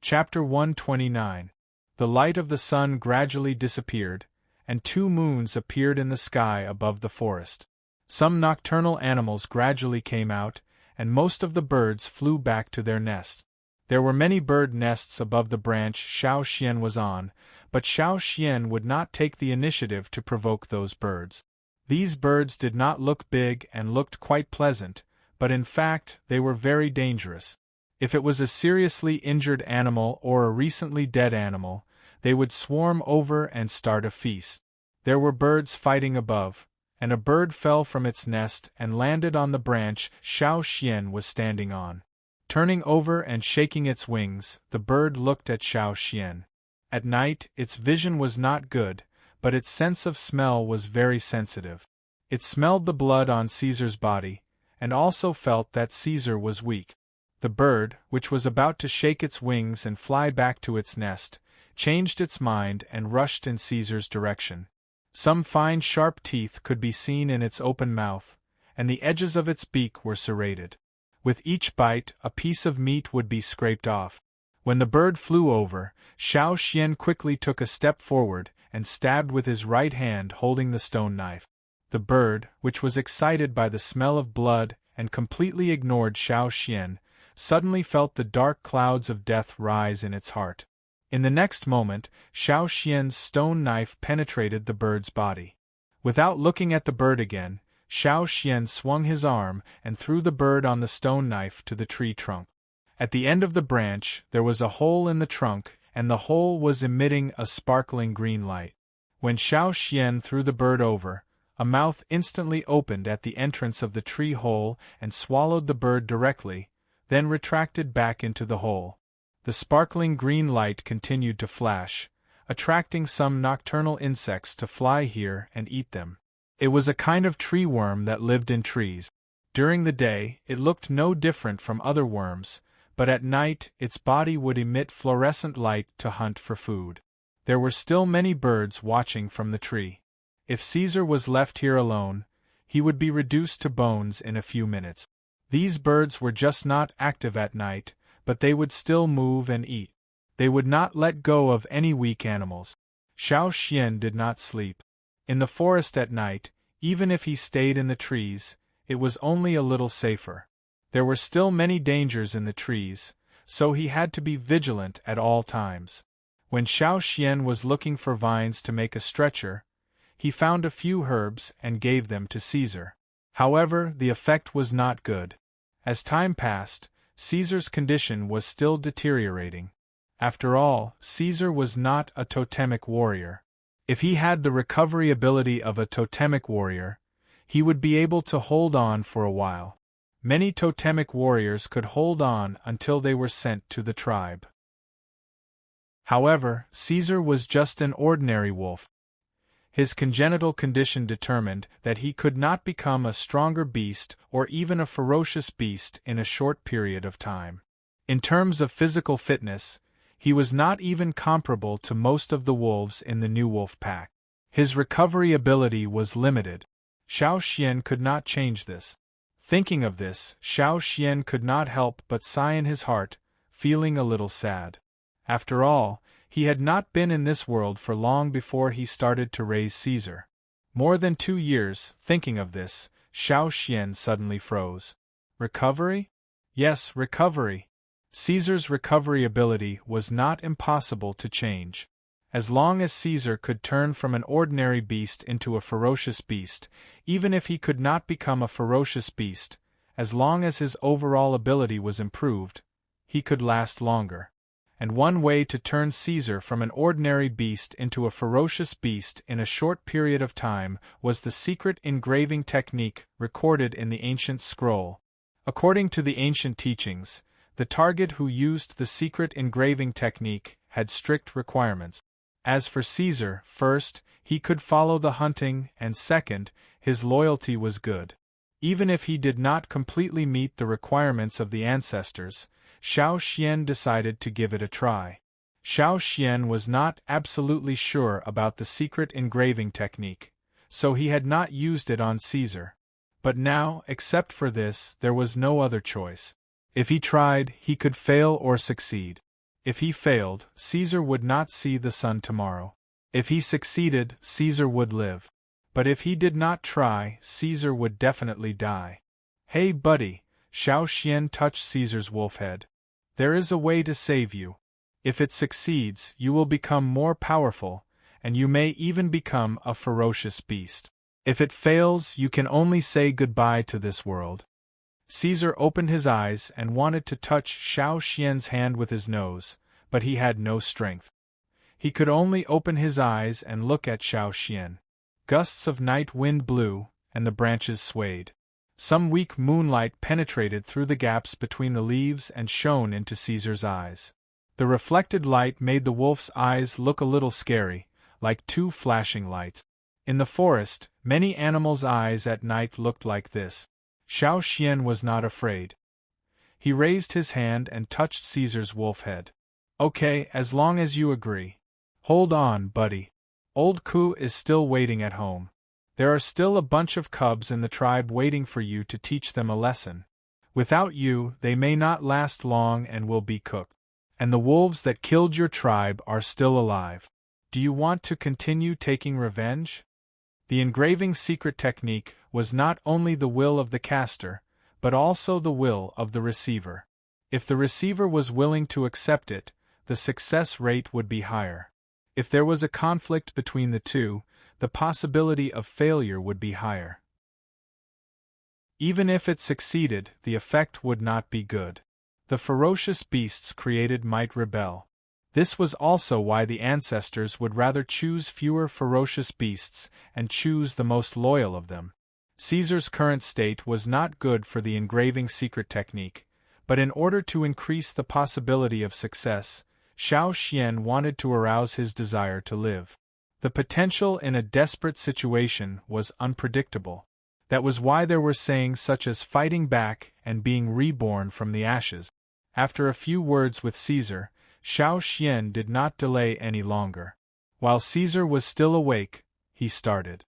Chapter 129. The light of the sun gradually disappeared, and 2 moons appeared in the sky above the forest. Some nocturnal animals gradually came out, and most of the birds flew back to their nests. There were many bird nests above the branch Xiao Xian was on, but Xiao Xian would not take the initiative to provoke those birds. These birds did not look big and looked quite pleasant, but in fact they were very dangerous. If it was a seriously injured animal or a recently dead animal, they would swarm over and start a feast. There were birds fighting above, and a bird fell from its nest and landed on the branch Xiao Xian was standing on. Turning over and shaking its wings, the bird looked at Xiao Xian. At night, its vision was not good, but its sense of smell was very sensitive. It smelled the blood on Caesar's body, and also felt that Caesar was weak. The bird, which was about to shake its wings and fly back to its nest, changed its mind and rushed in Caesar's direction. Some fine sharp teeth could be seen in its open mouth, and the edges of its beak were serrated. With each bite, a piece of meat would be scraped off. When the bird flew over, Xiao Xian quickly took a step forward and stabbed with his right hand holding the stone knife. The bird, which was excited by the smell of blood and completely ignored Xiao Xian, suddenly felt the dark clouds of death rise in its heart. In the next moment, Xiao Xian's stone knife penetrated the bird's body. Without looking at the bird again, Xiao Xian swung his arm and threw the bird on the stone knife to the tree trunk. At the end of the branch, there was a hole in the trunk, and the hole was emitting a sparkling green light. When Xiao Xian threw the bird over, a mouth instantly opened at the entrance of the tree hole and swallowed the bird directly, then retracted back into the hole. The sparkling green light continued to flash, attracting some nocturnal insects to fly here and eat them. It was a kind of tree worm that lived in trees. During the day, it looked no different from other worms, but at night its body would emit fluorescent light to hunt for food. There were still many birds watching from the tree. If Caesar was left here alone, he would be reduced to bones in a few minutes. These birds were just not active at night, but they would still move and eat. They would not let go of any weak animals. Xiao Xian did not sleep. In the forest at night, even if he stayed in the trees, it was only a little safer. There were still many dangers in the trees, so he had to be vigilant at all times. When Xiao Xian was looking for vines to make a stretcher, he found a few herbs and gave them to Caesar. However, the effect was not good. As time passed, Caesar's condition was still deteriorating. After all, Caesar was not a totemic warrior. If he had the recovery ability of a totemic warrior, he would be able to hold on for a while. Many totemic warriors could hold on until they were sent to the tribe. However, Caesar was just an ordinary wolf. His congenital condition determined that he could not become a stronger beast or even a ferocious beast in a short period of time. In terms of physical fitness, he was not even comparable to most of the wolves in the new wolf pack. His recovery ability was limited. Xiao Xian could not change this. Thinking of this, Xiao Xian could not help but sigh in his heart, feeling a little sad. After all, he had not been in this world for long before he started to raise Caesar. More than 2 years, thinking of this, Xiao Xian suddenly froze. Recovery? Yes, recovery. Caesar's recovery ability was not impossible to change. As long as Caesar could turn from an ordinary beast into a ferocious beast, even if he could not become a ferocious beast, as long as his overall ability was improved, he could last longer. And one way to turn Caesar from an ordinary beast into a ferocious beast in a short period of time was the secret engraving technique recorded in the ancient scroll. According to the ancient teachings, the target who used the secret engraving technique had strict requirements. As for Caesar, first, he could follow the hunting, and second, his loyalty was good. Even if he did not completely meet the requirements of the ancestors, Xiao Xian decided to give it a try. Xiao Xian was not absolutely sure about the secret engraving technique, so he had not used it on Caesar. But now, except for this, there was no other choice. If he tried, he could fail or succeed. If he failed, Caesar would not see the sun tomorrow. If he succeeded, Caesar would live. But if he did not try, Caesar would definitely die. Hey buddy, Xiao Xian touched Caesar's wolf head. There is a way to save you. If it succeeds, you will become more powerful, and you may even become a ferocious beast. If it fails, you can only say goodbye to this world. Caesar opened his eyes and wanted to touch Xiao Xian's hand with his nose, but he had no strength. He could only open his eyes and look at Xiao Xian. Gusts of night wind blew, and the branches swayed. Some weak moonlight penetrated through the gaps between the leaves and shone into Caesar's eyes. The reflected light made the wolf's eyes look a little scary, like two flashing lights. In the forest, many animals' eyes at night looked like this. Xiao Xian was not afraid. He raised his hand and touched Caesar's wolf head. Okay, as long as you agree. Hold on, buddy. Old Ku is still waiting at home. There are still a bunch of cubs in the tribe waiting for you to teach them a lesson. Without you, they may not last long and will be cooked. And the wolves that killed your tribe are still alive. Do you want to continue taking revenge? The engraving secret technique was not only the will of the caster, but also the will of the receiver. If the receiver was willing to accept it, the success rate would be higher. If there was a conflict between the two, the possibility of failure would be higher. Even if it succeeded, the effect would not be good. The ferocious beasts created might rebel. This was also why the ancestors would rather choose fewer ferocious beasts and choose the most loyal of them. Caesar's current state was not good for the engraving secret technique, but in order to increase the possibility of success, Xiao Xian wanted to arouse his desire to live. The potential in a desperate situation was unpredictable. That was why there were sayings such as fighting back and being reborn from the ashes. After a few words with Caesar, Xiao Xian did not delay any longer. While Caesar was still awake, he started.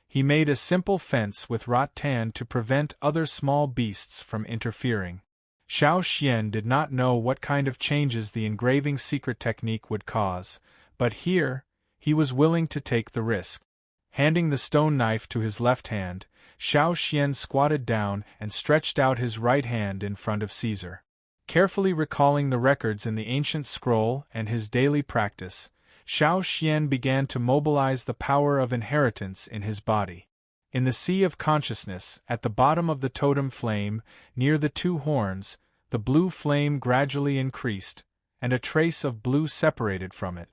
He made a simple fence with rattan to prevent other small beasts from interfering. Xiao Xian did not know what kind of changes the engraving secret technique would cause, but here, he was willing to take the risk. Handing the stone knife to his left hand, Xiao Xian squatted down and stretched out his right hand in front of Caesar. Carefully recalling the records in the ancient scroll and his daily practice, Xiao Xian began to mobilize the power of inheritance in his body. In the sea of consciousness, at the bottom of the totem flame, near the two horns, the blue flame gradually increased, and a trace of blue separated from it.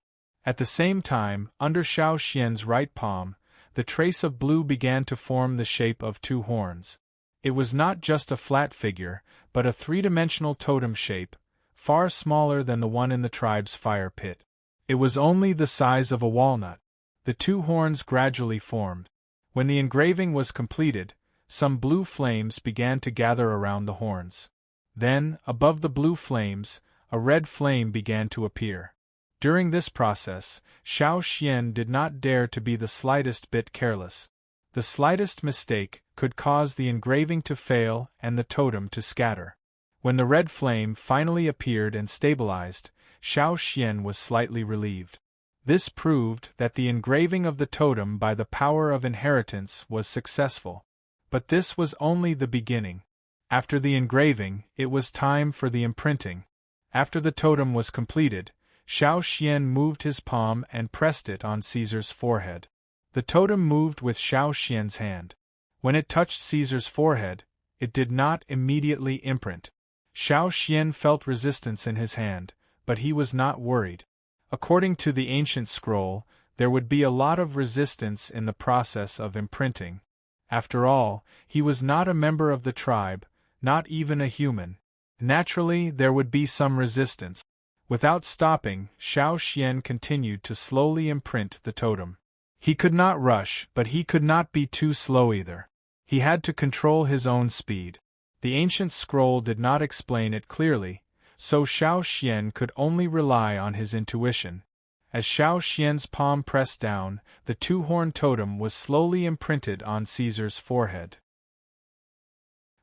At the same time, under Xiao Xian's right palm, the trace of blue began to form the shape of two horns. It was not just a flat figure, but a three-dimensional totem shape, far smaller than the one in the tribe's fire pit. It was only the size of a walnut. The two horns gradually formed. When the engraving was completed, some blue flames began to gather around the horns. Then, above the blue flames, a red flame began to appear. During this process, Xiao Xian did not dare to be the slightest bit careless. The slightest mistake could cause the engraving to fail and the totem to scatter. When the red flame finally appeared and stabilized, Xiao Xian was slightly relieved. This proved that the engraving of the totem by the power of inheritance was successful. But this was only the beginning. After the engraving, it was time for the imprinting. After the totem was completed, Xiao Xian moved his palm and pressed it on Caesar's forehead. The totem moved with Xiao Xian's hand. When it touched Caesar's forehead, it did not immediately imprint. Xiao Xian felt resistance in his hand, but he was not worried. According to the ancient scroll, there would be a lot of resistance in the process of imprinting. After all, he was not a member of the tribe, not even a human. Naturally, there would be some resistance. Without stopping, Xiao Xian continued to slowly imprint the totem. He could not rush, but he could not be too slow either. He had to control his own speed. The ancient scroll did not explain it clearly, so Xiao Xian could only rely on his intuition. As Xiao Xian's palm pressed down, the two-horn totem was slowly imprinted on Caesar's forehead.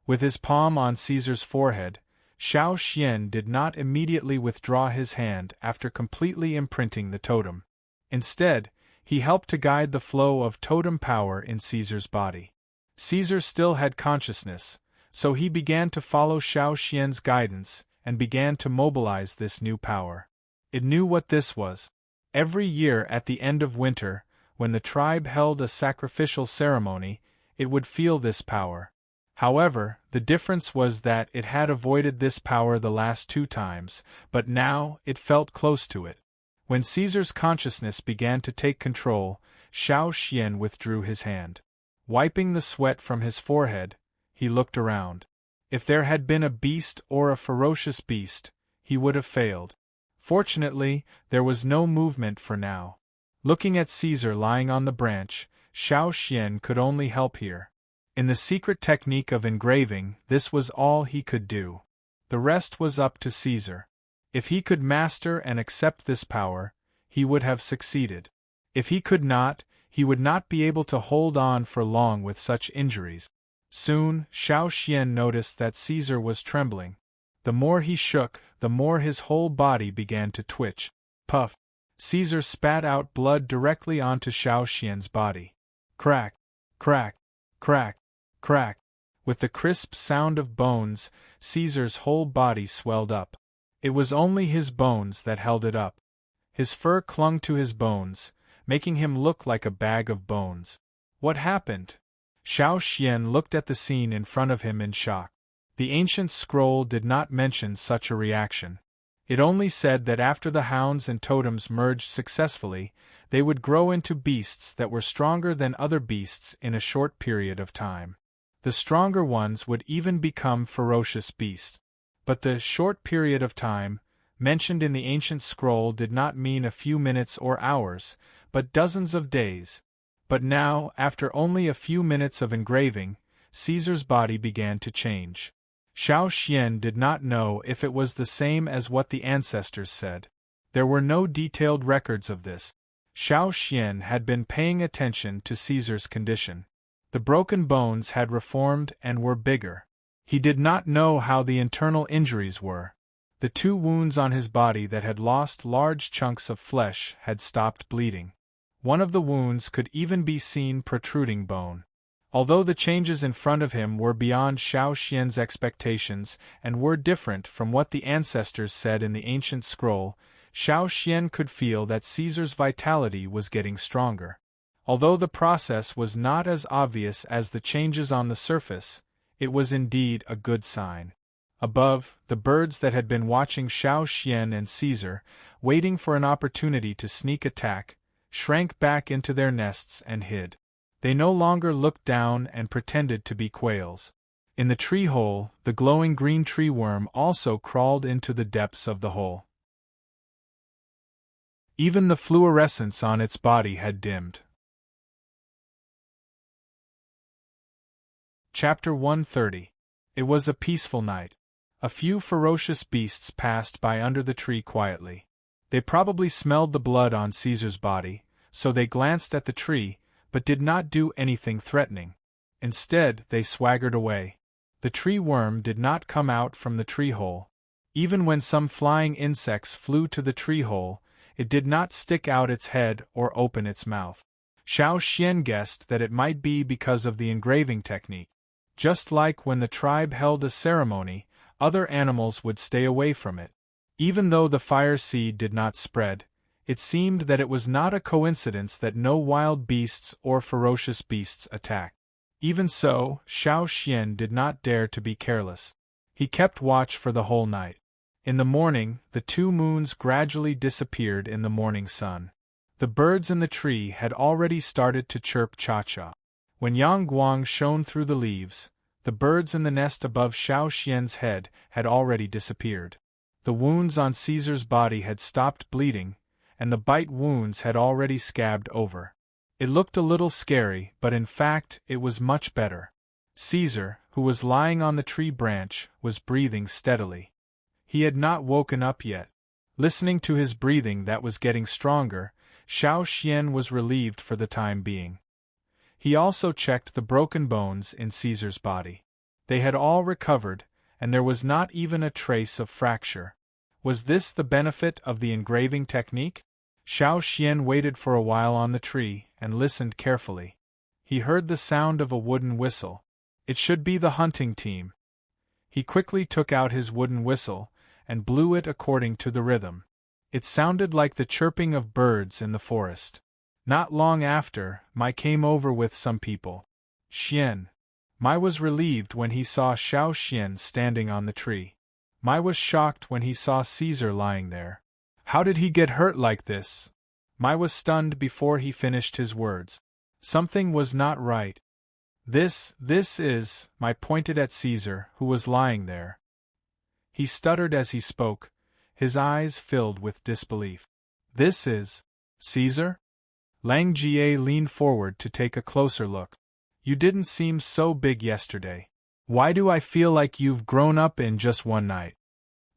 With his palm on Caesar's forehead, Xiao Xian did not immediately withdraw his hand after completely imprinting the totem. Instead, he helped to guide the flow of totem power in Caesar's body. Caesar still had consciousness, so he began to follow Xiao Xian's guidance and began to mobilize this new power. It knew what this was. Every year at the end of winter, when the tribe held a sacrificial ceremony, it would feel this power. However, the difference was that it had avoided this power the last 2 times, but now it felt close to it. When Caesar's consciousness began to take control, Xiao Xian withdrew his hand. Wiping the sweat from his forehead, he looked around. If there had been a beast or a ferocious beast, he would have failed. Fortunately, there was no movement for now. Looking at Caesar lying on the branch, Xiao Xian could only help here. In the secret technique of engraving, this was all he could do. The rest was up to Caesar. If he could master and accept this power, he would have succeeded. If he could not, he would not be able to hold on for long with such injuries. Soon, Xiao Xian noticed that Caesar was trembling. The more he shook, the more his whole body began to twitch. Puff! Caesar spat out blood directly onto Xiao Xian's body. Crack! Crack! Crack! Crack! With the crisp sound of bones, Caesar's whole body swelled up. It was only his bones that held it up. His fur clung to his bones, making him look like a bag of bones. What happened? Xiao Xian looked at the scene in front of him in shock. The ancient scroll did not mention such a reaction. It only said that after the hounds and totems merged successfully, they would grow into beasts that were stronger than other beasts in a short period of time. The stronger ones would even become ferocious beasts. But the short period of time mentioned in the ancient scroll did not mean a few minutes or hours, but dozens of days. But now, after only a few minutes of engraving, Caesar's body began to change. Xiao Xian did not know if it was the same as what the ancestors said. There were no detailed records of this. Xiao Xian had been paying attention to Caesar's condition. The broken bones had reformed and were bigger. He did not know how the internal injuries were. The 2 wounds on his body that had lost large chunks of flesh had stopped bleeding. One of the wounds could even be seen protruding bone. Although the changes in front of him were beyond Xiao Xian's expectations and were different from what the ancestors said in the ancient scroll, Xiao Xian could feel that Caesar's vitality was getting stronger. Although the process was not as obvious as the changes on the surface, it was indeed a good sign. Above, the birds that had been watching Xiao Xian and Caesar, waiting for an opportunity to sneak attack, shrank back into their nests and hid. They no longer looked down and pretended to be quails. In the tree hole, the glowing green tree worm also crawled into the depths of the hole. Even the fluorescence on its body had dimmed. Chapter 130. It was a peaceful night. A few ferocious beasts passed by under the tree quietly. They probably smelled the blood on Caesar's body, so they glanced at the tree, but did not do anything threatening. Instead, they swaggered away. The tree worm did not come out from the tree hole. Even when some flying insects flew to the tree hole, it did not stick out its head or open its mouth. Xiao Xian guessed that it might be because of the engraving technique. Just like when the tribe held a ceremony, other animals would stay away from it. Even though the fire seed did not spread, it seemed that it was not a coincidence that no wild beasts or ferocious beasts attacked. Even so, Xiao Xian did not dare to be careless. He kept watch for the whole night. In the morning, the 2 moons gradually disappeared in the morning sun. The birds in the tree had already started to chirp cha-cha. When Yang Guang shone through the leaves, the birds in the nest above Xiao Xian's head had already disappeared. The wounds on Caesar's body had stopped bleeding, and the bite wounds had already scabbed over. It looked a little scary, but in fact it was much better. Caesar, who was lying on the tree branch, was breathing steadily. He had not woken up yet. Listening to his breathing that was getting stronger, Xiao Xian was relieved for the time being. He also checked the broken bones in Caesar's body. They had all recovered, and there was not even a trace of fracture. Was this the benefit of the engraving technique? Xiao Xian waited for a while on the tree and listened carefully. He heard the sound of a wooden whistle. It should be the hunting team. He quickly took out his wooden whistle and blew it according to the rhythm. It sounded like the chirping of birds in the forest. Not long after, Mai came over with some people. Xian. Mai was relieved when he saw Xiao Xian standing on the tree. Mai was shocked when he saw Caesar lying there. How did he get hurt like this? Mai was stunned before he finished his words. Something was not right. This is, Mai pointed at Caesar, who was lying there. He stuttered as he spoke, his eyes filled with disbelief. This is Caesar? Lang Jie leaned forward to take a closer look. You didn't seem so big yesterday. Why do I feel like you've grown up in just one night?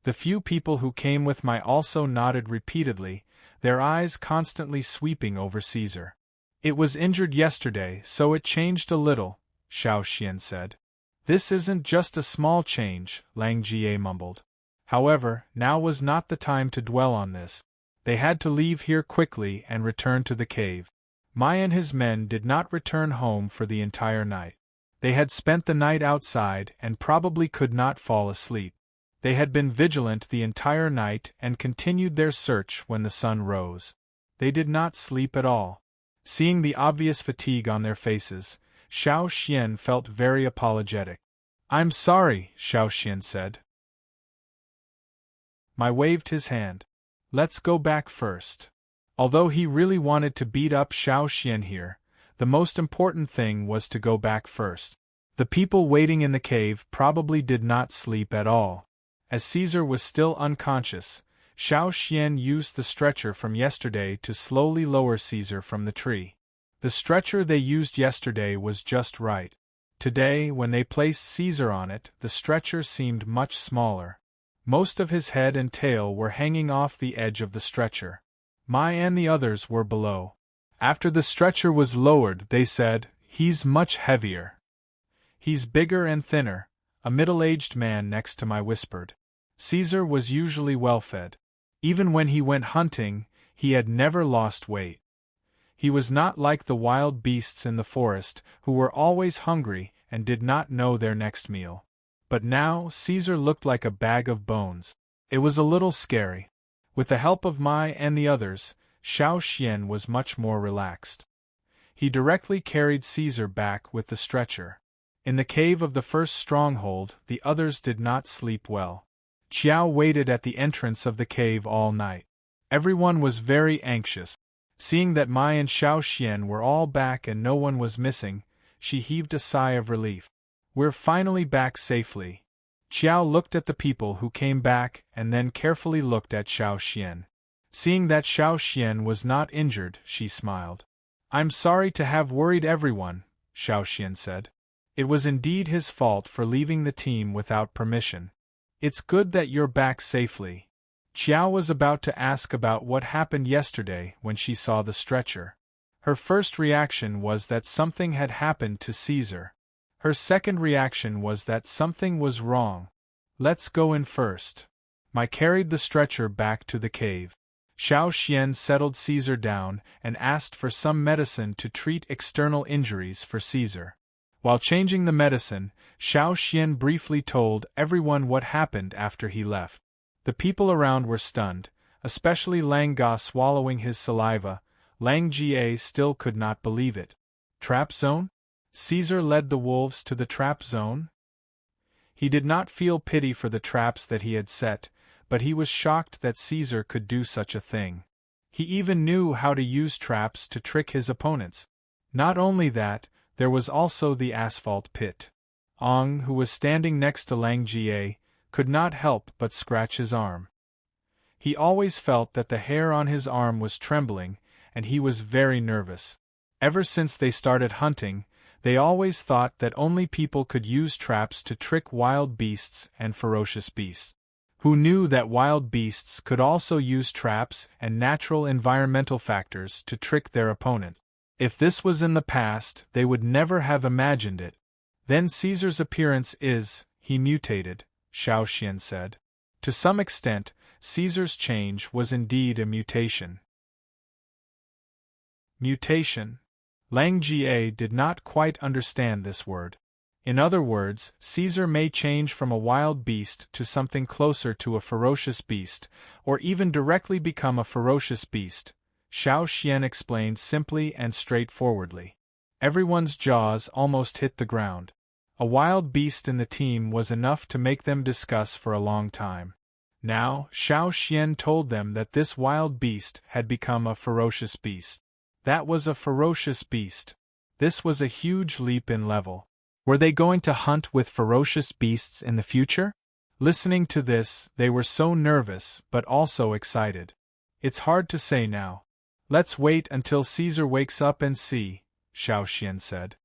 The few people who came with Mai also nodded repeatedly, their eyes constantly sweeping over Caesar. It was injured yesterday, so it changed a little, Xiao Xian said. This isn't just a small change, Lang Jie mumbled. However, now was not the time to dwell on this. They had to leave here quickly and return to the cave. Mai and his men did not return home for the entire night. They had spent the night outside and probably could not fall asleep. They had been vigilant the entire night and continued their search when the sun rose. They did not sleep at all. Seeing the obvious fatigue on their faces, Xiao Xian felt very apologetic. I'm sorry, Xiao Xian said. Mai waved his hand. Let's go back first. Although he really wanted to beat up Xiao Xian here, the most important thing was to go back first. The people waiting in the cave probably did not sleep at all. As Caesar was still unconscious, Xiao Xian used the stretcher from yesterday to slowly lower Caesar from the tree. The stretcher they used yesterday was just right. Today, when they placed Caesar on it, the stretcher seemed much smaller. Most of his head and tail were hanging off the edge of the stretcher. Mai and the others were below. After the stretcher was lowered, they said, "He's much heavier. He's bigger and thinner," a middle-aged man next to Mai whispered. Caesar was usually well-fed. Even when he went hunting, he had never lost weight. He was not like the wild beasts in the forest, who were always hungry and did not know their next meal. But now Caesar looked like a bag of bones. It was a little scary. With the help of Mai and the others, Xiao Xian was much more relaxed. He directly carried Caesar back with the stretcher. In the cave of the first stronghold, the others did not sleep well. Qiao waited at the entrance of the cave all night. Everyone was very anxious. Seeing that Mai and Xiao Xian were all back and no one was missing, she heaved a sigh of relief. We're finally back safely. Qiao looked at the people who came back and then carefully looked at Xiao Xian. Seeing that Xiao Xian was not injured, she smiled. I'm sorry to have worried everyone, Xiao Xian said. It was indeed his fault for leaving the team without permission. It's good that you're back safely. Qiao was about to ask about what happened yesterday when she saw the stretcher. Her first reaction was that something had happened to Caesar. Her second reaction was that something was wrong. Let's go in first. Mai carried the stretcher back to the cave. Xiao Xian settled Caesar down and asked for some medicine to treat external injuries for Caesar. While changing the medicine, Xiao Xian briefly told everyone what happened after he left. The people around were stunned, especially Lang Ga swallowing his saliva. Lang Jie still could not believe it. Trap zone? Caesar led the wolves to the trap zone? He did not feel pity for the traps that he had set, but he was shocked that Caesar could do such a thing. He even knew how to use traps to trick his opponents. Not only that, there was also the asphalt pit. Ong, who was standing next to Lang Jie, could not help but scratch his arm. He always felt that the hair on his arm was trembling, and he was very nervous. Ever since they started hunting, they always thought that only people could use traps to trick wild beasts and ferocious beasts. Who knew that wild beasts could also use traps and natural environmental factors to trick their opponent? If this was in the past, they would never have imagined it. Then Caesar's appearance is, he mutated, Xiao Xian said. To some extent, Caesar's change was indeed a mutation. Mutation. Lang Jie did not quite understand this word. In other words, Caesar may change from a wild beast to something closer to a ferocious beast, or even directly become a ferocious beast, Xiao Xian explained simply and straightforwardly. Everyone's jaws almost hit the ground. A wild beast in the team was enough to make them discuss for a long time. Now, Xiao Xian told them that this wild beast had become a ferocious beast. That was a ferocious beast. This was a huge leap in level. Were they going to hunt with ferocious beasts in the future? Listening to this, they were so nervous but also excited. It's hard to say now. Let's wait until Caesar wakes up and see, Xiao Xian said.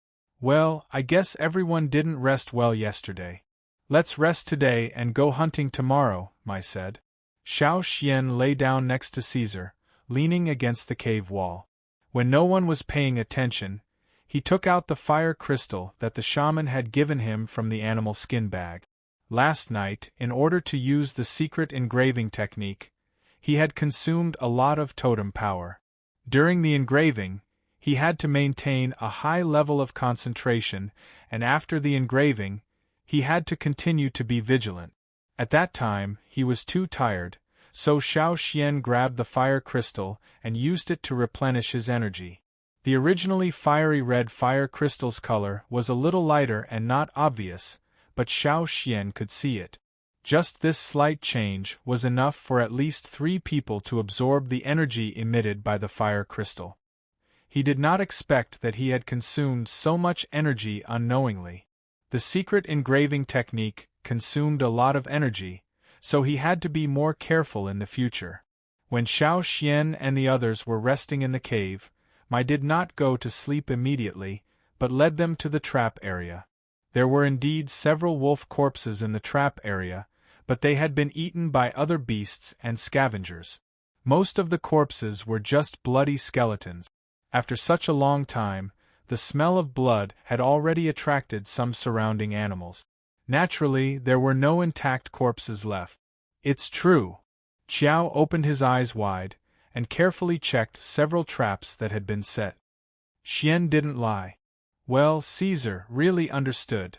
Well, I guess everyone didn't rest well yesterday. Let's rest today and go hunting tomorrow, Mai said. Xiao Xian lay down next to Caesar, leaning against the cave wall. When no one was paying attention, he took out the fire crystal that the shaman had given him from the animal skin bag. Last night, in order to use the secret engraving technique, he had consumed a lot of totem power. During the engraving, he had to maintain a high level of concentration, and after the engraving, he had to continue to be vigilant. At that time, he was too tired, so Xiao Xian grabbed the fire crystal and used it to replenish his energy. The originally fiery red fire crystal's color was a little lighter and not obvious, but Xiao Xian could see it. Just this slight change was enough for at least 3 people to absorb the energy emitted by the fire crystal. He did not expect that he had consumed so much energy unknowingly. The secret engraving technique consumed a lot of energy, so he had to be more careful in the future. When Xiao Xian and the others were resting in the cave, Mai did not go to sleep immediately, but led them to the trap area. There were indeed several wolf corpses in the trap area, but they had been eaten by other beasts and scavengers. Most of the corpses were just bloody skeletons. After such a long time, the smell of blood had already attracted some surrounding animals. Naturally, there were no intact corpses left. It's true. Qiao opened his eyes wide, and carefully checked several traps that had been set. Xian didn't lie. Well, Caesar really understood.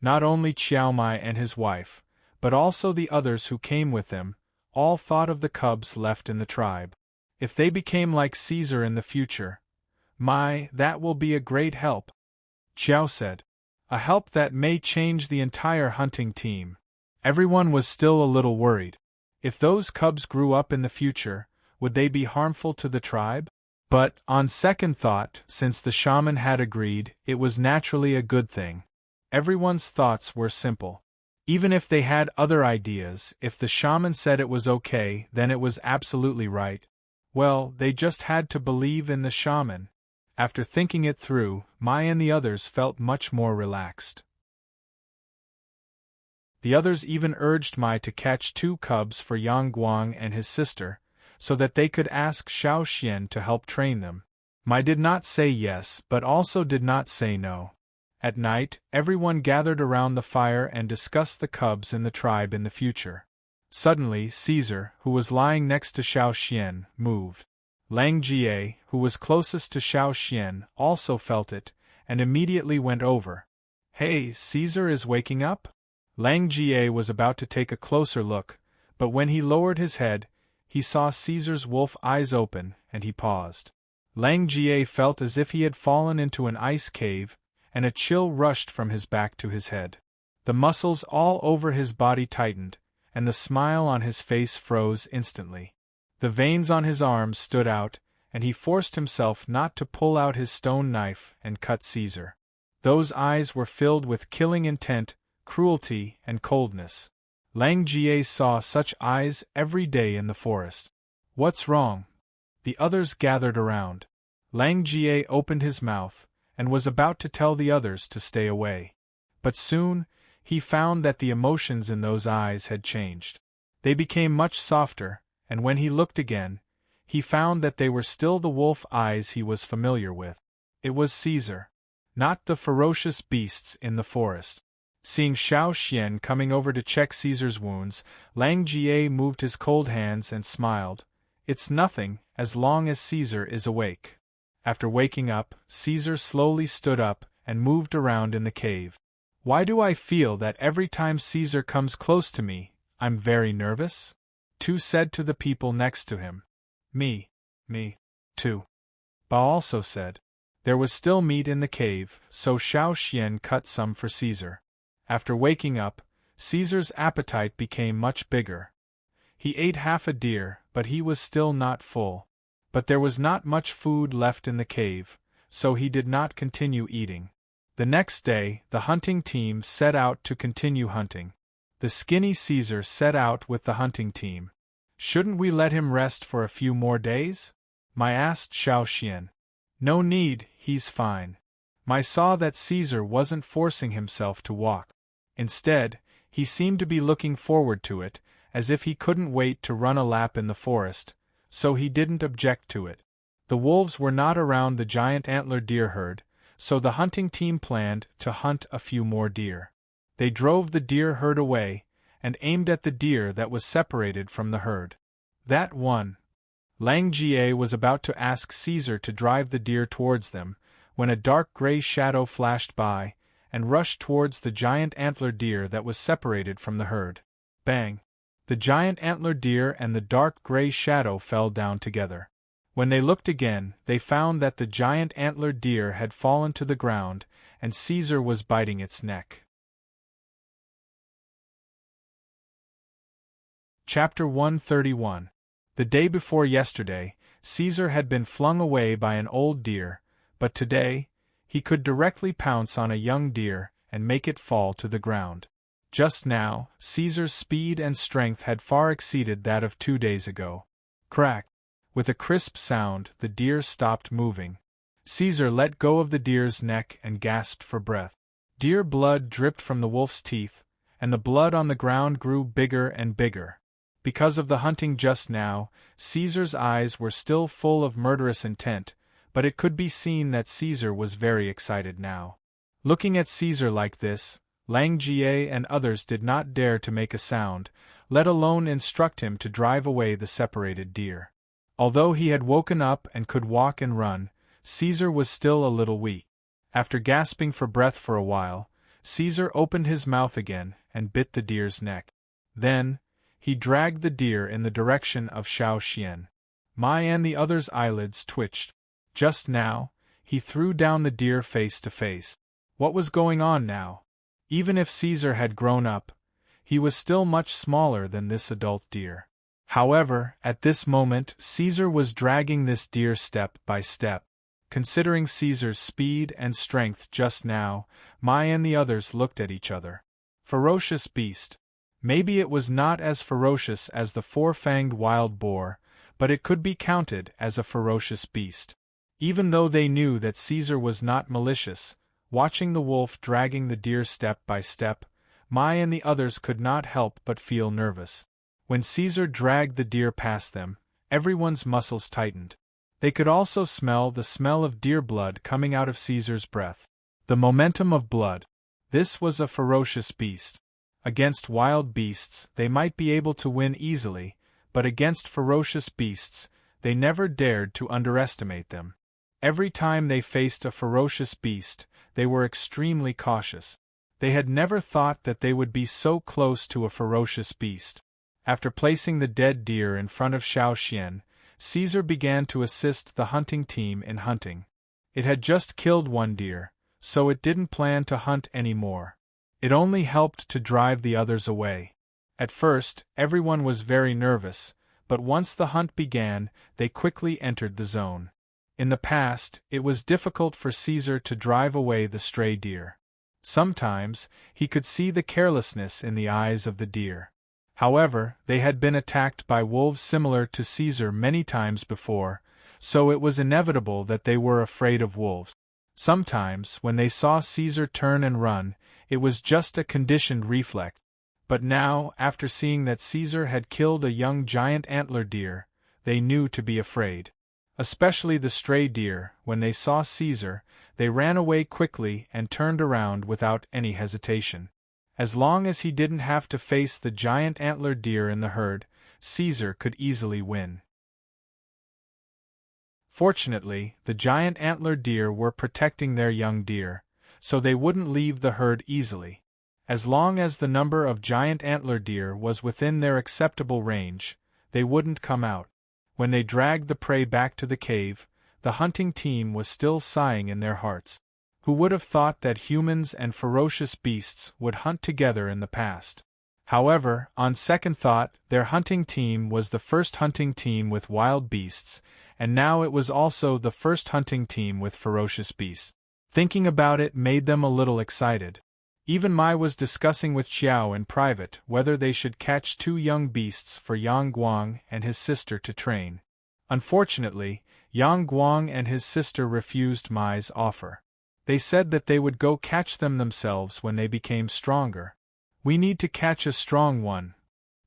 Not only Qiao Mai and his wife, but also the others who came with them, all thought of the cubs left in the tribe. If they became like Caesar in the future, that will be a great help. Qiao said. A help that may change the entire hunting team. Everyone was still a little worried. If those cubs grew up in the future, would they be harmful to the tribe? But, on second thought, since the shaman had agreed, it was naturally a good thing. Everyone's thoughts were simple. Even if they had other ideas, if the shaman said it was okay, then it was absolutely right. Well, they just had to believe in the shaman. After thinking it through, Mai and the others felt much more relaxed. The others even urged Mai to catch 2 cubs for Yang Guang and his sister, so that they could ask Xiao Xian to help train them. Mai did not say yes, but also did not say no. At night, everyone gathered around the fire and discussed the cubs in the tribe in the future. Suddenly, Caesar, who was lying next to Xiao Xian, moved. Lang Jie, who was closest to Xiao Xian, also felt it, and immediately went over. Hey, Caesar is waking up? Lang Jie was about to take a closer look, but when he lowered his head, he saw Caesar's wolf eyes open, and he paused. Lang Jie felt as if he had fallen into an ice cave, and a chill rushed from his back to his head. The muscles all over his body tightened, and the smile on his face froze instantly. The veins on his arms stood out, and he forced himself not to pull out his stone knife and cut Caesar. Those eyes were filled with killing intent, cruelty, and coldness. Lang Jie saw such eyes every day in the forest. What's wrong? The others gathered around. Lang Jie opened his mouth, and was about to tell the others to stay away. But soon, he found that the emotions in those eyes had changed. They became much softer, and when he looked again, he found that they were still the wolf eyes he was familiar with. It was Caesar. Not the ferocious beasts in the forest. Seeing Xiao Xian coming over to check Caesar's wounds, Lang Jie moved his cold hands and smiled. It's nothing, as long as Caesar is awake. After waking up, Caesar slowly stood up and moved around in the cave. Why do I feel that every time Caesar comes close to me, I'm very nervous? Tu said to the people next to him. Me too. Ba also said. There was still meat in the cave, so Xiao Xian cut some for Caesar. After waking up, Caesar's appetite became much bigger. He ate half a deer, but he was still not full. But there was not much food left in the cave, so he did not continue eating. The next day, the hunting team set out to continue hunting. The skinny Caesar set out with the hunting team. Shouldn't we let him rest for a few more days? Mai asked Xiao Xian. No need, he's fine. Mai saw that Caesar wasn't forcing himself to walk. Instead, he seemed to be looking forward to it, as if he couldn't wait to run a lap in the forest, so he didn't object to it. The wolves were not around the giant antler deer herd, so the hunting team planned to hunt a few more deer. They drove the deer herd away, and aimed at the deer that was separated from the herd. That one. Lang Jie was about to ask Caesar to drive the deer towards them, when a dark gray shadow flashed by, and rushed towards the giant antler deer that was separated from the herd. Bang! The giant antler deer and the dark gray shadow fell down together. When they looked again, they found that the giant antler deer had fallen to the ground, and Caesar was biting its neck. Chapter 131. The day before yesterday, Caesar had been flung away by an old deer, but today, he could directly pounce on a young deer and make it fall to the ground. Just now, Caesar's speed and strength had far exceeded that of 2 days ago. Crack! With a crisp sound, the deer stopped moving. Caesar let go of the deer's neck and gasped for breath. Deer blood dripped from the wolf's teeth, and the blood on the ground grew bigger and bigger. Because of the hunting just now, Caesar's eyes were still full of murderous intent, but it could be seen that Caesar was very excited now. Looking at Caesar like this, Lang Jie and others did not dare to make a sound, let alone instruct him to drive away the separated deer. Although he had woken up and could walk and run, Caesar was still a little weak. After gasping for breath for a while, Caesar opened his mouth again and bit the deer's neck. Then, he dragged the deer in the direction of Xiao Xian. Mai and the other's eyelids twitched. Just now, he threw down the deer face to face. What was going on now? Even if Caesar had grown up, he was still much smaller than this adult deer. However, at this moment Caesar was dragging this deer step by step. Considering Caesar's speed and strength just now, Mai and the others looked at each other. Ferocious beast. Maybe it was not as ferocious as the four-fanged wild boar, but it could be counted as a ferocious beast. Even though they knew that Caesar was not malicious, watching the wolf dragging the deer step by step, Mai and the others could not help but feel nervous. When Caesar dragged the deer past them, everyone's muscles tightened. They could also smell the smell of deer blood coming out of Caesar's breath. The momentum of blood. This was a ferocious beast. Against wild beasts, they might be able to win easily, but against ferocious beasts, they never dared to underestimate them. Every time they faced a ferocious beast, they were extremely cautious. They had never thought that they would be so close to a ferocious beast. After placing the dead deer in front of Xiao Xian, Caesar began to assist the hunting team in hunting. It had just killed one deer, so it didn't plan to hunt any more. It only helped to drive the others away. At first, everyone was very nervous, but once the hunt began, they quickly entered the zone. In the past, it was difficult for Caesar to drive away the stray deer. Sometimes, he could see the carelessness in the eyes of the deer. However, they had been attacked by wolves similar to Caesar many times before, so it was inevitable that they were afraid of wolves. Sometimes, when they saw Caesar turn and run, it was just a conditioned reflex. But now, after seeing that Caesar had killed a young giant antler deer, they knew to be afraid. Especially the stray deer, when they saw Caesar, they ran away quickly and turned around without any hesitation. As long as he didn't have to face the giant antlered deer in the herd, Caesar could easily win. Fortunately, the giant antlered deer were protecting their young deer, so they wouldn't leave the herd easily. As long as the number of giant antlered deer was within their acceptable range, they wouldn't come out. When they dragged the prey back to the cave, the hunting team was still sighing in their hearts. Who would have thought that humans and ferocious beasts would hunt together in the past? However, on second thought, their hunting team was the first hunting team with wild beasts, and now it was also the first hunting team with ferocious beasts. Thinking about it made them a little excited. Even Mai was discussing with Xiao in private whether they should catch 2 young beasts for Yang Guang and his sister to train. Unfortunately, Yang Guang and his sister refused Mai's offer. They said that they would go catch them themselves when they became stronger. "We need to catch a strong one,"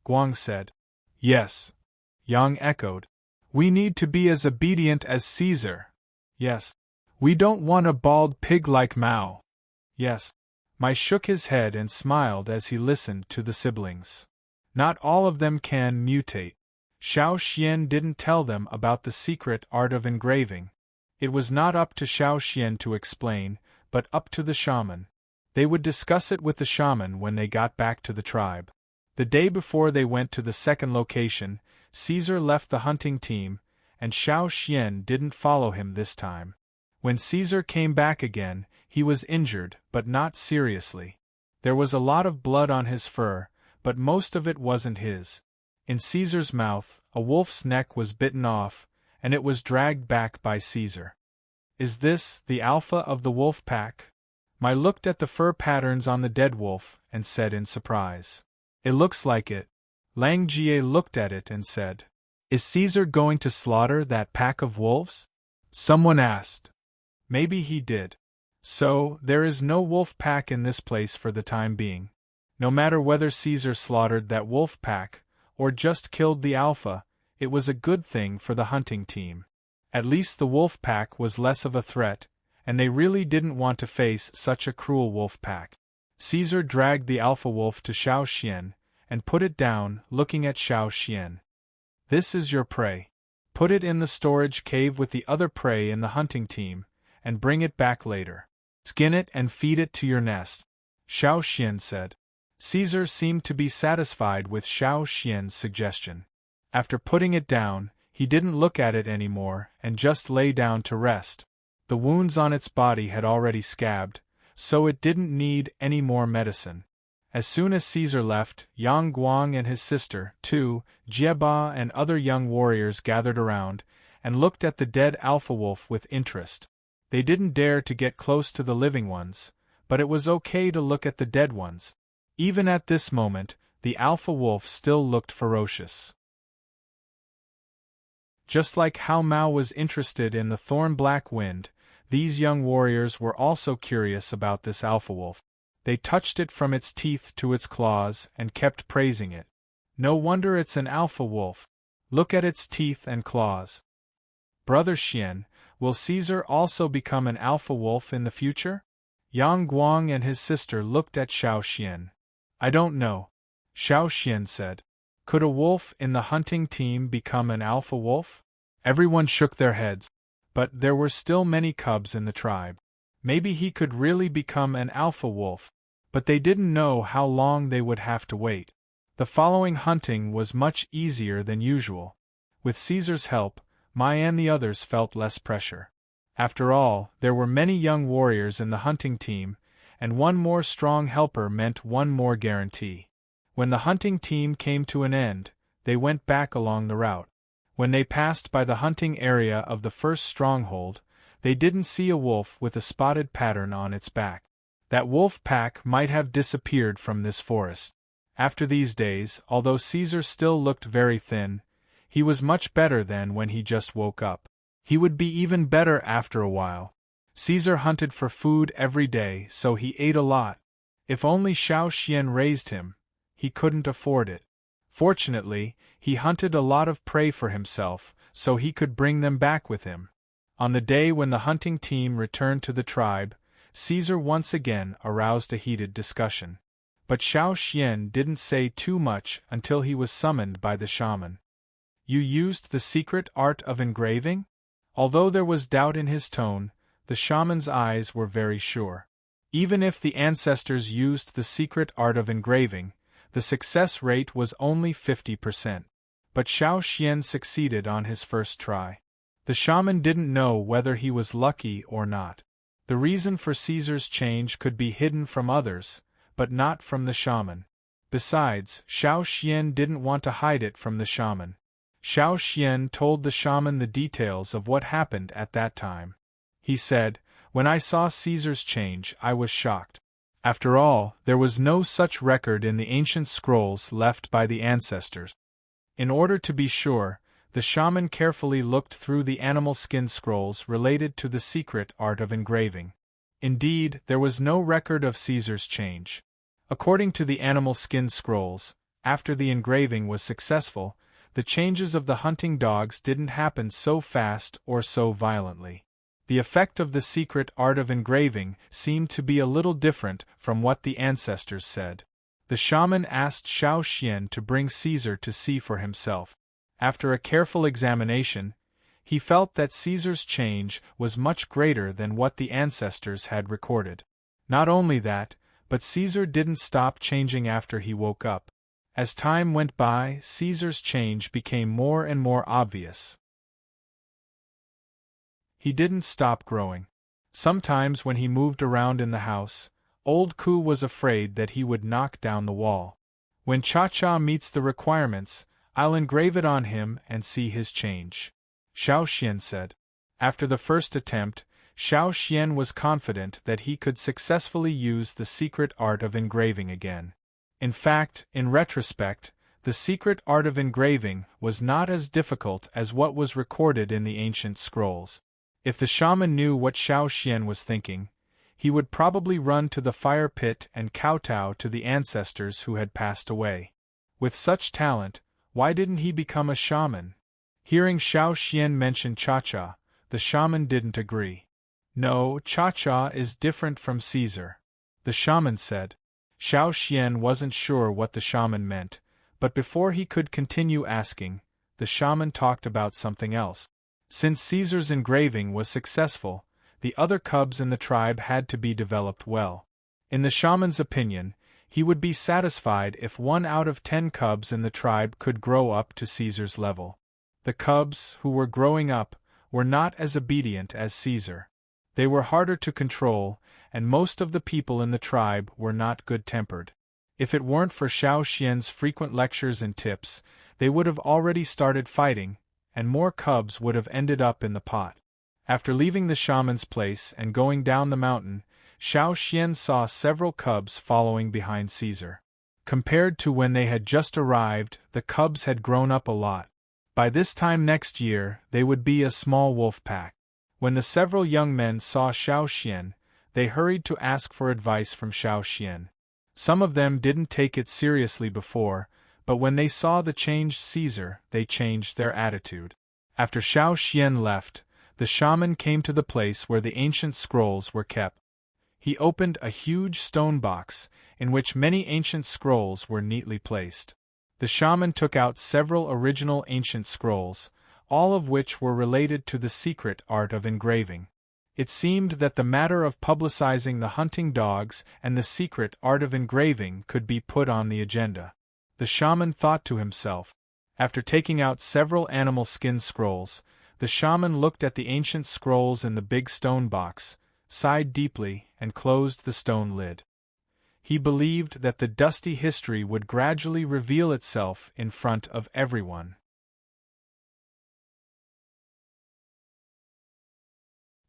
Guang said. "Yes," Yang echoed. "We need to be as obedient as Caesar." "Yes." "We don't want a bald pig like Mao." "Yes." Mai shook his head and smiled as he listened to the siblings. Not all of them can mutate. Xiao Xian didn't tell them about the secret art of engraving. It was not up to Xiao Xian to explain, but up to the shaman. They would discuss it with the shaman when they got back to the tribe. The day before they went to the second location, Caesar left the hunting team, and Xiao Xian didn't follow him this time. When Caesar came back again, he was injured, but not seriously. There was a lot of blood on his fur, but most of it wasn't his. In Caesar's mouth, a wolf's neck was bitten off, and it was dragged back by Caesar. "Is this the alpha of the wolf pack?" Mai looked at the fur patterns on the dead wolf and said in surprise. "It looks like it." Lang Jie looked at it and said, "Is Caesar going to slaughter that pack of wolves?" Someone asked. "Maybe he did. So, there is no wolf pack in this place for the time being. No matter whether Caesar slaughtered that wolf pack, or just killed the alpha, it was a good thing for the hunting team. At least the wolf pack was less of a threat, and they really didn't want to face such a cruel wolf pack." Caesar dragged the alpha wolf to Xiao Xian, and put it down, looking at Xiao Xian. "This is your prey. Put it in the storage cave with the other prey in the hunting team, and bring it back later. Skin it and feed it to your nest," Xiao Xian said. Caesar seemed to be satisfied with Xiao Xian's suggestion. After putting it down, he didn't look at it anymore and just lay down to rest. The wounds on its body had already scabbed, so it didn't need any more medicine. As soon as Caesar left, Yang Guang and his sister, too, Jieba and other young warriors gathered around, and looked at the dead alpha wolf with interest. They didn't dare to get close to the living ones, but it was okay to look at the dead ones. Even at this moment, the alpha wolf still looked ferocious. Just like how Mao was interested in the thorn-black wind, these young warriors were also curious about this alpha wolf. They touched it from its teeth to its claws and kept praising it. "No wonder it's an alpha wolf. Look at its teeth and claws." "Brother Xian, will Caesar also become an alpha wolf in the future?" Yang Guang and his sister looked at Xiao Xian. "I don't know," Xiao Xian said. "Could a wolf in the hunting team become an alpha wolf?" Everyone shook their heads. But there were still many cubs in the tribe. Maybe he could really become an alpha wolf, but they didn't know how long they would have to wait. The following hunting was much easier than usual. With Caesar's help, Mai and the others felt less pressure. After all, there were many young warriors in the hunting team, and one more strong helper meant one more guarantee. When the hunting team came to an end, they went back along the route. When they passed by the hunting area of the first stronghold, they didn't see a wolf with a spotted pattern on its back. That wolf pack might have disappeared from this forest. After these days, although Caesar still looked very thin, he was much better than when he just woke up. He would be even better after a while. Caesar hunted for food every day, so he ate a lot. If only Xiao Xian raised him, he couldn't afford it. Fortunately, he hunted a lot of prey for himself, so he could bring them back with him. On the day when the hunting team returned to the tribe, Caesar once again aroused a heated discussion. But Xiao Xian didn't say too much until he was summoned by the shaman. You used the secret art of engraving? Although there was doubt in his tone, the shaman's eyes were very sure. Even if the ancestors used the secret art of engraving, the success rate was only 50%. But Xiao Xian succeeded on his first try. The shaman didn't know whether he was lucky or not. The reason for Caesar's change could be hidden from others, but not from the shaman. Besides, Xiao Xian didn't want to hide it from the shaman. Xiao Xian told the shaman the details of what happened at that time. He said, "When I saw Caesar's change, I was shocked. After all, there was no such record in the ancient scrolls left by the ancestors." In order to be sure, the shaman carefully looked through the animal skin scrolls related to the secret art of engraving. Indeed, there was no record of Caesar's change. According to the animal skin scrolls, after the engraving was successful, the changes of the hunting dogs didn't happen so fast or so violently. The effect of the secret art of engraving seemed to be a little different from what the ancestors said. The shaman asked Xiao Xian to bring Caesar to see for himself. After a careful examination, he felt that Caesar's change was much greater than what the ancestors had recorded. Not only that, but Caesar didn't stop changing after he woke up. As time went by, Caesar's change became more and more obvious. He didn't stop growing. Sometimes when he moved around in the house, old Ku was afraid that he would knock down the wall. "When Cha-Cha meets the requirements, I'll engrave it on him and see his change," Xiao Xian said. After the first attempt, Xiao Xian was confident that he could successfully use the secret art of engraving again. In fact, in retrospect, the secret art of engraving was not as difficult as what was recorded in the ancient scrolls. If the shaman knew what Xiao Xian was thinking, he would probably run to the fire pit and kowtow to the ancestors who had passed away. With such talent, why didn't he become a shaman? Hearing Xiao Xian mention Cha-Cha, the shaman didn't agree. "No, Cha-Cha is different from Caesar," the shaman said. Xiao Xian wasn't sure what the shaman meant, but before he could continue asking, the shaman talked about something else. Since Caesar's engraving was successful, the other cubs in the tribe had to be developed well. In the shaman's opinion, he would be satisfied if 1 out of 10 cubs in the tribe could grow up to Caesar's level. The cubs, who were growing up, were not as obedient as Caesar. They were harder to control, and most of the people in the tribe were not good-tempered. If it weren't for Xiao Xian's frequent lectures and tips, they would have already started fighting, and more cubs would have ended up in the pot. After leaving the shaman's place and going down the mountain, Xiao Xian saw several cubs following behind Caesar. Compared to when they had just arrived, the cubs had grown up a lot. By this time next year, they would be a small wolf pack. When the several young men saw Xiao Xian, they hurried to ask for advice from Xiao Xian. Some of them didn't take it seriously before, but when they saw the changed Caesar, they changed their attitude. After Xiao Xian left, the shaman came to the place where the ancient scrolls were kept. He opened a huge stone box, in which many ancient scrolls were neatly placed. The shaman took out several original ancient scrolls, all of which were related to the secret art of engraving. It seemed that the matter of publicizing the hunting dogs and the secret art of engraving could be put on the agenda. The shaman thought to himself. After taking out several animal skin scrolls, the shaman looked at the ancient scrolls in the big stone box, sighed deeply, and closed the stone lid. He believed that the dusty history would gradually reveal itself in front of everyone.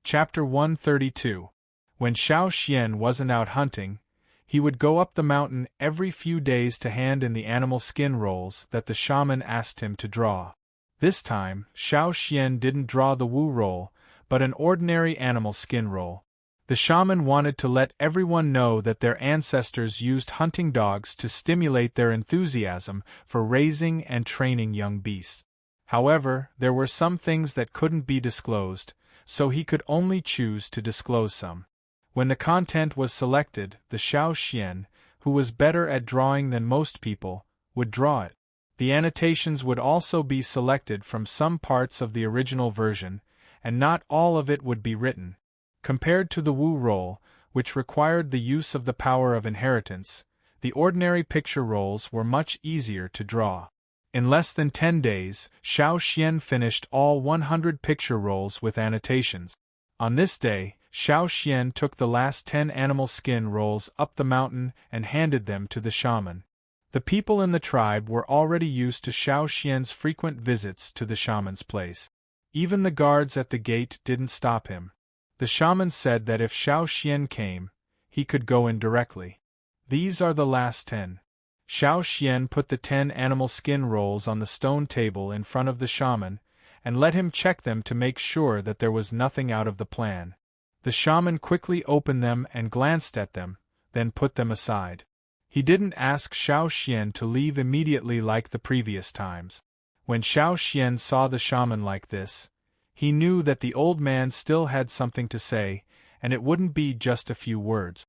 Chapter 132. When Xiao Xian wasn't out hunting, he would go up the mountain every few days to hand in the animal skin rolls that the shaman asked him to draw. This time, Xiao Xian didn't draw the Wu roll, but an ordinary animal skin roll. The shaman wanted to let everyone know that their ancestors used hunting dogs to stimulate their enthusiasm for raising and training young beasts. However, there were some things that couldn't be disclosed, so he could only choose to disclose some. When the content was selected, the Xiao Xian, who was better at drawing than most people, would draw it. The annotations would also be selected from some parts of the original version, and not all of it would be written. Compared to the Wu roll, which required the use of the power of inheritance, the ordinary picture rolls were much easier to draw. In less than 10 days, Xiao Xian finished all 100 picture rolls with annotations. On this day, Xiao Xian took the last 10 animal skin rolls up the mountain and handed them to the shaman. The people in the tribe were already used to Xiao Xian's frequent visits to the shaman's place. Even the guards at the gate didn't stop him. The shaman said that if Xiao Xian came, he could go in directly. These are the last 10. Xiao Xian put the 10 animal skin rolls on the stone table in front of the shaman, and let him check them to make sure that there was nothing out of the plan. The shaman quickly opened them and glanced at them, then put them aside. He didn't ask Xiao Xian to leave immediately like the previous times. When Xiao Xian saw the shaman like this, he knew that the old man still had something to say, and it wouldn't be just a few words.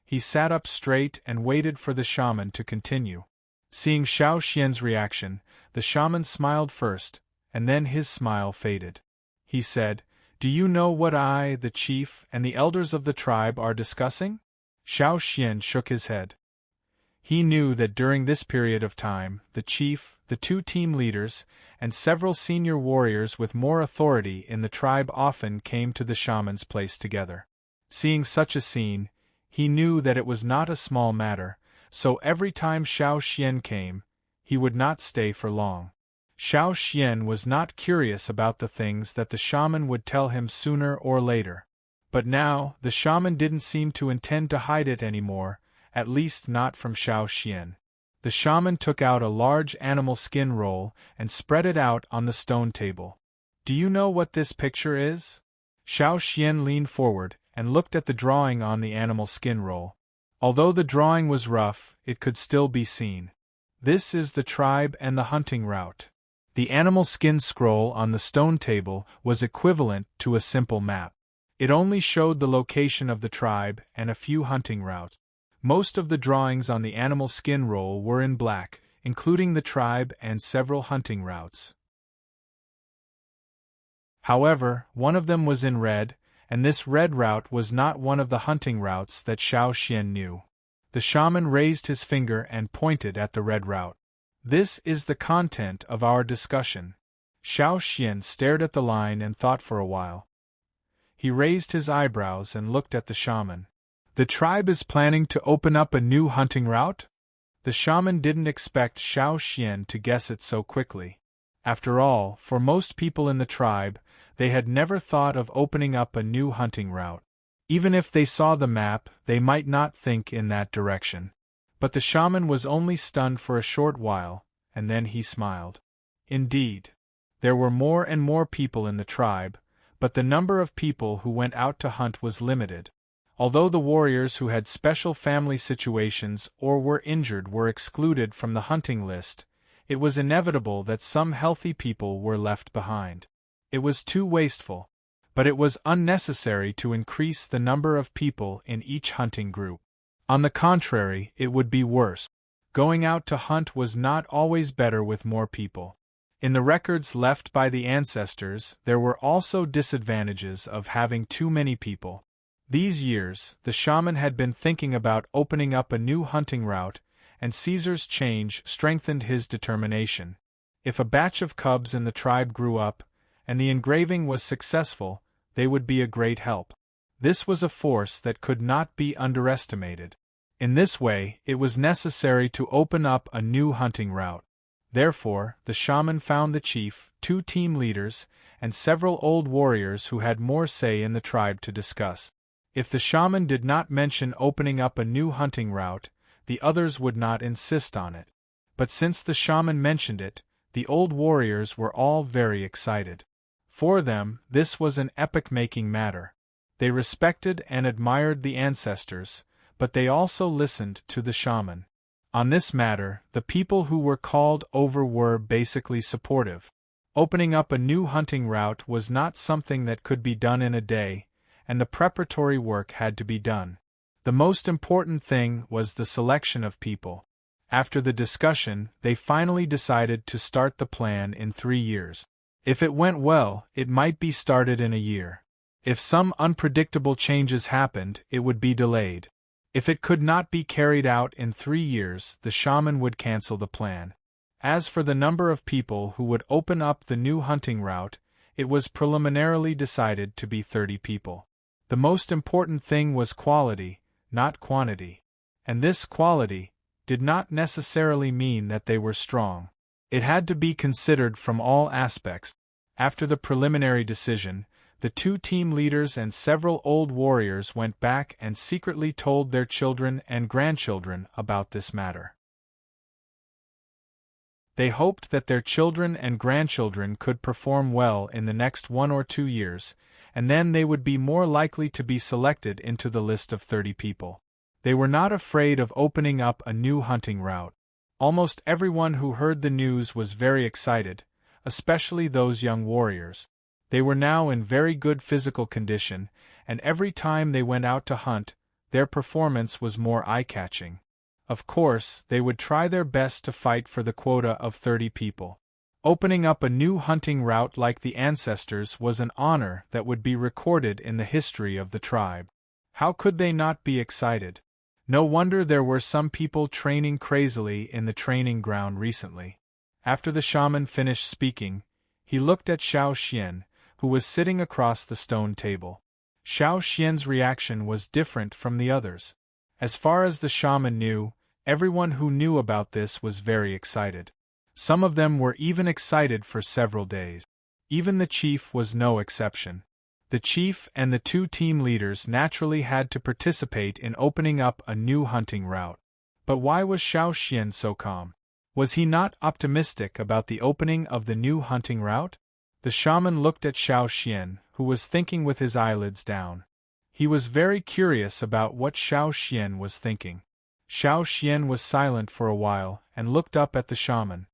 He sat up straight and waited for the shaman to continue. Seeing Xiao Xian's reaction, the shaman smiled first, and then his smile faded. He said, "Do you know what I, the chief, and the elders of the tribe are discussing?" Xiao Xian shook his head. He knew that during this period of time, the chief, the 2 team leaders, and several senior warriors with more authority in the tribe often came to the shaman's place together. Seeing such a scene, he knew that it was not a small matter, so every time Xiao Xian came, he would not stay for long. Xiao Xian was not curious about the things that the shaman would tell him sooner or later. But now, the shaman didn't seem to intend to hide it anymore, at least not from Xiao Xian. The shaman took out a large animal skin roll and spread it out on the stone table. "Do you know what this picture is?" Xiao Xian leaned forward and looked at the drawing on the animal skin roll. Although the drawing was rough, it could still be seen. This is the tribe and the hunting route. The animal skin scroll on the stone table was equivalent to a simple map. It only showed the location of the tribe and a few hunting routes. Most of the drawings on the animal skin roll were in black, including the tribe and several hunting routes. However, one of them was in red, and this red route was not one of the hunting routes that Xiao Xian knew. The shaman raised his finger and pointed at the red route. "This is the content of our discussion." Xiao Xian stared at the line and thought for a while. He raised his eyebrows and looked at the shaman. "The tribe is planning to open up a new hunting route?" The shaman didn't expect Xiao Xian to guess it so quickly. After all, for most people in the tribe, they had never thought of opening up a new hunting route. Even if they saw the map, they might not think in that direction. But the shaman was only stunned for a short while, and then he smiled. Indeed, there were more and more people in the tribe, but the number of people who went out to hunt was limited. Although the warriors who had special family situations or were injured were excluded from the hunting list, it was inevitable that some healthy people were left behind. It was too wasteful, but it was unnecessary to increase the number of people in each hunting group. On the contrary, it would be worse. Going out to hunt was not always better with more people. In the records left by the ancestors, there were also disadvantages of having too many people. These years, the shaman had been thinking about opening up a new hunting route, and Caesar's change strengthened his determination. If a batch of cubs in the tribe grew up, and the engraving was successful, they would be a great help. This was a force that could not be underestimated. In this way, it was necessary to open up a new hunting route. Therefore, the shaman found the chief, 2 team leaders, and several old warriors who had more say in the tribe to discuss. If the shaman did not mention opening up a new hunting route, the others would not insist on it. But since the shaman mentioned it, the old warriors were all very excited. For them, this was an epoch-making matter. They respected and admired the ancestors, but they also listened to the shaman. On this matter, the people who were called over were basically supportive. Opening up a new hunting route was not something that could be done in a day, and the preparatory work had to be done. The most important thing was the selection of people. After the discussion, they finally decided to start the plan in 3 years. If it went well, it might be started in a year. If some unpredictable changes happened, it would be delayed. If it could not be carried out in 3 years, the shaman would cancel the plan. As for the number of people who would open up the new hunting route, it was preliminarily decided to be 30 people. The most important thing was quality, not quantity. And this quality did not necessarily mean that they were strong. It had to be considered from all aspects. After the preliminary decision, the 2 team leaders and several old warriors went back and secretly told their children and grandchildren about this matter. They hoped that their children and grandchildren could perform well in the next 1 or 2 years, and then they would be more likely to be selected into the list of 30 people. They were not afraid of opening up a new hunting route. Almost everyone who heard the news was very excited, especially those young warriors. They were now in very good physical condition, and every time they went out to hunt, their performance was more eye-catching. Of course, they would try their best to fight for the quota of 30 people. Opening up a new hunting route like the ancestors was an honor that would be recorded in the history of the tribe. How could they not be excited? No wonder there were some people training crazily in the training ground recently. After the shaman finished speaking, he looked at Xiao Xian, who was sitting across the stone table. Xiao Xian's reaction was different from the others. As far as the shaman knew, everyone who knew about this was very excited. Some of them were even excited for several days. Even the chief was no exception. The chief and the 2 team leaders naturally had to participate in opening up a new hunting route. But why was Xiao Xian so calm? Was he not optimistic about the opening of the new hunting route? The shaman looked at Xiao Xian, who was thinking with his eyelids down. He was very curious about what Xiao Xian was thinking. Xiao Xian was silent for a while and looked up at the shaman.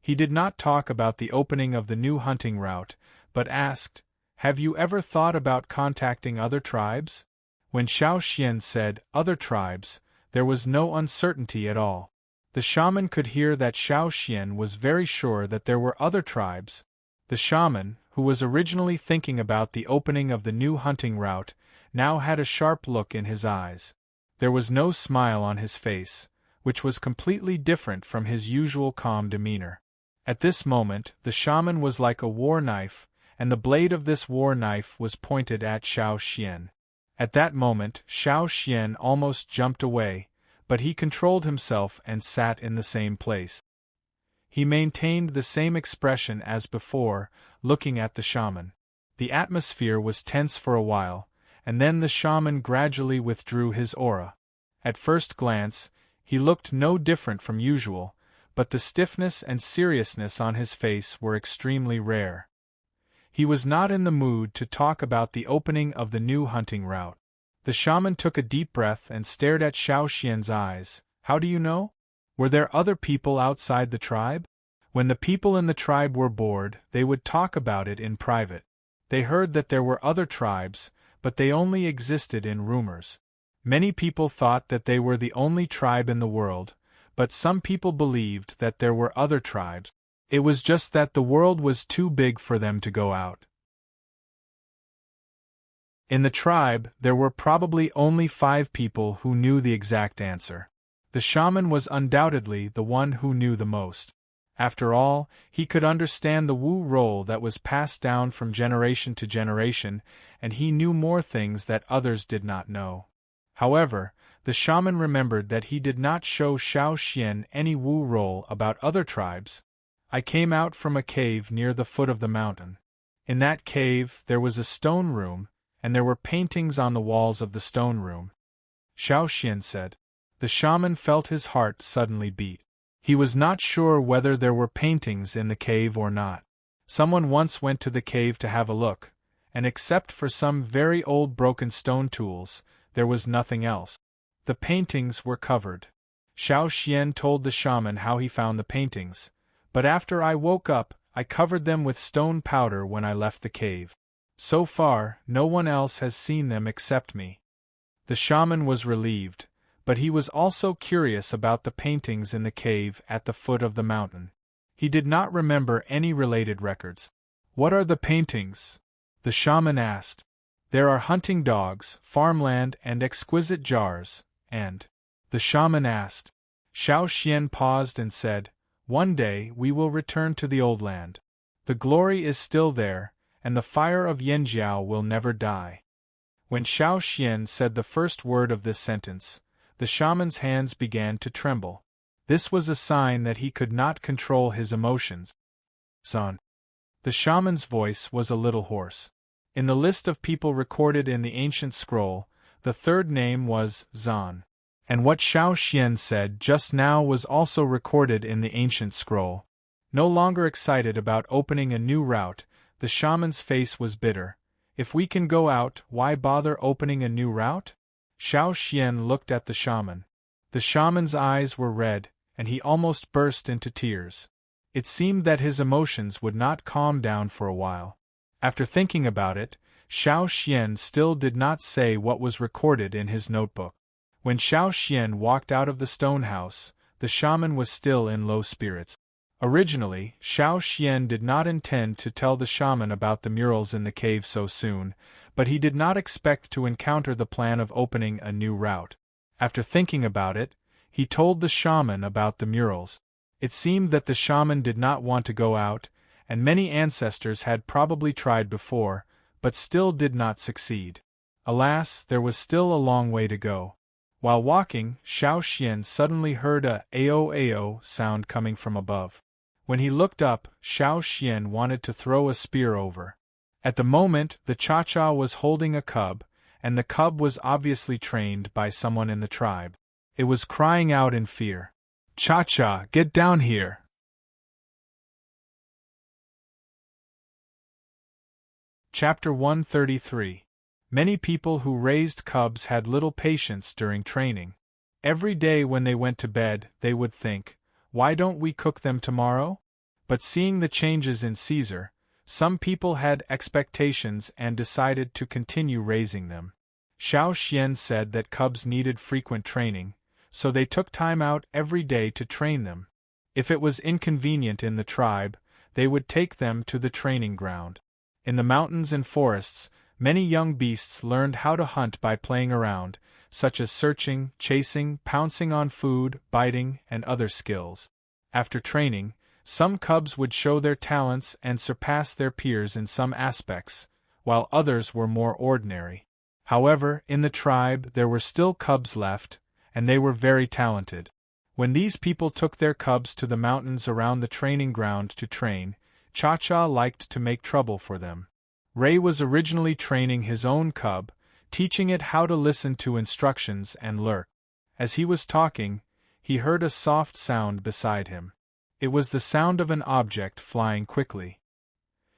He did not talk about the opening of the new hunting route, but asked, "Have you ever thought about contacting other tribes?" When Xiao Xian said, "other tribes," there was no uncertainty at all. The shaman could hear that Xiao Xian was very sure that there were other tribes. The shaman, who was originally thinking about the opening of the new hunting route, now had a sharp look in his eyes. There was no smile on his face, which was completely different from his usual calm demeanor. At this moment, the shaman was like a war knife, and the blade of this war knife was pointed at Xiao Xian. At that moment, Xiao Xian almost jumped away, but he controlled himself and sat in the same place. He maintained the same expression as before, looking at the shaman. The atmosphere was tense for a while, and then the shaman gradually withdrew his aura. At first glance, he looked no different from usual, but the stiffness and seriousness on his face were extremely rare. He was not in the mood to talk about the opening of the new hunting route. The shaman took a deep breath and stared at Xiao Xian's eyes. "How do you know? Were there other people outside the tribe?" When the people in the tribe were bored, they would talk about it in private. They heard that there were other tribes, but they only existed in rumors. Many people thought that they were the only tribe in the world, but some people believed that there were other tribes. It was just that the world was too big for them to go out. In the tribe, there were probably only 5 people who knew the exact answer. The shaman was undoubtedly the one who knew the most. After all, he could understand the Wu role that was passed down from generation to generation, and he knew more things that others did not know. However, the shaman remembered that he did not show Xiao Xian any Wu role about other tribes. "I came out from a cave near the foot of the mountain. In that cave there was a stone room, and there were paintings on the walls of the stone room," Xiao Xian said. The shaman felt his heart suddenly beat. He was not sure whether there were paintings in the cave or not. Someone once went to the cave to have a look, and except for some very old broken stone tools, there was nothing else. The paintings were covered. Xiao Xian told the shaman how he found the paintings, "But after I woke up, I covered them with stone powder when I left the cave. So far, no one else has seen them except me." The shaman was relieved, but he was also curious about the paintings in the cave at the foot of the mountain. He did not remember any related records. "What are the paintings?" the shaman asked. "There are hunting dogs, farmland, and exquisite jars, and—" the shaman asked. Xiao Xian paused and said, "One day we will return to the old land. The glory is still there, and the fire of Yanjiao will never die." When Xiao Xian said the first word of this sentence, the shaman's hands began to tremble. This was a sign that he could not control his emotions. "Son." The shaman's voice was a little hoarse. In the list of people recorded in the ancient scroll, the third name was Zan. And what Xiao Xian said just now was also recorded in the ancient scroll. No longer excited about opening a new route, the shaman's face was bitter. "If we can go out, why bother opening a new route?" Xiao Xian looked at the shaman. The shaman's eyes were red, and he almost burst into tears. It seemed that his emotions would not calm down for a while. After thinking about it, Xiao Xian still did not say what was recorded in his notebook. When Xiao Xian walked out of the stone house, the shaman was still in low spirits. Originally, Xiao Xian did not intend to tell the shaman about the murals in the cave so soon, but he did not expect to encounter the plan of opening a new route. After thinking about it, he told the shaman about the murals. It seemed that the shaman did not want to go out, and many ancestors had probably tried before, but still did not succeed. Alas, there was still a long way to go. While walking, Xiao Xian suddenly heard a "ao-ao" sound coming from above. When he looked up, Xiao Xian wanted to throw a spear over. At the moment, the cha-cha was holding a cub, and the cub was obviously trained by someone in the tribe. It was crying out in fear. "Cha-cha, get down here!" Chapter 133. Many people who raised cubs had little patience during training. Every day when they went to bed, they would think, "Why don't we cook them tomorrow?" But seeing the changes in Caesar, some people had expectations and decided to continue raising them. Xiao Xian said that cubs needed frequent training, so they took time out every day to train them. If it was inconvenient in the tribe, they would take them to the training ground. In the mountains and forests, many young beasts learned how to hunt by playing around, such as searching, chasing, pouncing on food, biting, and other skills. After training, some cubs would show their talents and surpass their peers in some aspects, while others were more ordinary. However, in the tribe there were still cubs left, and they were very talented. When these people took their cubs to the mountains around the training ground to train, Cha-Cha liked to make trouble for them. Ray was originally training his own cub, teaching it how to listen to instructions and lurk. As he was talking, he heard a soft sound beside him. It was the sound of an object flying quickly.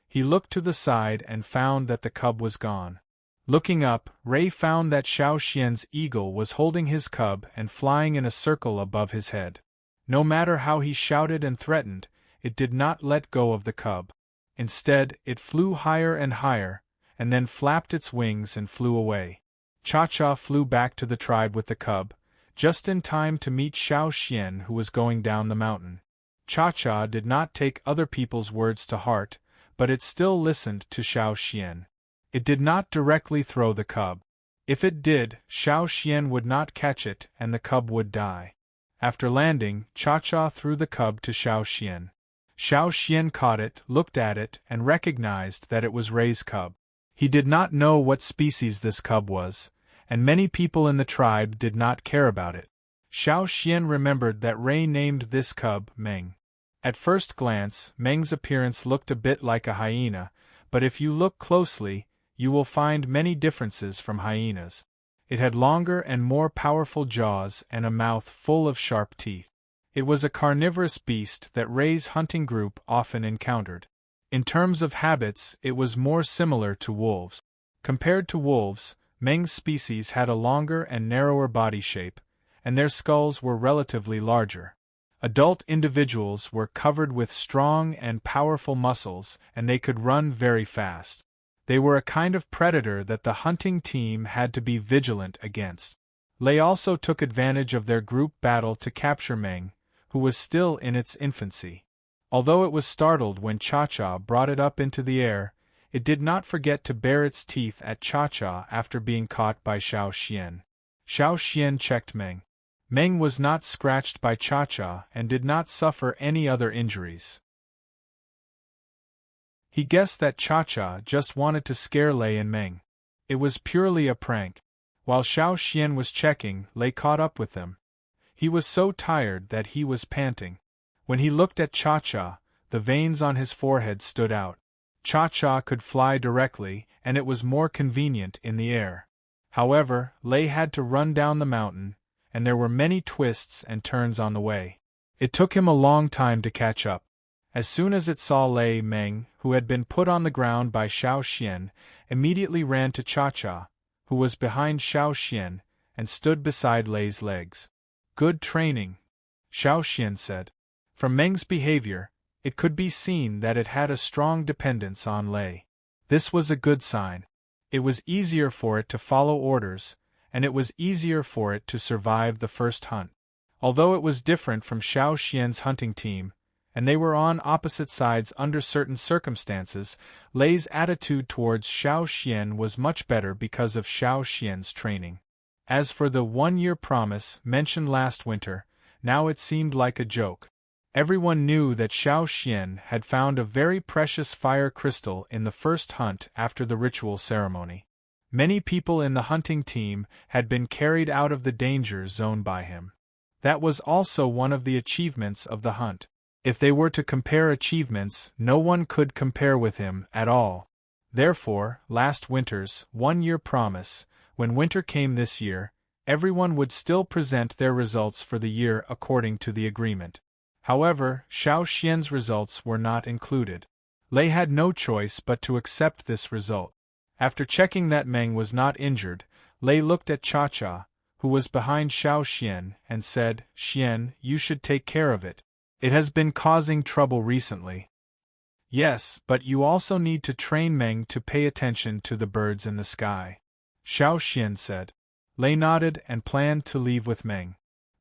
He looked to the side and found that the cub was gone. Looking up, Ray found that Xiao Xian's eagle was holding his cub and flying in a circle above his head. No matter how he shouted and threatened, it did not let go of the cub. Instead, it flew higher and higher, and then flapped its wings and flew away. Cha-Cha flew back to the tribe with the cub, just in time to meet Xiao Xian, who was going down the mountain. Cha-Cha did not take other people's words to heart, but it still listened to Xiao Xian. It did not directly throw the cub. If it did, Xiao Xian would not catch it and the cub would die. After landing, Cha-Cha threw the cub to Xiao Xian. Xiao Xian caught it, looked at it, and recognized that it was Ray's cub. He did not know what species this cub was, and many people in the tribe did not care about it. Xiao Xian remembered that Ray named this cub Meng. At first glance, Meng's appearance looked a bit like a hyena, but if you look closely, you will find many differences from hyenas. It had longer and more powerful jaws and a mouth full of sharp teeth. It was a carnivorous beast that Ray's hunting group often encountered. In terms of habits, it was more similar to wolves. Compared to wolves, Meng's species had a longer and narrower body shape, and their skulls were relatively larger. Adult individuals were covered with strong and powerful muscles, and they could run very fast. They were a kind of predator that the hunting team had to be vigilant against. Lei also took advantage of their group battle to capture Meng, who was still in its infancy. Although it was startled when Cha-Cha brought it up into the air, it did not forget to bare its teeth at Cha-Cha after being caught by Xiao Xian. Xiao Xian checked Meng. Meng was not scratched by Cha-Cha and did not suffer any other injuries. He guessed that Cha-Cha just wanted to scare Lei and Meng. It was purely a prank. While Xiao Xian was checking, Lei caught up with them. He was so tired that he was panting. When he looked at Cha-Cha, the veins on his forehead stood out. Cha-Cha could fly directly, and it was more convenient in the air. However, Lei had to run down the mountain, and there were many twists and turns on the way. It took him a long time to catch up. As soon as it saw Lei, Meng, who had been put on the ground by Xiao Xian, immediately ran to Cha-Cha, who was behind Xiao Xian, and stood beside Lei's legs. "Good training," Xiao Xian said. From Meng's behavior, it could be seen that it had a strong dependence on Lei. This was a good sign. It was easier for it to follow orders, and it was easier for it to survive the first hunt. Although it was different from Xiao Xian's hunting team, and they were on opposite sides under certain circumstances, Lei's attitude towards Xiao Xian was much better because of Xiao Xian's training. As for the 1-year promise mentioned last winter, now it seemed like a joke. Everyone knew that Xiao Xian had found a very precious fire crystal in the first hunt after the ritual ceremony. Many people in the hunting team had been carried out of the danger zone by him. That was also one of the achievements of the hunt. If they were to compare achievements, no one could compare with him at all. Therefore, last winter's 1-year promise, when winter came this year, everyone would still present their results for the year according to the agreement. However, Xiao Xian's results were not included. Lei had no choice but to accept this result. After checking that Meng was not injured, Lei looked at Cha-Cha, who was behind Xiao Xian, and said, "Xian, you should take care of it. It has been causing trouble recently." "Yes, but you also need to train Meng to pay attention to the birds in the sky," Xiao Xian said. Lei nodded and planned to leave with Meng.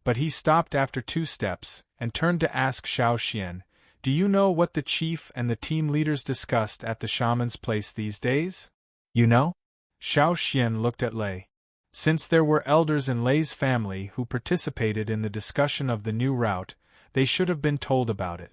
But he stopped after 2 steps, and turned to ask Xiao Xian, "Do you know what the chief and the team leaders discussed at the shaman's place these days?" "You know?" Xiao Xian looked at Lei. Since there were elders in Lei's family who participated in the discussion of the new route, they should have been told about it.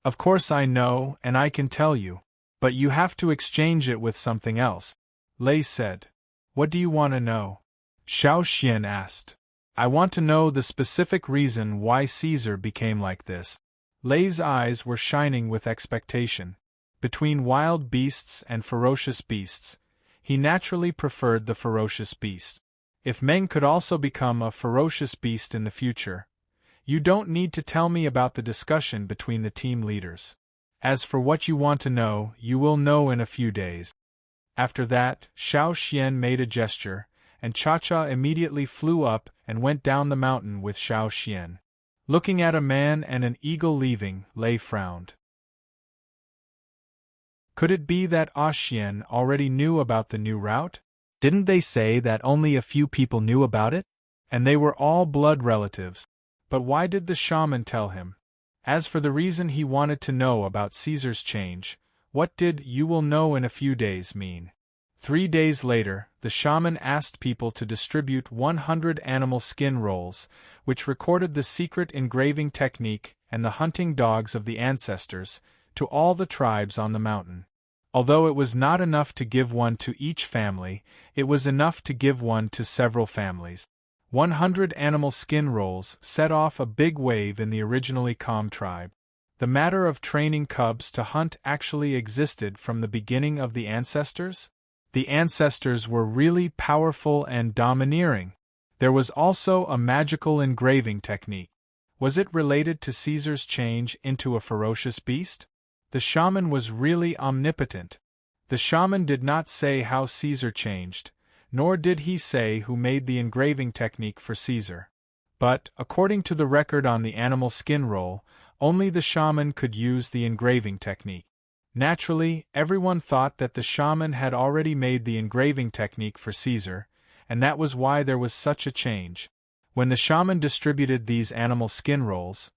"Of course I know, and I can tell you. But you have to exchange it with something else," Lei said. "What do you want to know?" Xiao Xian asked. "I want to know the specific reason why Caesar became like this." Lei's eyes were shining with expectation. Between wild beasts and ferocious beasts, he naturally preferred the ferocious beast. If Meng could also become a ferocious beast in the future, you don't need to tell me about the discussion between the team leaders. As for what you want to know, you will know in a few days. After that, Xiao Xian made a gesture, and Cha-Cha immediately flew up and went down the mountain with Xiao Xian. Looking at a man and an eagle leaving, Lei frowned. Could it be that Xian already knew about the new route? Didn't they say that only a few people knew about it? And they were all blood relatives. But why did the shaman tell him? As for the reason he wanted to know about Caesar's change, what did "you will know in a few days" mean? 3 days later, the shaman asked people to distribute 100 animal skin rolls, which recorded the secret engraving technique and the hunting dogs of the ancestors, to all the tribes on the mountain. Although it was not enough to give one to each family, it was enough to give one to several families. 100 animal skin rolls set off a big wave in the originally calm tribe. The matter of training cubs to hunt actually existed from the beginning of the ancestors? The ancestors were really powerful and domineering. There was also a magical engraving technique. Was it related to Caesar's change into a ferocious beast? The shaman was really omnipotent. The shaman did not say how Caesar changed, nor did he say who made the engraving technique for Caesar. But, according to the record on the animal skin roll, only the shaman could use the engraving technique. Naturally, everyone thought that the shaman had already made the engraving technique for Caesar, and that was why there was such a change. When the shaman distributed these animal skin rolls,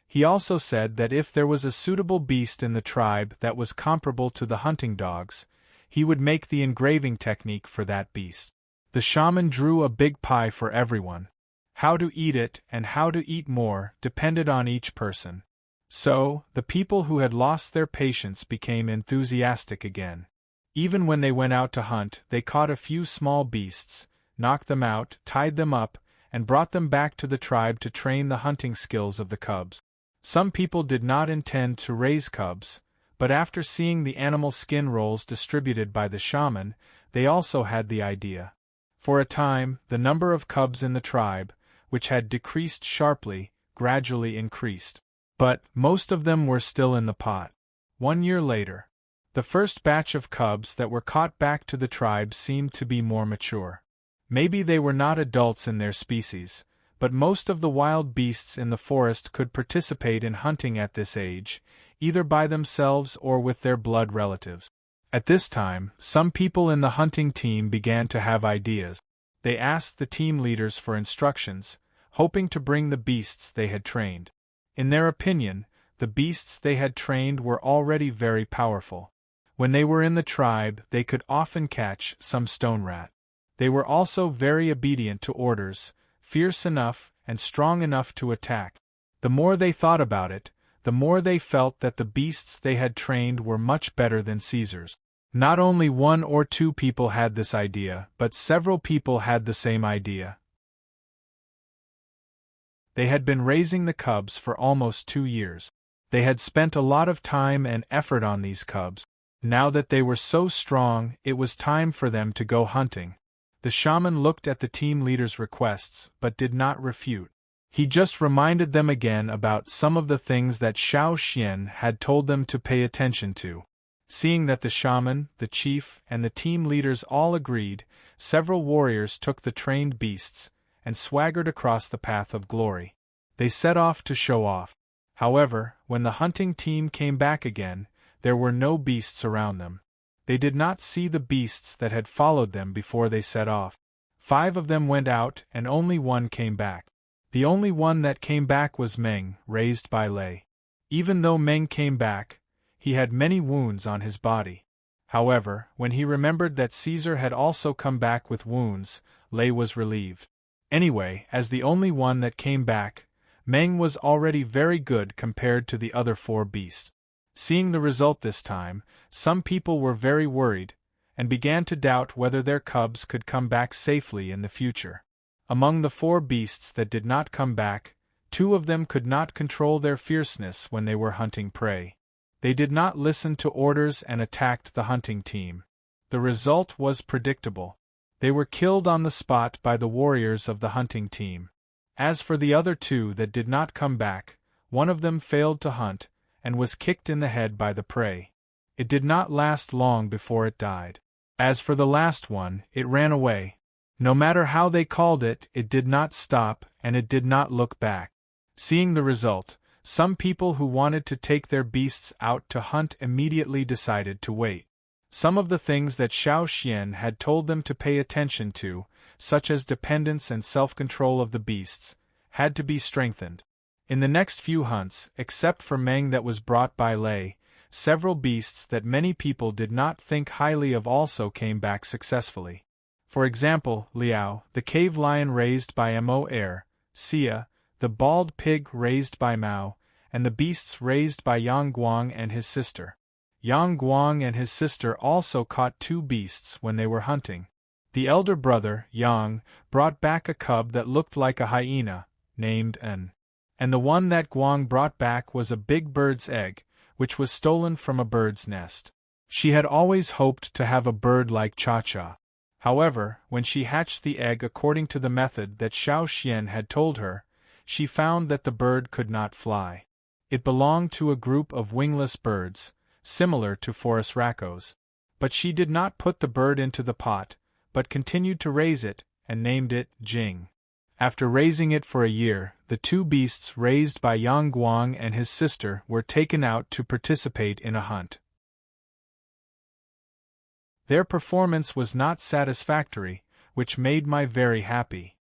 he also said that if there was a suitable beast in the tribe that was comparable to the hunting dogs, he would make the engraving technique for that beast. The shaman drew a big pie for everyone. How to eat it and how to eat more depended on each person. So, the people who had lost their patience became enthusiastic again. Even when they went out to hunt, they caught a few small beasts, knocked them out, tied them up, and brought them back to the tribe to train the hunting skills of the cubs. Some people did not intend to raise cubs, but after seeing the animal skin rolls distributed by the shaman, they also had the idea. For a time, the number of cubs in the tribe, which had decreased sharply, gradually increased. But most of them were still in the pot. 1 year later, the first batch of cubs that were caught back to the tribe seemed to be more mature. Maybe they were not adults in their species, but most of the wild beasts in the forest could participate in hunting at this age, either by themselves or with their blood relatives. At this time, some people in the hunting team began to have ideas. They asked the team leaders for instructions, hoping to bring the beasts they had trained. In their opinion, the beasts they had trained were already very powerful. When they were in the tribe, they could often catch some stone rat. They were also very obedient to orders, fierce enough and strong enough to attack. The more they thought about it, the more they felt that the beasts they had trained were much better than Caesar's. Not only 1 or 2 people had this idea, but several people had the same idea. They had been raising the cubs for almost 2 years. They had spent a lot of time and effort on these cubs. Now that they were so strong, it was time for them to go hunting. The shaman looked at the team leader's requests, but did not refute. He just reminded them again about some of the things that Xiao Xian had told them to pay attention to. Seeing that the shaman, the chief, and the team leaders all agreed, several warriors took the trained beasts and swaggered across the path of glory. They set off to show off. However, when the hunting team came back again, there were no beasts around them. They did not see the beasts that had followed them before they set off. 5 of them went out and only 1 came back. The only one that came back was Meng, raised by Lei. Even though Meng came back, he had many wounds on his body. However, when he remembered that Caesar had also come back with wounds, Lei was relieved. Anyway, as the only one that came back, Meng was already very good compared to the other 4 beasts. Seeing the result this time, some people were very worried, and began to doubt whether their cubs could come back safely in the future. Among the 4 beasts that did not come back, 2 of them could not control their fierceness when they were hunting prey. They did not listen to orders and attacked the hunting team. The result was predictable. They were killed on the spot by the warriors of the hunting team. As for the other 2 that did not come back, one of them failed to hunt, and was kicked in the head by the prey. It did not last long before it died. As for the last one, it ran away. No matter how they called it, it did not stop, and it did not look back. Seeing the result, some people who wanted to take their beasts out to hunt immediately decided to wait. Some of the things that Xiao Xian had told them to pay attention to, such as dependence and self-control of the beasts, had to be strengthened. In the next few hunts, except for Meng that was brought by Lei, several beasts that many people did not think highly of also came back successfully. For example, Liao, the cave lion raised by Mo Er, Xia, the bald pig raised by Mao, and the beasts raised by Yang Guang and his sister. Yang Guang and his sister also caught 2 beasts when they were hunting. The elder brother, Yang, brought back a cub that looked like a hyena, named An. And the one that Guang brought back was a big bird's egg, which was stolen from a bird's nest. She had always hoped to have a bird like Cha-Cha. However, when she hatched the egg according to the method that Xiao Xian had told her, she found that the bird could not fly. It belonged to a group of wingless birds, similar to forest raccoons. But she did not put the bird into the pot, but continued to raise it, and named it Jing. After raising it for a year, the 2 beasts raised by Yang Guang and his sister were taken out to participate in a hunt. Their performance was not satisfactory, which made me very happy.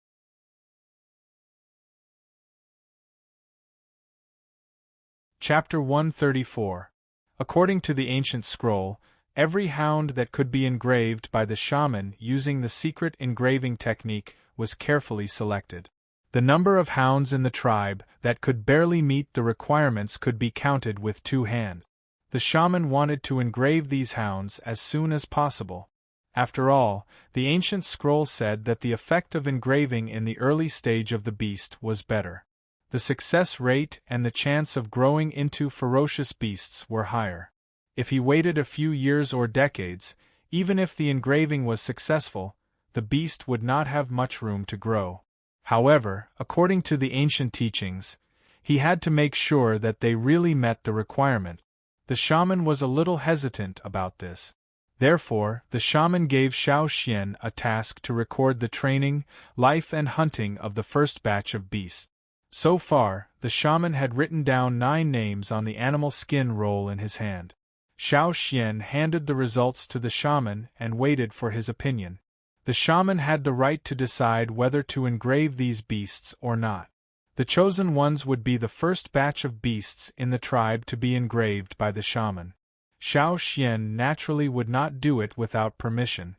Chapter 134. According to the ancient scroll, every hound that could be engraved by the shaman using the secret engraving technique was carefully selected. The number of hounds in the tribe that could barely meet the requirements could be counted with 2 hands. The shaman wanted to engrave these hounds as soon as possible. After all, the ancient scroll said that the effect of engraving in the early stage of the beast was better. The success rate and the chance of growing into ferocious beasts were higher. If he waited a few years or decades, even if the engraving was successful, the beast would not have much room to grow. However, according to the ancient teachings, he had to make sure that they really met the requirement. The shaman was a little hesitant about this. Therefore, the shaman gave Xiao Xian a task to record the training, life and hunting of the first batch of beasts. So far, the shaman had written down 9 names on the animal skin roll in his hand. Xiao Xian handed the results to the shaman and waited for his opinion. The shaman had the right to decide whether to engrave these beasts or not. The chosen ones would be the first batch of beasts in the tribe to be engraved by the shaman. Xiao Xian naturally would not do it without permission.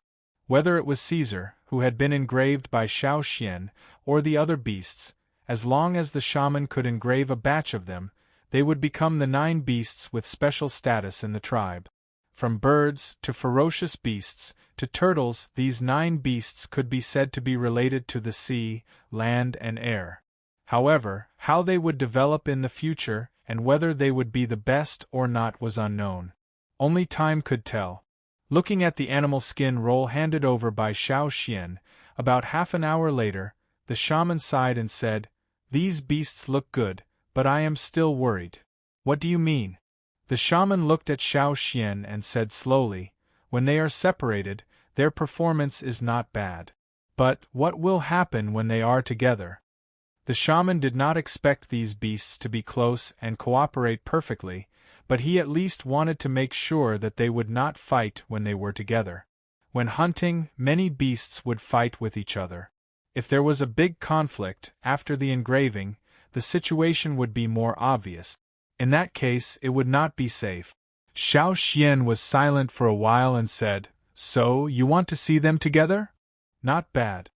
Whether it was Caesar, who had been engraved by Xiao Xian, or the other beasts, as long as the shaman could engrave a batch of them, they would become the 9 beasts with special status in the tribe. From birds, to ferocious beasts, to turtles, these 9 beasts could be said to be related to the sea, land and air. However, how they would develop in the future, and whether they would be the best or not was unknown. Only time could tell. Looking at the animal skin roll handed over by Xiao Xian, about half an hour later, the shaman sighed and said, "These beasts look good, but I am still worried." "What do you mean?" The shaman looked at Xiao Xian and said slowly, "When they are separated, their performance is not bad. But what will happen when they are together?" The shaman did not expect these beasts to be close and cooperate perfectly, but he at least wanted to make sure that they would not fight when they were together. When hunting, many beasts would fight with each other. If there was a big conflict after the engraving, the situation would be more obvious. In that case, it would not be safe. Xiao Xian was silent for a while and said, "So, you want to see them together? Not bad."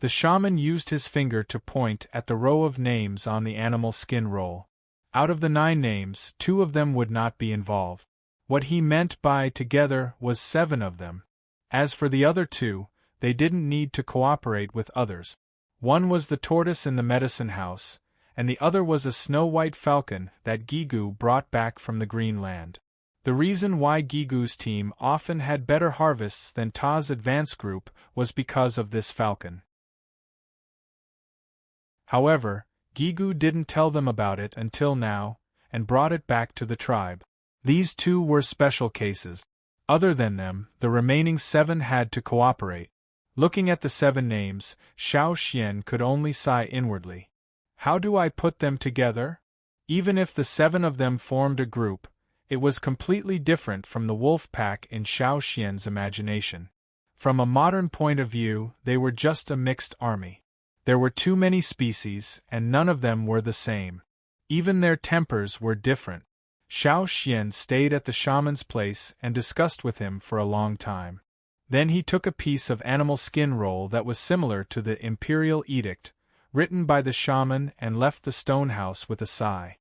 The shaman used his finger to point at the row of names on the animal skin roll. Out of the 9 names, 2 of them would not be involved. What he meant by together was 7 of them. As for the other 2, they didn't need to cooperate with others. One was the tortoise in the medicine house, and the other was a snow-white falcon that Gigu brought back from the Green Land. The reason why Gigu's team often had better harvests than Ta's advance group was because of this falcon. However, Gigu didn't tell them about it until now, and brought it back to the tribe. These 2 were special cases. Other than them, the remaining 7 had to cooperate. Looking at the 7 names, Xiao Xian could only sigh inwardly. How do I put them together? Even if the 7 of them formed a group, it was completely different from the wolf pack in Xiao Xian's imagination. From a modern point of view, they were just a mixed army. There were too many species, and none of them were the same. Even their tempers were different. Xiao Xian stayed at the shaman's place and discussed with him for a long time. Then he took a piece of animal skin roll that was similar to the imperial edict, written by the shaman, and left the stone house with a sigh.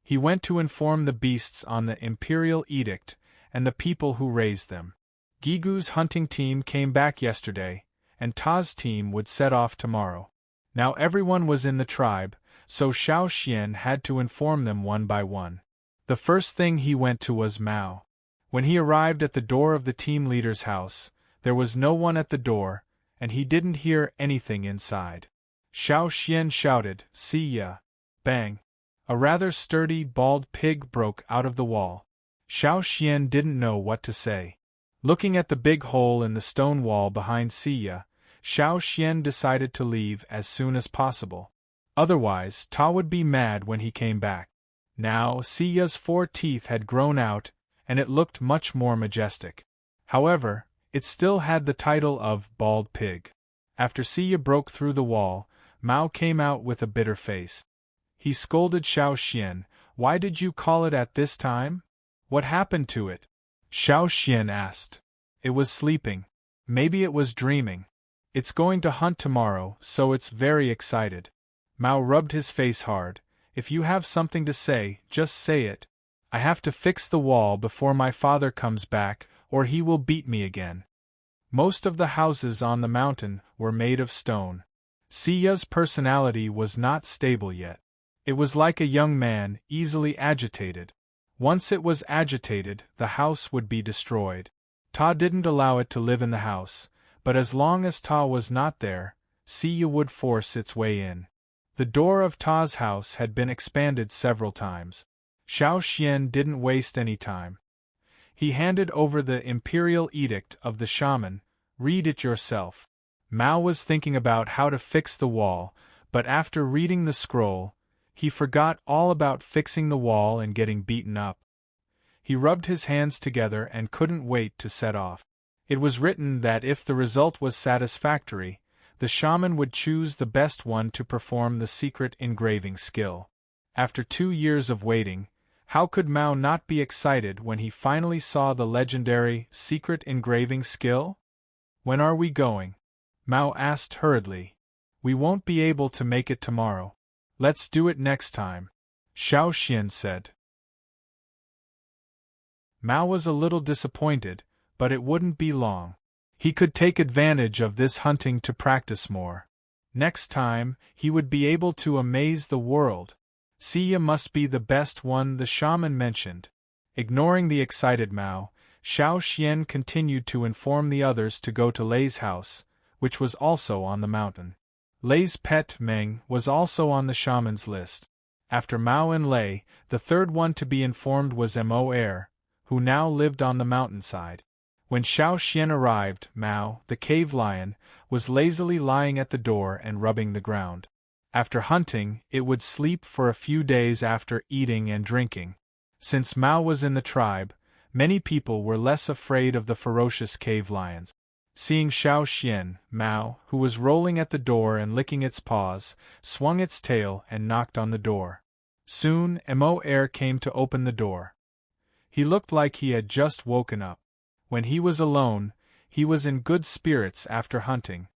He went to inform the beasts on the imperial edict and the people who raised them. Gigu's hunting team came back yesterday, and Ta's team would set off tomorrow. Now everyone was in the tribe, so Xiao Xian had to inform them one by one. The first thing he went to was Mao. When he arrived at the door of the team leader's house, there was no one at the door, and he didn't hear anything inside. Xiao Xian shouted, "See ya!" Bang! A rather sturdy, bald pig broke out of the wall. Xiao Xian didn't know what to say. Looking at the big hole in the stone wall behind Siya, Xiao Xian decided to leave as soon as possible. Otherwise, Ta would be mad when he came back. Now, Siya's 4 teeth had grown out, and it looked much more majestic. However, It still had the title of Bald Pig. After Siya broke through the wall, Mao came out with a bitter face. He scolded Xiao Xian, "Why did you call it at this time? What happened to it?" Xiao Xian asked. "It was sleeping. Maybe it was dreaming. It's going to hunt tomorrow, so it's very excited." Mao rubbed his face hard. "If you have something to say, just say it. I have to fix the wall before my father comes back, or he will beat me again." Most of the houses on the mountain were made of stone. Siya's personality was not stable yet. It was like a young man, easily agitated. Once it was agitated, the house would be destroyed. Ta didn't allow it to live in the house, but as long as Ta was not there, Siya would force its way in. The door of Ta's house had been expanded several times. Xiao Xian didn't waste any time. He handed over the imperial edict of the shaman. "Read it yourself." Mao was thinking about how to fix the wall, but after reading the scroll, he forgot all about fixing the wall and getting beaten up. He rubbed his hands together and couldn't wait to set off. It was written that if the result was satisfactory, the shaman would choose the best one to perform the secret engraving skill. After 2 years of waiting, how could Mao not be excited when he finally saw the legendary secret engraving skill? "When are we going?" Mao asked hurriedly. "We won't be able to make it tomorrow. Let's do it next time," Xiao Xian said. Mao was a little disappointed, but it wouldn't be long. He could take advantage of this hunting to practice more. Next time, he would be able to amaze the world. Siya must be the best one, the shaman mentioned. Ignoring the excited Mao, Xiao Xian continued to inform the others to go to Lei's house, which was also on the mountain. Lei's pet, Meng, was also on the shaman's list. After Mao and Lei, the third one to be informed was Mo, who now lived on the mountainside. When Xiao Xian arrived, Mao, the cave lion, was lazily lying at the door and rubbing the ground. After hunting, it would sleep for a few days after eating and drinking. Since Mao was in the tribe, many people were less afraid of the ferocious cave lions. Seeing Xiao Xian, Mao, who was rolling at the door and licking its paws, swung its tail and knocked on the door. Soon, Mo came to open the door. He looked like he had just woken up. When he was alone, he was in good spirits after hunting.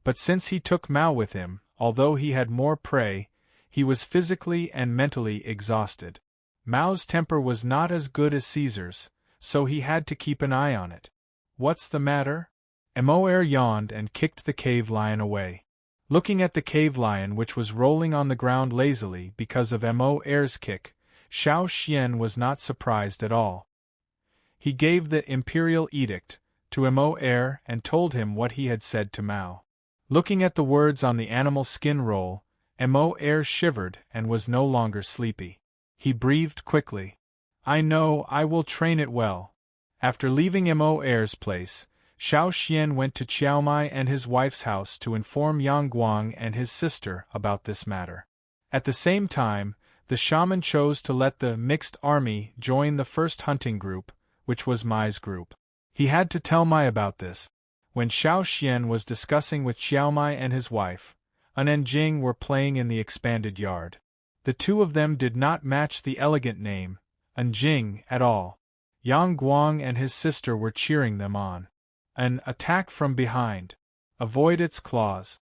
But since he took Mao with him, although he had more prey, he was physically and mentally exhausted. Mao's temper was not as good as Caesar's, so he had to keep an eye on it. "What's the matter?" Mo yawned and kicked the cave lion away. Looking at the cave lion, which was rolling on the ground lazily because of Mo's kick, Xiao Xian was not surprised at all. He gave the imperial edict to Mo and told him what he had said to Mao. Looking at the words on the animal skin roll, Mo shivered and was no longer sleepy. He breathed quickly. "I know, I will train it well." After leaving Mo's place, Xiao Xian went to Qiaomai and his wife's house to inform Yang Guang and his sister about this matter. At the same time, the shaman chose to let the mixed army join the first hunting group, which was Mai's group. He had to tell Mai about this. When Xiao Xian was discussing with Qiaomai and his wife, An and Jing were playing in the expanded yard. The two of them did not match the elegant name, An Jing, at all. Yang Guang and his sister were cheering them on. An attack from behind. Avoid its claws.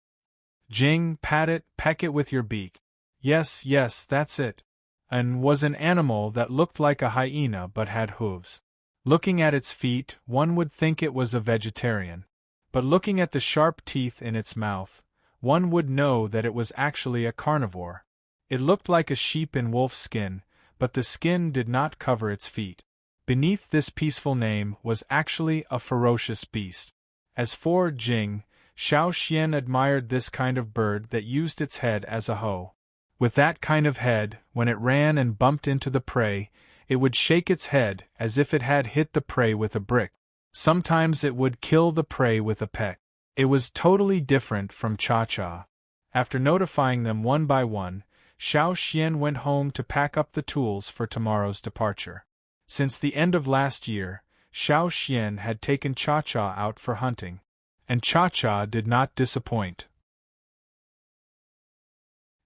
Jing, pat it, peck it with your beak. Yes, yes, that's it. An was an animal that looked like a hyena but had hooves. Looking at its feet, one would think it was a vegetarian. But looking at the sharp teeth in its mouth, one would know that it was actually a carnivore. It looked like a sheep in wolf skin, but the skin did not cover its feet. Beneath this peaceful name was actually a ferocious beast. As for Jing, Xiao Xian admired this kind of bird that used its head as a hoe. With that kind of head, when it ran and bumped into the prey, it would shake its head as if it had hit the prey with a brick. Sometimes it would kill the prey with a peck. It was totally different from Cha-Cha. After notifying them one by one, Xiao Xian went home to pack up the tools for tomorrow's departure. Since the end of last year, Xiao Xian had taken Cha-Cha out for hunting. And Cha-Cha did not disappoint.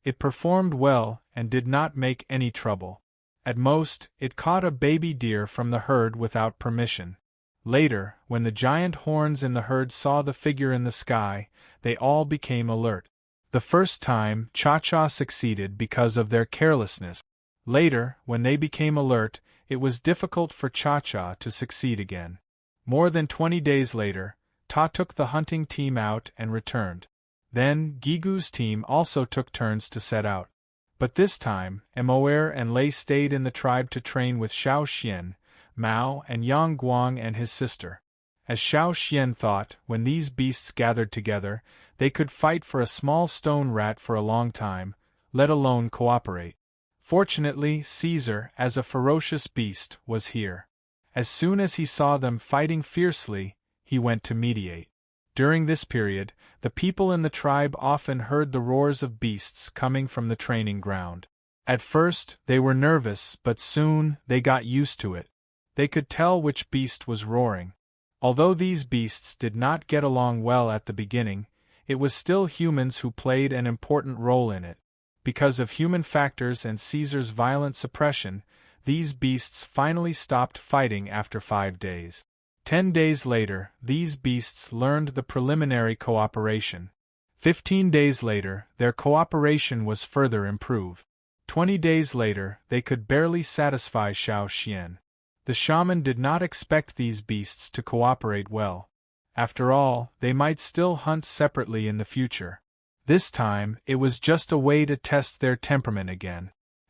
It performed well and did not make any trouble. At most, it caught a baby deer from the herd without permission. Later, when the giant horns in the herd saw the figure in the sky, they all became alert. The first time, Cha-Cha succeeded because of their carelessness. Later, when they became alert, it was difficult for Cha-Cha to succeed again. More than 20 days later, Ta took the hunting team out and returned. Then, Gigu's team also took turns to set out. But this time, Emoer and Lei stayed in the tribe to train with Xiao Xian, Mao, and Yang Guang and his sister. As Xiao Xian thought, when these beasts gathered together, they could fight for a small stone rat for a long time, let alone cooperate. Fortunately, Caesar, as a ferocious beast, was here. As soon as he saw them fighting fiercely, he went to mediate. During this period, the people in the tribe often heard the roars of beasts coming from the training ground. At first, they were nervous, but soon, they got used to it. They could tell which beast was roaring. Although these beasts did not get along well at the beginning, it was still humans who played an important role in it. Because of human factors and Caesar's violent suppression, these beasts finally stopped fighting after 5 days. 10 days later, these beasts learned the preliminary cooperation. 15 days later, their cooperation was further improved. 20 days later, they could barely satisfy Xiao Xian. The shaman did not expect these beasts to cooperate well. After all, they might still hunt separately in the future. This time, it was just a way to test their temperament again.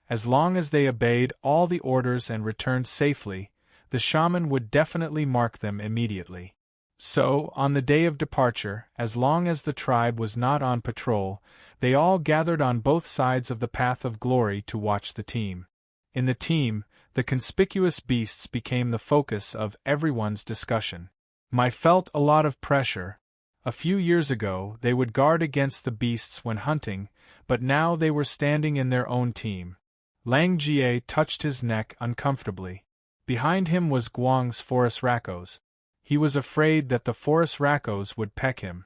As long as they obeyed all the orders and returned safely, the shaman would definitely mark them immediately. So, on the day of departure, as long as the tribe was not on patrol, they all gathered on both sides of the path of glory to watch the team. In the team, the conspicuous beasts became the focus of everyone's discussion. I felt a lot of pressure. A few years ago, they would guard against the beasts when hunting, but now they were standing in their own team. Lang Jie touched his neck uncomfortably. Behind him was Guang's forest raccoes. He was afraid that the forest raccoes would peck him.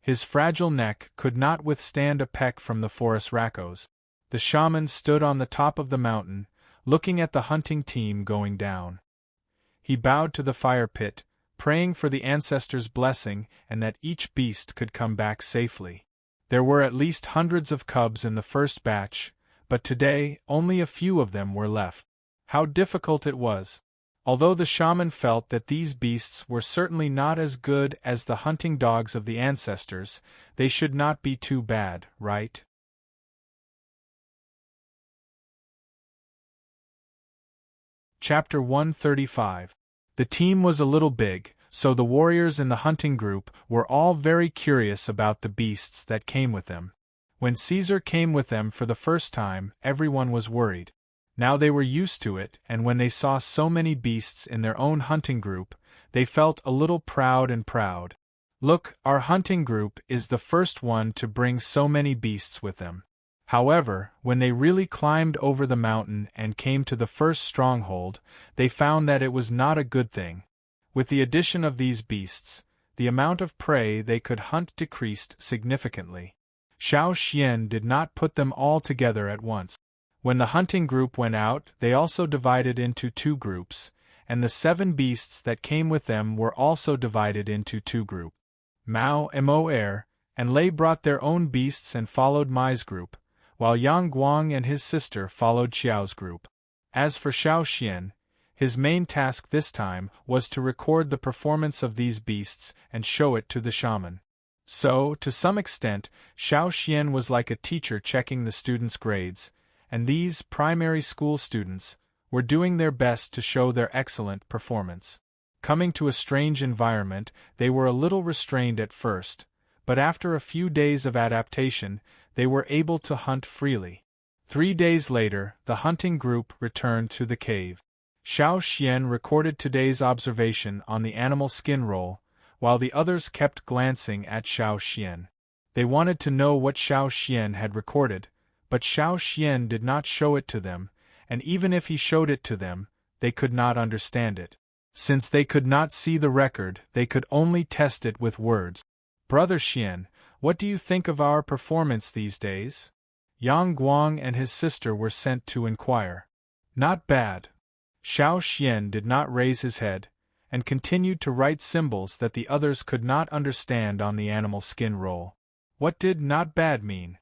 His fragile neck could not withstand a peck from the forest raccoes. The shaman stood on the top of the mountain, looking at the hunting team going down. He bowed to the fire pit, praying for the ancestors' blessing and that each beast could come back safely. There were at least hundreds of cubs in the first batch, but today only a few of them were left. How difficult it was. Although the shaman felt that these beasts were certainly not as good as the hunting dogs of the ancestors, they should not be too bad, right? Chapter 135. The team was a little big, so the warriors in the hunting group were all very curious about the beasts that came with them. When Caesar came with them for the first time, everyone was worried. Now they were used to it, and when they saw so many beasts in their own hunting group, they felt a little proud. Look, our hunting group is the first one to bring so many beasts with them. However, when they really climbed over the mountain and came to the first stronghold, they found that it was not a good thing. With the addition of these beasts, the amount of prey they could hunt decreased significantly. Xiao Xian did not put them all together at once. When the hunting group went out, they also divided into 2 groups, and the 7 beasts that came with them were also divided into 2 groups. Mao, Emoer, and Lei brought their own beasts and followed Mai's group, while Yang Guang and his sister followed Xiao's group. As for Xiao Xian, his main task this time was to record the performance of these beasts and show it to the shaman. So, to some extent, Xiao Xian was like a teacher checking the students' grades, and these primary school students were doing their best to show their excellent performance. Coming to a strange environment, they were a little restrained at first, but after a few days of adaptation, they were able to hunt freely. 3 days later, the hunting group returned to the cave. Xiao Xian recorded today's observation on the animal skin roll, while the others kept glancing at Xiao Xian. They wanted to know what Xiao Xian had recorded, but Xiao Xian did not show it to them, and even if he showed it to them, they could not understand it. Since they could not see the record, they could only test it with words. Brother Xian, what do you think of our performance these days? Yang Guang and his sister were sent to inquire. Not bad. Xiao Xian did not raise his head, and continued to write symbols that the others could not understand on the animal skin roll. What did not bad mean?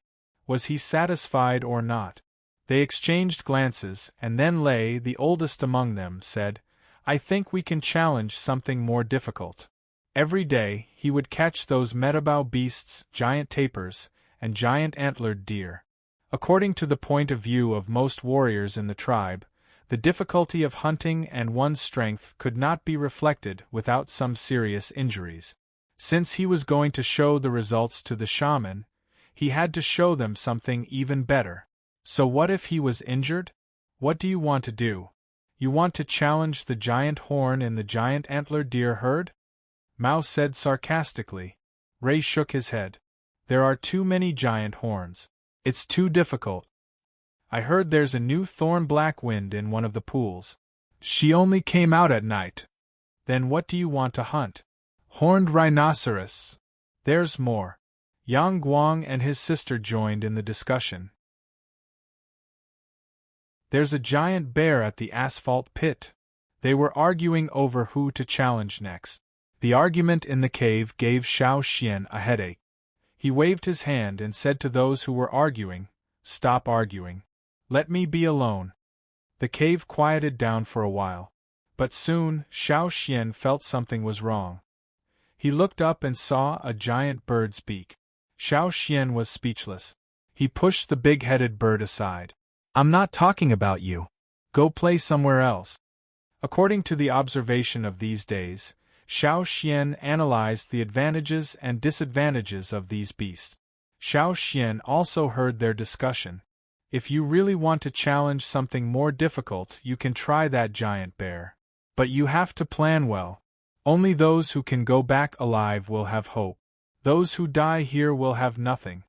Was he satisfied or not? They exchanged glances, and then Lei, the oldest among them, said, I think we can challenge something more difficult. Every day, he would catch those metabao beasts, giant tapirs, and giant antlered deer. According to the point of view of most warriors in the tribe, the difficulty of hunting and one's strength could not be reflected without some serious injuries. Since he was going to show the results to the shaman, he had to show them something even better. So what if he was injured? What do you want to do? You want to challenge the giant horn in the giant antlered deer herd? Mao said sarcastically. Ray shook his head. There are too many giant horns. It's too difficult. I heard there's a new thorn black wind in one of the pools. She only came out at night. Then what do you want to hunt? Horned rhinoceros. There's more. Yang Guang and his sister joined in the discussion. There's a giant bear at the asphalt pit. They were arguing over who to challenge next. The argument in the cave gave Xiao Xian a headache. He waved his hand and said to those who were arguing, Stop arguing. Let me be alone. The cave quieted down for a while. But soon, Xiao Xian felt something was wrong. He looked up and saw a giant bird's beak. Xiao Xian was speechless. He pushed the big-headed bird aside. I'm not talking about you. Go play somewhere else. According to the observation of these days, Xiao Xian analyzed the advantages and disadvantages of these beasts. Xiao Xian also heard their discussion. If you really want to challenge something more difficult, you can try that giant bear. But you have to plan well. Only those who can go back alive will have hope. Those who die here will have nothing.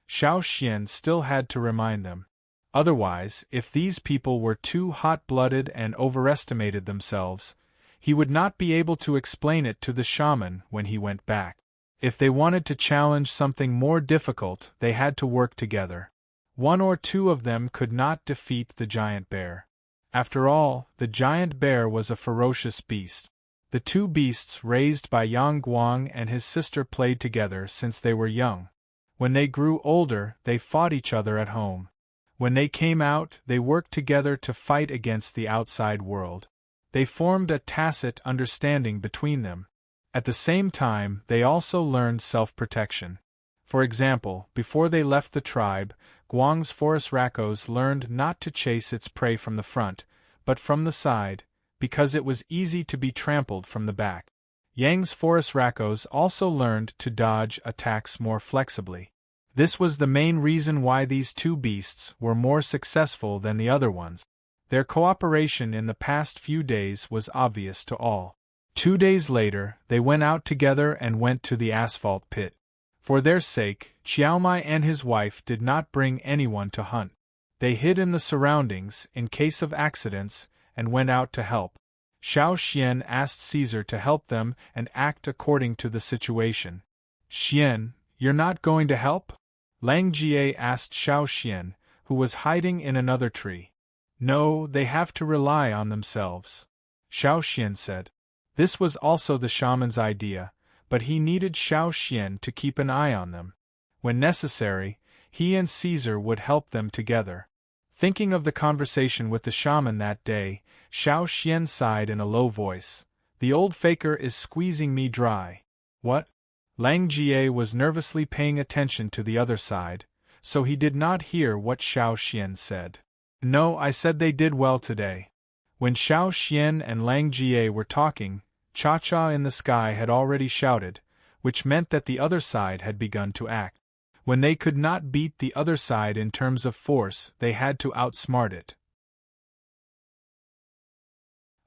Xiao Xian still had to remind them. Otherwise, if these people were too hot-blooded and overestimated themselves, he would not be able to explain it to the shaman when he went back. If they wanted to challenge something more difficult, they had to work together. One or two of them could not defeat the giant bear. After all, the giant bear was a ferocious beast. The two beasts raised by Yang Guang and his sister played together since they were young. When they grew older, they fought each other at home. When they came out, they worked together to fight against the outside world. They formed a tacit understanding between them. At the same time, they also learned self-protection. For example, before they left the tribe, Guang's forest raccoons learned not to chase its prey from the front, but from the side, because it was easy to be trampled from the back. Yang's forest raccoons also learned to dodge attacks more flexibly. This was the main reason why these two beasts were more successful than the other ones. Their cooperation in the past few days was obvious to all. 2 days later, they went out together and went to the asphalt pit. For their sake, Qiaomai and his wife did not bring anyone to hunt. They hid in the surroundings, in case of accidents, and went out to help. Xiao Xian asked Caesar to help them and act according to the situation. Xian, you're not going to help? Lang Jie asked Xiao Xian, who was hiding in another tree. No, they have to rely on themselves. Xiao Xian said. This was also the shaman's idea, but he needed Xiao Xian to keep an eye on them. When necessary, he and Caesar would help them together. Thinking of the conversation with the shaman that day, Xiao Xian sighed in a low voice. The old faker is squeezing me dry. What? Lang Jie was nervously paying attention to the other side, so he did not hear what Xiao Xian said. No, I said they did well today. When Xiao Xian and Lang Jie were talking, Cha-Cha in the sky had already shouted, which meant that the other side had begun to act. When they could not beat the other side in terms of force, they had to outsmart it.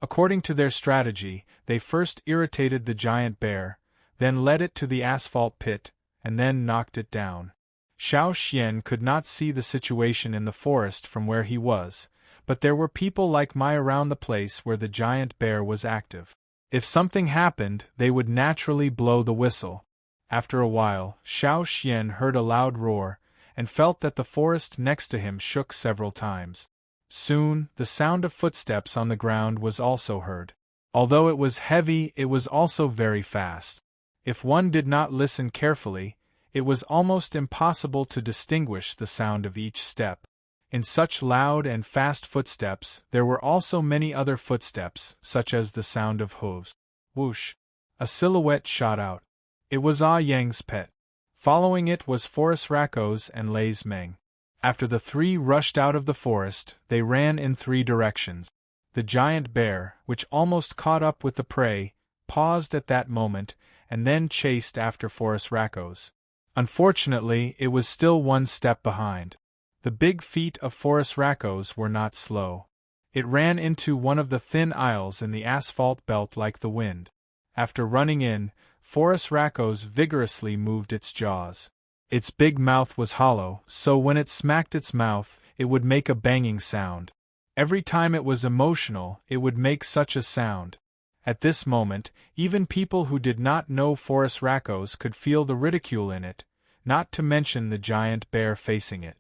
According to their strategy, they first irritated the giant bear, then led it to the asphalt pit, and then knocked it down. Xiao Xian could not see the situation in the forest from where he was, but there were people like Mai around the place where the giant bear was active. If something happened, they would naturally blow the whistle. After a while, Xiao Xian heard a loud roar, and felt that the forest next to him shook several times. Soon, the sound of footsteps on the ground was also heard. Although it was heavy, it was also very fast. If one did not listen carefully, it was almost impossible to distinguish the sound of each step. In such loud and fast footsteps, there were also many other footsteps, such as the sound of hooves. Whoosh! A silhouette shot out. It was Ah Yang's pet. Following it was Forest Rakos and Lei's Meng. After the three rushed out of the forest, they ran in three directions. The giant bear, which almost caught up with the prey, paused at that moment, and then chased after Forest Rakos. Unfortunately, it was still one step behind. The big feet of Forest Rakos were not slow. It ran into one of the thin aisles in the asphalt belt like the wind. After running in, Forest Rakos vigorously moved its jaws. Its big mouth was hollow, so when it smacked its mouth, it would make a banging sound. Every time it was emotional, it would make such a sound. At this moment, even people who did not know Forest Rakos could feel the ridicule in it, not to mention the giant bear facing it.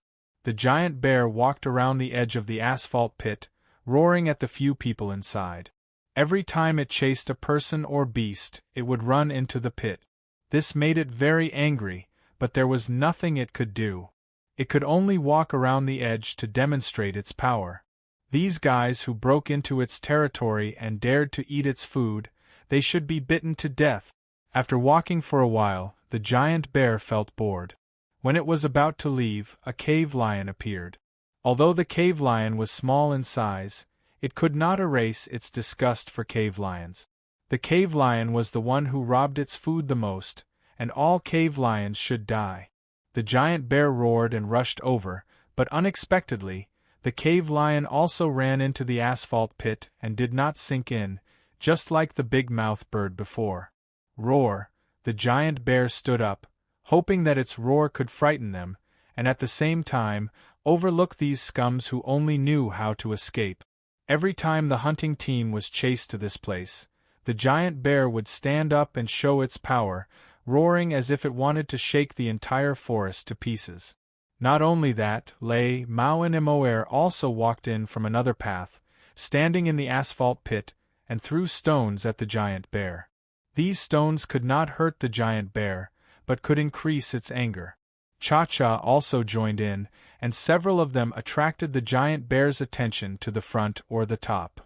The giant bear walked around the edge of the asphalt pit, roaring at the few people inside. Every time it chased a person or beast, it would run into the pit. This made it very angry, but there was nothing it could do. It could only walk around the edge to demonstrate its power. These guys who broke into its territory and dared to eat its food, they should be bitten to death. After walking for a while, the giant bear felt bored. When it was about to leave, a cave lion appeared. Although the cave lion was small in size, it could not erase its disgust for cave lions. The cave lion was the one who robbed its food the most, and all cave lions should die. The giant bear roared and rushed over, but unexpectedly, the cave lion also ran into the asphalt pit and did not sink in, just like the big-mouthed bird before. Roar! The giant bear stood up, hoping that its roar could frighten them, and at the same time, overlook these scums who only knew how to escape. Every time the hunting team was chased to this place, the giant bear would stand up and show its power, roaring as if it wanted to shake the entire forest to pieces. Not only that, Lei, Mao and Moer also walked in from another path, standing in the asphalt pit, and threw stones at the giant bear. These stones could not hurt the giant bear, but could increase its anger. Cha-Cha also joined in, and several of them attracted the giant bear's attention to the front or the top.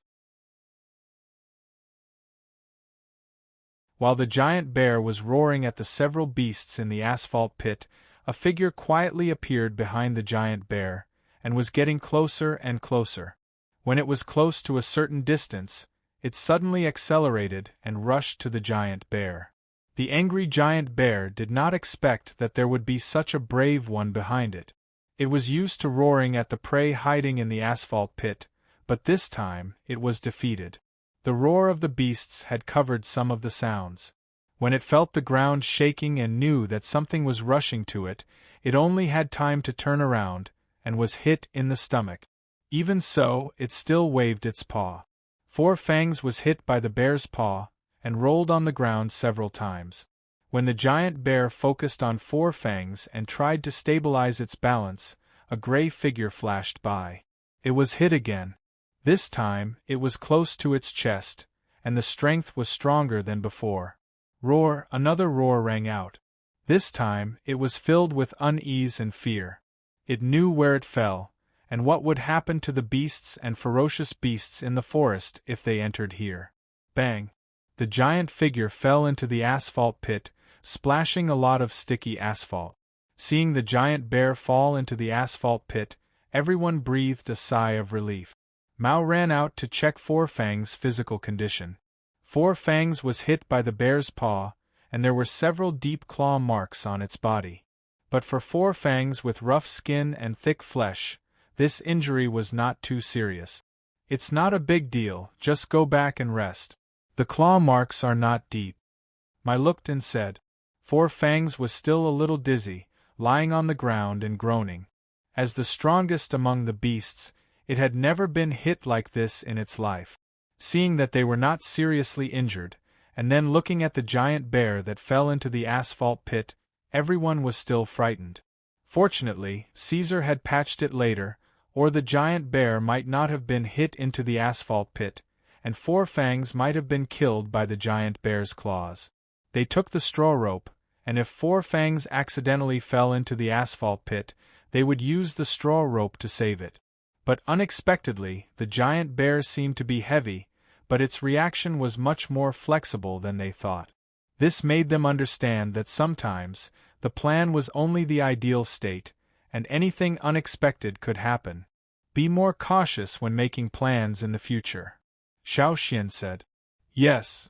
While the giant bear was roaring at the several beasts in the asphalt pit, a figure quietly appeared behind the giant bear, and was getting closer and closer. When it was close to a certain distance, it suddenly accelerated and rushed to the giant bear. The angry giant bear did not expect that there would be such a brave one behind it. It was used to roaring at the prey hiding in the asphalt pit, but this time it was defeated. The roar of the beasts had covered some of the sounds. When it felt the ground shaking and knew that something was rushing to it, it only had time to turn around, and was hit in the stomach. Even so, it still waved its paw. Four Fangs was hit by the bear's paw, and rolled on the ground several times. When the giant bear focused on Four Fangs and tried to stabilize its balance, a gray figure flashed by. It was hit again. This time, it was close to its chest, and the strength was stronger than before. Roar! Another roar rang out. This time, it was filled with unease and fear. It knew where it fell, and what would happen to the beasts and ferocious beasts in the forest if they entered here. Bang! The giant figure fell into the asphalt pit, splashing a lot of sticky asphalt. Seeing the giant bear fall into the asphalt pit, everyone breathed a sigh of relief. Mao ran out to check Four Fang's physical condition. Four Fangs was hit by the bear's paw, and there were several deep claw marks on its body. But for Four Fangs with rough skin and thick flesh, this injury was not too serious. It's not a big deal, just go back and rest. The claw marks are not deep. Mai looked and said. Four Fangs was still a little dizzy, lying on the ground and groaning. As the strongest among the beasts, It had never been hit like this in its life. Seeing that they were not seriously injured, and then looking at the giant bear that fell into the asphalt pit, everyone was still frightened. Fortunately, Caesar had patched it later, or the giant bear might not have been hit into the asphalt pit, and Four Fangs might have been killed by the giant bear's claws. They took the straw rope, and if Four Fangs accidentally fell into the asphalt pit, they would use the straw rope to save it. But unexpectedly, the giant bear seemed to be heavy, but its reaction was much more flexible than they thought. This made them understand that sometimes, the plan was only the ideal state, and anything unexpected could happen. Be more cautious when making plans in the future. Xiao Xian said. Yes.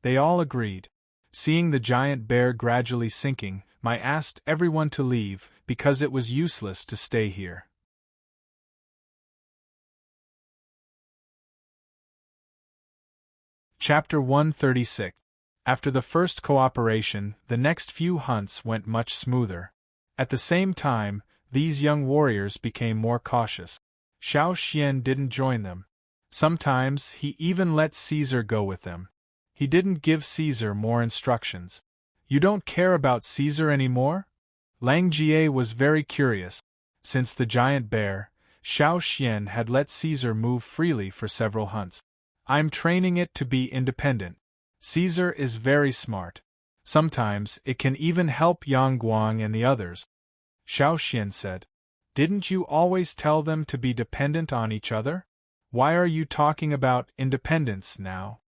They all agreed. Seeing the giant bear gradually sinking, Mai asked everyone to leave, because it was useless to stay here. Chapter 136. After the first cooperation, the next few hunts went much smoother. At the same time, these young warriors became more cautious. Xiao Xian didn't join them. Sometimes he even let Caesar go with them. He didn't give Caesar more instructions. You don't care about Caesar anymore? Lang Jie was very curious. Since the giant bear, Xiao Xian had let Caesar move freely for several hunts. I'm training it to be independent. Caesar is very smart. Sometimes it can even help Yang Guang and the others. Xiao Xian said. Didn't you always tell them to be dependent on each other? Why are you talking about independence now?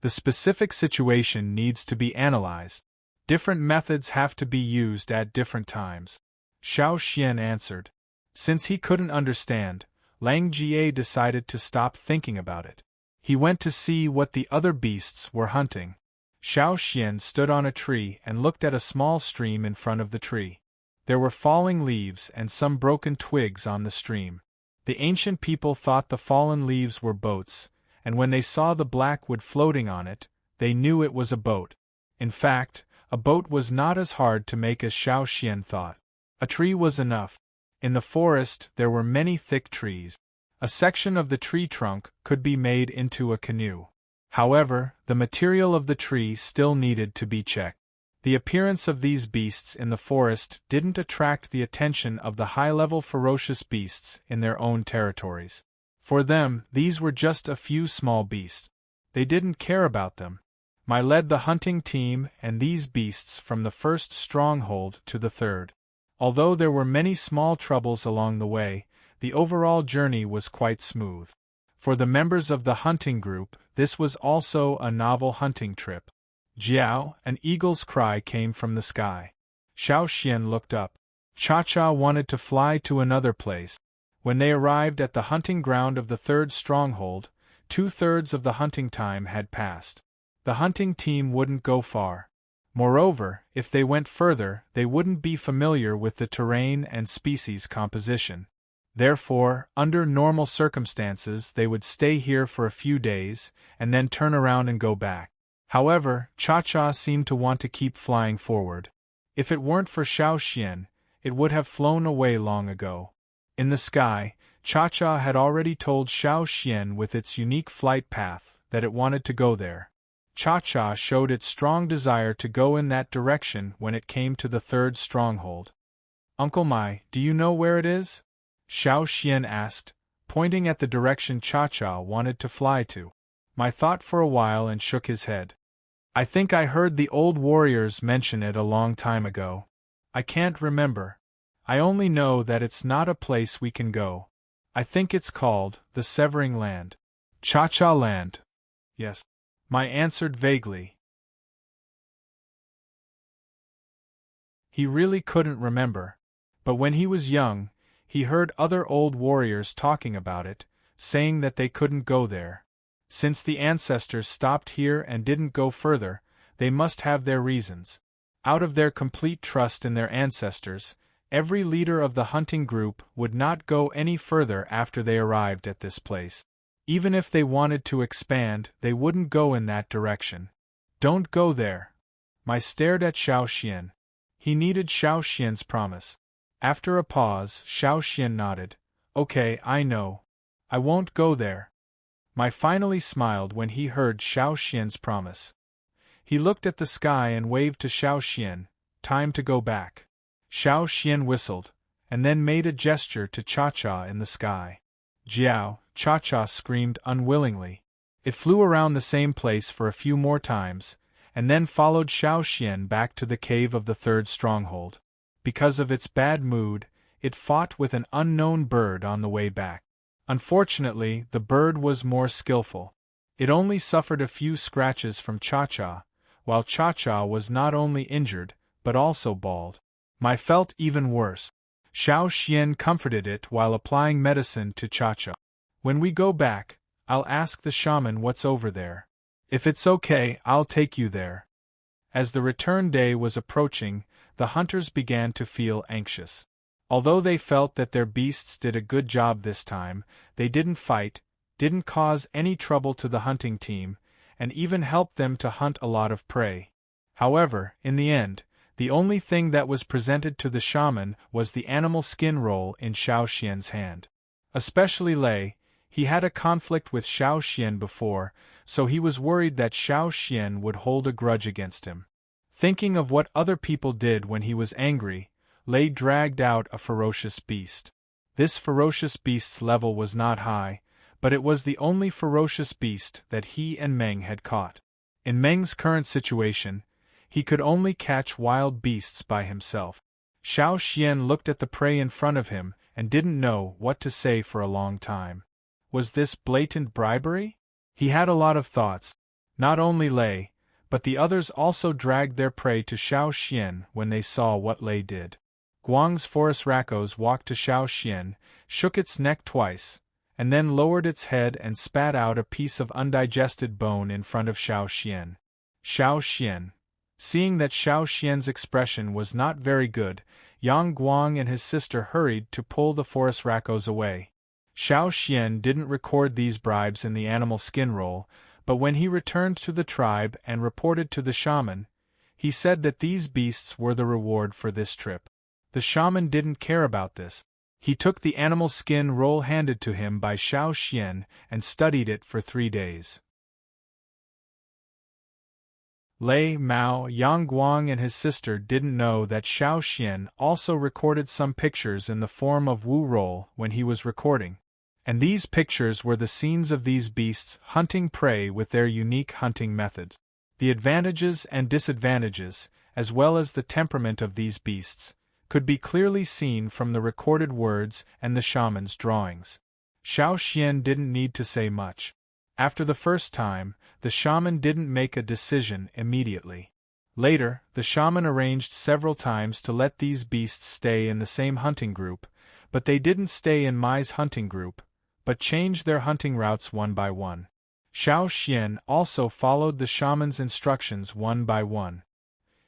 The specific situation needs to be analyzed. Different methods have to be used at different times. Xiao Xian answered. Since he couldn't understand, Lang Jie decided to stop thinking about it. He went to see what the other beasts were hunting. Xiao Xian stood on a tree and looked at a small stream in front of the tree. There were falling leaves and some broken twigs on the stream. The ancient people thought the fallen leaves were boats, and when they saw the black wood floating on it, they knew it was a boat. In fact, a boat was not as hard to make as Xiao Xian thought. A tree was enough. In the forest there were many thick trees. A section of the tree trunk could be made into a canoe. However, the material of the tree still needed to be checked. The appearance of these beasts in the forest didn't attract the attention of the high-level ferocious beasts in their own territories. For them, these were just a few small beasts. They didn't care about them. Mai led the hunting team and these beasts from the first stronghold to the third. Although there were many small troubles along the way, the overall journey was quite smooth. For the members of the hunting group, this was also a novel hunting trip. Jiao, an eagle's cry came from the sky. Xiao Xian looked up. Cha-Cha wanted to fly to another place. When they arrived at the hunting ground of the third stronghold, 2/3 of the hunting time had passed. The hunting team wouldn't go far. Moreover, if they went further, they wouldn't be familiar with the terrain and species composition. Therefore, under normal circumstances they would stay here for a few days, and then turn around and go back. However, Cha-Cha seemed to want to keep flying forward. If it weren't for Xiao Xian, it would have flown away long ago. In the sky, Cha-Cha had already told Xiao Xian with its unique flight path that it wanted to go there. Cha-Cha showed its strong desire to go in that direction when it came to the third stronghold. Uncle Mai, do you know where it is? Xiao Xian asked, pointing at the direction Cha-Cha wanted to fly to. Mai thought for a while and shook his head. I think I heard the old warriors mention it a long time ago. I can't remember. I only know that it's not a place we can go. I think it's called the Severing Land. Cha-Cha Land. Yes. Mai answered vaguely. He really couldn't remember. But when he was young, he heard other old warriors talking about it, saying that they couldn't go there. Since the ancestors stopped here and didn't go further, they must have their reasons. Out of their complete trust in their ancestors, every leader of the hunting group would not go any further after they arrived at this place. Even if they wanted to expand, they wouldn't go in that direction. Don't go there. Mai stared at Xiao Xian. He needed Xiao Xian's promise. After a pause, Xiao Xian nodded. Okay, I know. I won't go there. Mai finally smiled when he heard Xiao Xian's promise. He looked at the sky and waved to Xiao Xian, time to go back. Xiao Xian whistled, and then made a gesture to Cha-Cha in the sky. Jiao, Cha-Cha screamed unwillingly. It flew around the same place for a few more times, and then followed Xiao Xian back to the cave of the third stronghold. Because of its bad mood, it fought with an unknown bird on the way back. Unfortunately, the bird was more skillful. It only suffered a few scratches from Cha-Cha, while Cha-Cha was not only injured, but also bald. Mai felt even worse. Xiao Xian comforted it while applying medicine to Cha-Cha. When we go back, I'll ask the shaman what's over there. If it's okay, I'll take you there. As the return day was approaching, the hunters began to feel anxious. Although they felt that their beasts did a good job this time, they didn't fight, didn't cause any trouble to the hunting team, and even helped them to hunt a lot of prey. However, in the end, the only thing that was presented to the shaman was the animal skin roll in Xiao Xian's hand. Especially Lei, he had a conflict with Xiao Xian before, so he was worried that Xiao Xian would hold a grudge against him. Thinking of what other people did when he was angry, Lei dragged out a ferocious beast. This ferocious beast's level was not high, but it was the only ferocious beast that he and Meng had caught. In Meng's current situation, he could only catch wild beasts by himself. Xiao Xian looked at the prey in front of him and didn't know what to say for a long time. Was this blatant bribery? He had a lot of thoughts. Not only Lei, but the others also dragged their prey to Xiao Xian when they saw what Lei did. Guang's forest raccoon walked to Xiao Xian, shook its neck twice, and then lowered its head and spat out a piece of undigested bone in front of Xiao Xian. Xiao Xian. Seeing that Xiao Xian's expression was not very good, Yang Guang and his sister hurried to pull the forest raccoon away. Xiao Xian didn't record these bribes in the animal skin roll, but when he returned to the tribe and reported to the shaman, he said that these beasts were the reward for this trip. The shaman didn't care about this. He took the animal skin roll handed to him by Xiao Xian and studied it for 3 days. Lei, Mao, Yang Guang and his sister didn't know that Xiao Xian also recorded some pictures in the form of Wu roll when he was recording. And these pictures were the scenes of these beasts hunting prey with their unique hunting methods. The advantages and disadvantages, as well as the temperament of these beasts, could be clearly seen from the recorded words and the shaman's drawings. Xiao Xian didn't need to say much. After the first time, the shaman didn't make a decision immediately. Later, the shaman arranged several times to let these beasts stay in the same hunting group, but they didn't stay in Mai's hunting group, but changed their hunting routes one by one. Xiao Xian also followed the shaman's instructions one by one.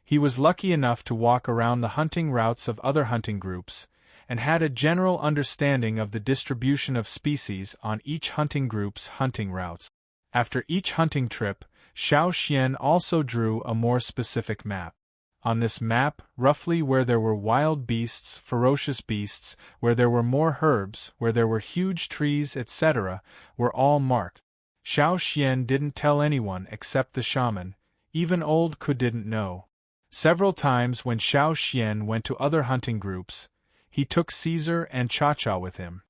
He was lucky enough to walk around the hunting routes of other hunting groups, and had a general understanding of the distribution of species on each hunting group's hunting routes. After each hunting trip, Xiao Xian also drew a more specific map. On this map, roughly where there were wild beasts, ferocious beasts, where there were more herbs, where there were huge trees, etc., were all marked. Xiao Xian didn't tell anyone except the shaman, even old Ku didn't know. Several times when Xiao Xian went to other hunting groups, he took Caesar and Cha-Cha with him.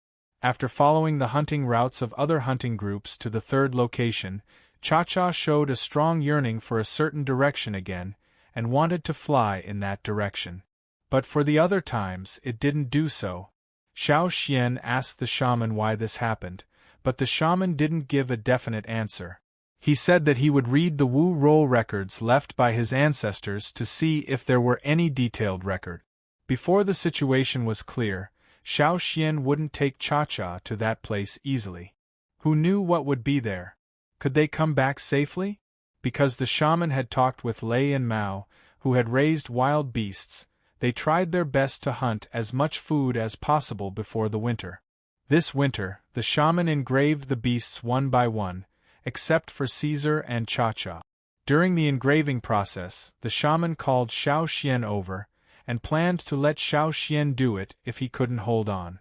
After following the hunting routes of other hunting groups to the third location, Cha-Cha showed a strong yearning for a certain direction again, and wanted to fly in that direction. But for the other times it didn't do so. Xiao Xian asked the shaman why this happened, but the shaman didn't give a definite answer. He said that he would read the Wu roll records left by his ancestors to see if there were any detailed record. Before the situation was clear, Xiao Xian wouldn't take Cha-Cha to that place easily. Who knew what would be there? Could they come back safely? Because the shaman had talked with Lei and Mao, who had raised wild beasts, they tried their best to hunt as much food as possible before the winter. This winter, the shaman engraved the beasts one by one, except for Caesar and Cha-Cha. During the engraving process, the shaman called Xiao Xian over, and planned to let Xiao Xian do it if he couldn't hold on.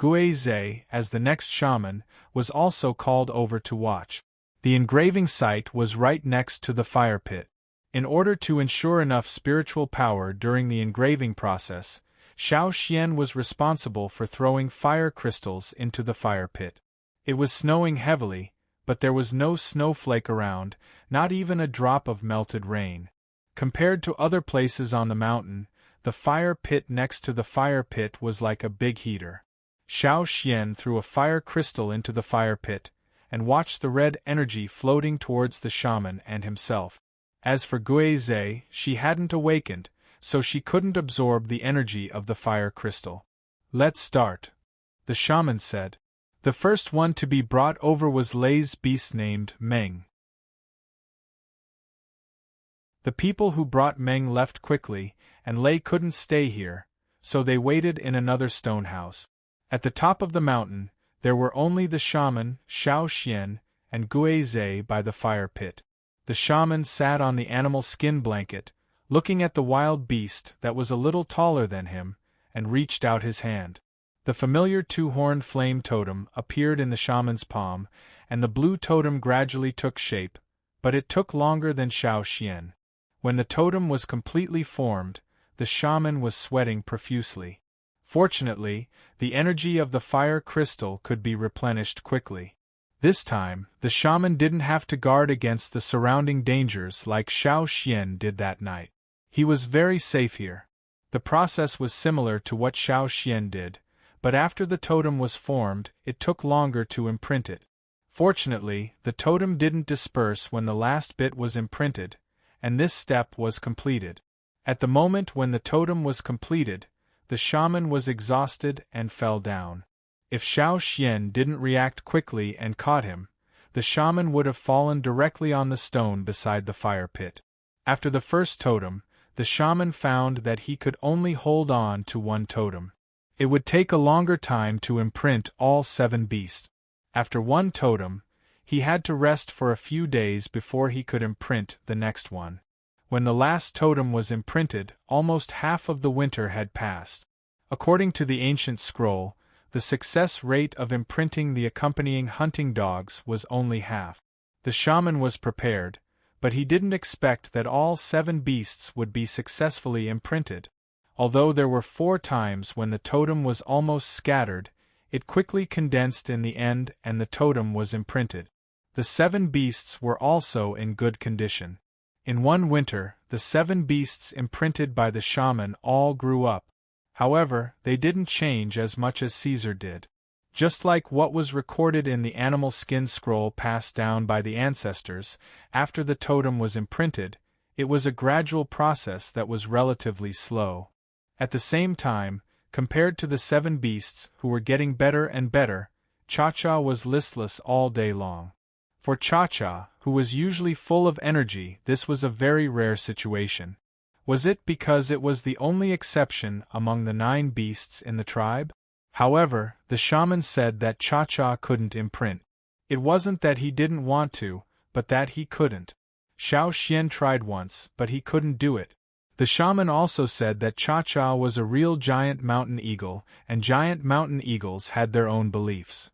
Guizhe, as the next shaman, was also called over to watch. The engraving site was right next to the fire pit. In order to ensure enough spiritual power during the engraving process, Xiao Xian was responsible for throwing fire crystals into the fire pit. It was snowing heavily, but there was no snowflake around, not even a drop of melted rain. Compared to other places on the mountain, the fire pit next to the fire pit was like a big heater. Xiao Xian threw a fire crystal into the fire pit, and watched the red energy floating towards the shaman and himself. As for Guizhe, she hadn't awakened, so she couldn't absorb the energy of the fire crystal. "Let's start," the shaman said. The first one to be brought over was Lei's beast named Meng. The people who brought Meng left quickly, and Lei couldn't stay here, so they waited in another stone house. At the top of the mountain, there were only the shaman, Xiao Xian, and Guizhe by the fire pit. The shaman sat on the animal skin blanket, looking at the wild beast that was a little taller than him, and reached out his hand. The familiar two-horned flame totem appeared in the shaman's palm, and the blue totem gradually took shape, but it took longer than Xiao Xian. When the totem was completely formed, the shaman was sweating profusely. Fortunately, the energy of the fire crystal could be replenished quickly. This time, the shaman didn't have to guard against the surrounding dangers like Xiao Xian did that night. He was very safe here. The process was similar to what Xiao Xian did, but after the totem was formed, it took longer to imprint it. Fortunately, the totem didn't disperse when the last bit was imprinted, and this step was completed. At the moment when the totem was completed, the shaman was exhausted and fell down. If Xiao Xian didn't react quickly and caught him, the shaman would have fallen directly on the stone beside the fire pit. After the first totem, the shaman found that he could only hold on to one totem. It would take a longer time to imprint all 7 beasts. After one totem, he had to rest for a few days before he could imprint the next one. When the last totem was imprinted, almost half of the winter had passed. According to the ancient scroll, the success rate of imprinting the accompanying hunting dogs was only half. The shaman was prepared, but he didn't expect that all 7 beasts would be successfully imprinted. Although there were 4 times when the totem was almost scattered, it quickly condensed in the end and the totem was imprinted. The 7 beasts were also in good condition. In one winter, the 7 beasts imprinted by the shaman all grew up. However, they didn't change as much as Caesar did. Just like what was recorded in the animal skin scroll passed down by the ancestors, after the totem was imprinted, it was a gradual process that was relatively slow. At the same time, compared to the 7 beasts who were getting better and better, Cha-Cha was listless all day long. For Cha-Cha, who was usually full of energy, this was a very rare situation. Was it because it was the only exception among the 9 beasts in the tribe? However, the shaman said that Cha-Cha couldn't imprint. It wasn't that he didn't want to, but that he couldn't. Xiao Xian tried once, but he couldn't do it. The shaman also said that Cha-Cha was a real giant mountain eagle, and giant mountain eagles had their own beliefs.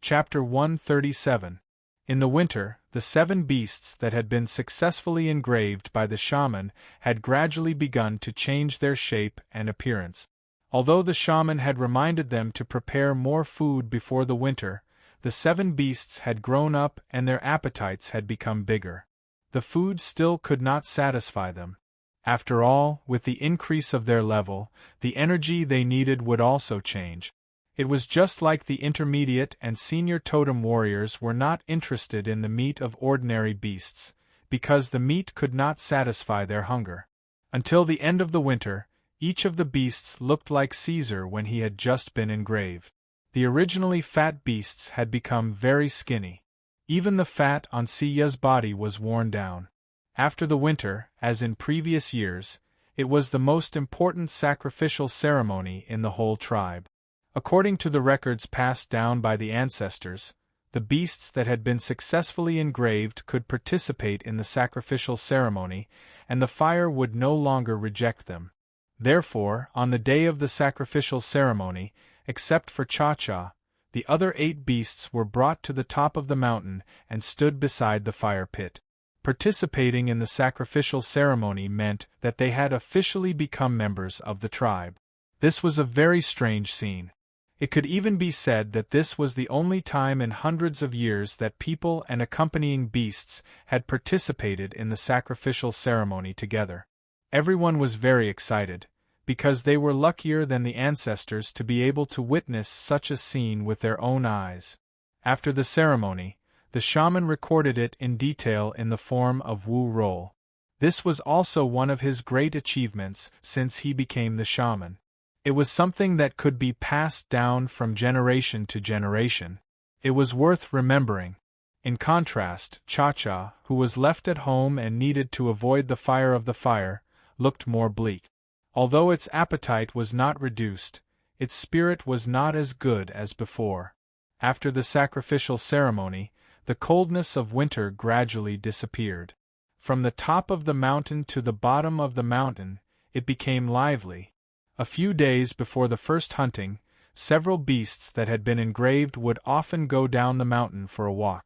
Chapter 137. In the winter, the 7 beasts that had been successfully engraved by the shaman had gradually begun to change their shape and appearance. Although the shaman had reminded them to prepare more food before the winter, the 7 beasts had grown up and their appetites had become bigger. The food still could not satisfy them. After all, with the increase of their level, the energy they needed would also change. It was just like the intermediate and senior totem warriors were not interested in the meat of ordinary beasts, because the meat could not satisfy their hunger. Until the end of the winter, each of the beasts looked like Caesar when he had just been engraved. The originally fat beasts had become very skinny. Even the fat on Siya's body was worn down. After the winter, as in previous years, it was the most important sacrificial ceremony in the whole tribe. According to the records passed down by the ancestors, the beasts that had been successfully engraved could participate in the sacrificial ceremony, and the fire would no longer reject them. Therefore, on the day of the sacrificial ceremony, except for Cha-Cha, the other 8 beasts were brought to the top of the mountain and stood beside the fire pit. Participating in the sacrificial ceremony meant that they had officially become members of the tribe. This was a very strange scene. It could even be said that this was the only time in hundreds of years that people and accompanying beasts had participated in the sacrificial ceremony together. Everyone was very excited, because they were luckier than the ancestors to be able to witness such a scene with their own eyes. After the ceremony, the shaman recorded it in detail in the form of Wu roll. This was also one of his great achievements since he became the shaman. It was something that could be passed down from generation to generation. It was worth remembering. In contrast, Cha-Cha, who was left at home and needed to avoid the fire of the fire, looked more bleak. Although its appetite was not reduced, its spirit was not as good as before. After the sacrificial ceremony, the coldness of winter gradually disappeared. From the top of the mountain to the bottom of the mountain, it became lively. A few days before the first hunting, several beasts that had been engraved would often go down the mountain for a walk.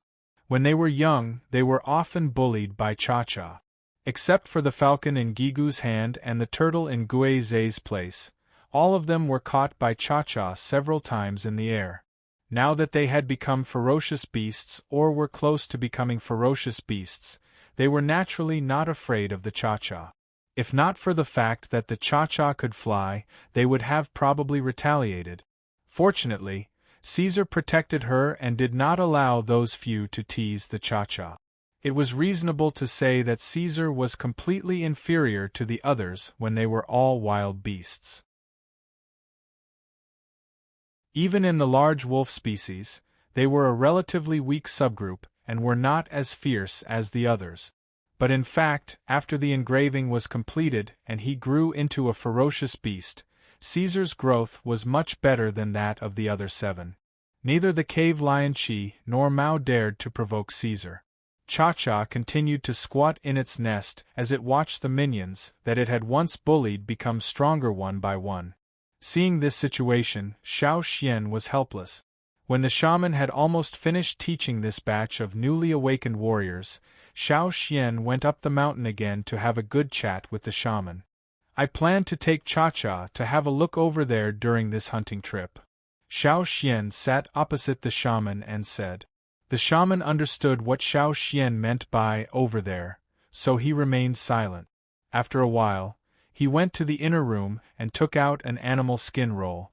When they were young, they were often bullied by Cha-Cha. Except for the falcon in Gigu's hand and the turtle in Gui Zhe's place, all of them were caught by Cha-Cha several times in the air. Now that they had become ferocious beasts or were close to becoming ferocious beasts, they were naturally not afraid of the Cha-Cha. If not for the fact that the Cha-Cha could fly, they would have probably retaliated. Fortunately, Caesar protected her and did not allow those few to tease the Cha-Cha. It was reasonable to say that Caesar was completely inferior to the others when they were all wild beasts. Even in the large wolf species, they were a relatively weak subgroup and were not as fierce as the others. But in fact, after the engraving was completed and he grew into a ferocious beast, Caesar's growth was much better than that of the other 7. Neither the cave lion Chi nor Mao dared to provoke Caesar. Cha-Cha continued to squat in its nest as it watched the minions that it had once bullied become stronger one by one. Seeing this situation, Xiao Xian was helpless. When the shaman had almost finished teaching this batch of newly awakened warriors, Xiao Xian went up the mountain again to have a good chat with the shaman. I planned to take Cha-Cha to have a look over there during this hunting trip. Xiao Xian sat opposite the shaman and said. The shaman understood what Xiao Xian meant by over there, so he remained silent. After a while, he went to the inner room and took out an animal skin roll.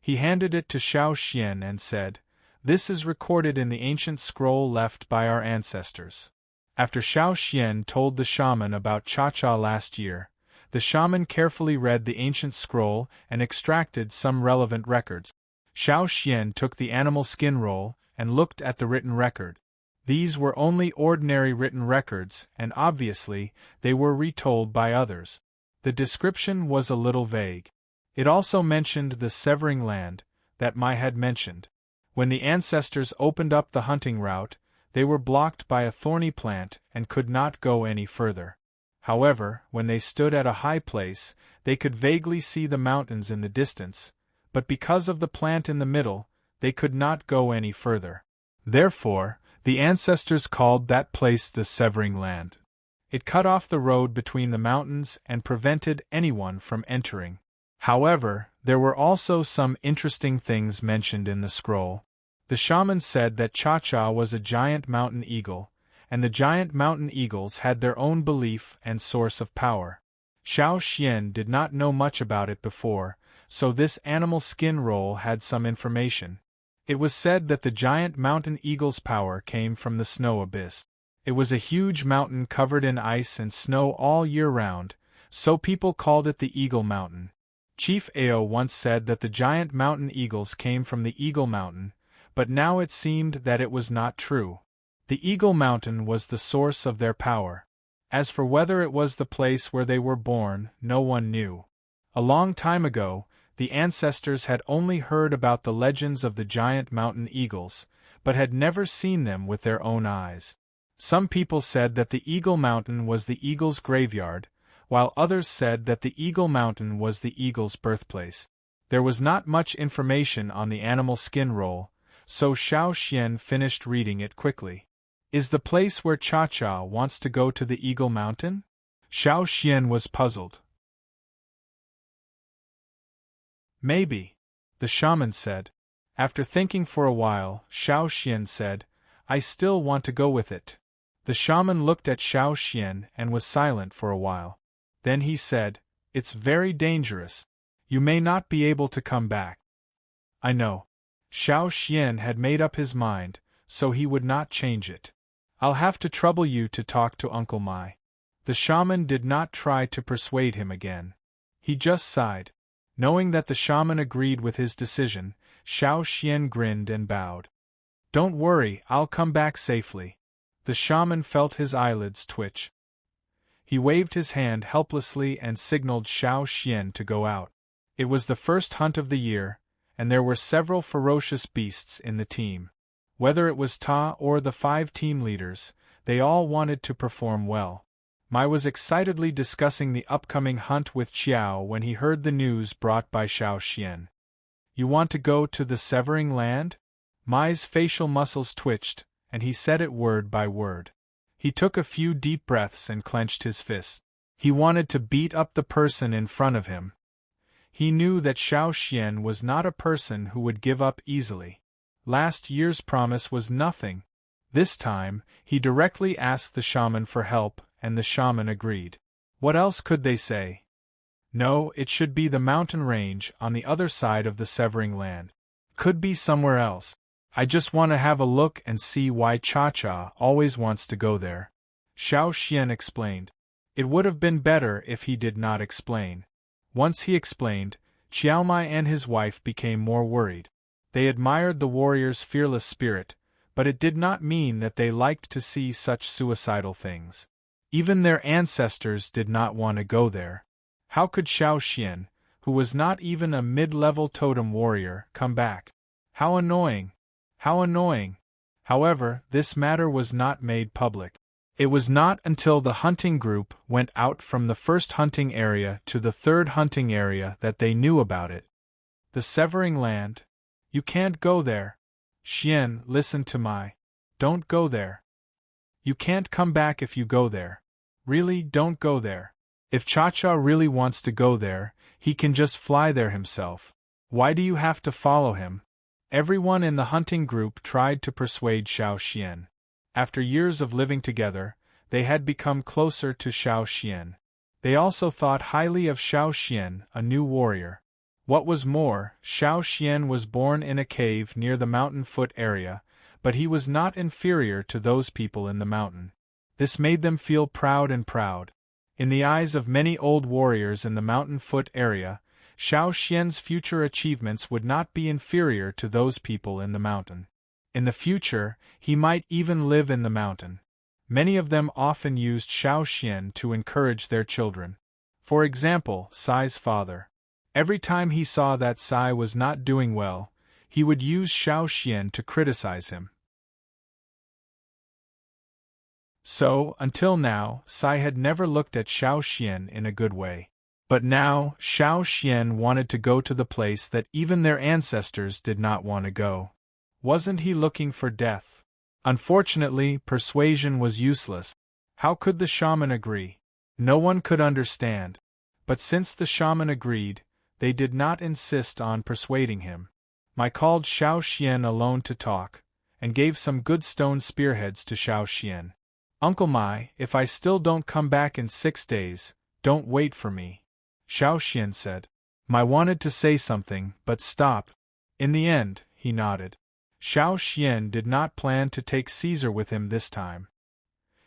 He handed it to Xiao Xian and said, "This is recorded in the ancient scroll left by our ancestors." After Xiao Xian told the shaman about Cha-Cha last year, the shaman carefully read the ancient scroll and extracted some relevant records. Xiao Xian took the animal skin roll and looked at the written record. These were only ordinary written records, and obviously, they were retold by others. The description was a little vague. It also mentioned the severing land that Mai had mentioned. When the ancestors opened up the hunting route, they were blocked by a thorny plant and could not go any further. However, when they stood at a high place, they could vaguely see the mountains in the distance, but because of the plant in the middle, they could not go any further. Therefore, the ancestors called that place the severing land. It cut off the road between the mountains and prevented anyone from entering. However, there were also some interesting things mentioned in the scroll. The shaman said that Cha-Cha was a giant mountain eagle, and the giant mountain eagles had their own belief and source of power. Xiao Xian did not know much about it before, so this animal skin roll had some information. It was said that the giant mountain eagle's power came from the snow abyss. It was a huge mountain covered in ice and snow all year round, so people called it the Eagle Mountain. Chief Ao once said that the giant mountain eagles came from the Eagle Mountain, but now it seemed that it was not true. The Eagle Mountain was the source of their power. As for whether it was the place where they were born, no one knew. A long time ago, the ancestors had only heard about the legends of the giant mountain eagles, but had never seen them with their own eyes. Some people said that the Eagle Mountain was the eagle's graveyard, while others said that the Eagle Mountain was the eagle's birthplace. There was not much information on the animal skin roll, so Xiao Xian finished reading it quickly. Is the place where Cha-Cha wants to go to the Eagle Mountain? Xiao Xian was puzzled. Maybe, the shaman said. After thinking for a while, Xiao Xian said, I still want to go with it. The shaman looked at Xiao Xian and was silent for a while. Then he said, It's very dangerous. You may not be able to come back. I know. Xiao Xian had made up his mind, so he would not change it. I'll have to trouble you to talk to Uncle Mai. The shaman did not try to persuade him again. He just sighed. Knowing that the shaman agreed with his decision, Xiao Xian grinned and bowed. Don't worry, I'll come back safely. The shaman felt his eyelids twitch. He waved his hand helplessly and signaled Xiao Xian to go out. It was the first hunt of the year, and there were several ferocious beasts in the team. Whether it was Ta or the 5 team leaders, they all wanted to perform well. Mai was excitedly discussing the upcoming hunt with Qiao when he heard the news brought by Xiao Xian. You want to go to the Severing Land? Mai's facial muscles twitched, and he said it word by word. He took a few deep breaths and clenched his fists. He wanted to beat up the person in front of him. He knew that Xiao Xian was not a person who would give up easily. Last year's promise was nothing. This time, he directly asked the shaman for help, and the shaman agreed. What else could they say? No, it should be the mountain range on the other side of the Severing Land. Could be somewhere else. I just want to have a look and see why Cha-Cha always wants to go there. Xiao Xian explained. It would have been better if he did not explain. Once he explained, Qiaomai and his wife became more worried. They admired the warrior's fearless spirit, but it did not mean that they liked to see such suicidal things. Even their ancestors did not want to go there. How could Xiao Xian, who was not even a mid-level totem warrior, come back? How annoying! How annoying! However, this matter was not made public. It was not until the hunting group went out from the first hunting area to the third hunting area that they knew about it. The Severing Land? You can't go there. Xian, listen to Mai. Don't go there. You can't come back if you go there. Really, don't go there. If Cha-Cha really wants to go there, he can just fly there himself. Why do you have to follow him? Everyone in the hunting group tried to persuade Xiao Xian. After years of living together, they had become closer to Xiao Xian. They also thought highly of Xiao Xian, a new warrior. What was more, Xiao Xian was born in a cave near the mountain foot area, but he was not inferior to those people in the mountain. This made them feel proud and proud. In the eyes of many old warriors in the mountain foot area, Xiao Xian's future achievements would not be inferior to those people in the mountain. In the future, he might even live in the mountain. Many of them often used Xiao Xian to encourage their children. For example, Sai's father. Every time he saw that Sai was not doing well, he would use Xiao Xian to criticize him. So, until now, Sai had never looked at Xiao Xian in a good way. But now, Xiao Xian wanted to go to the place that even their ancestors did not want to go. Wasn't he looking for death? Unfortunately, persuasion was useless. How could the shaman agree? No one could understand. But since the shaman agreed, they did not insist on persuading him. Mai called Xiao Xian alone to talk, and gave some good stone spearheads to Xiao Xian. Uncle Mai, if I still don't come back in 6 days, don't wait for me. Xiao Xian said. Mai wanted to say something, but stopped. In the end, he nodded. Xiao Xian did not plan to take Caesar with him this time.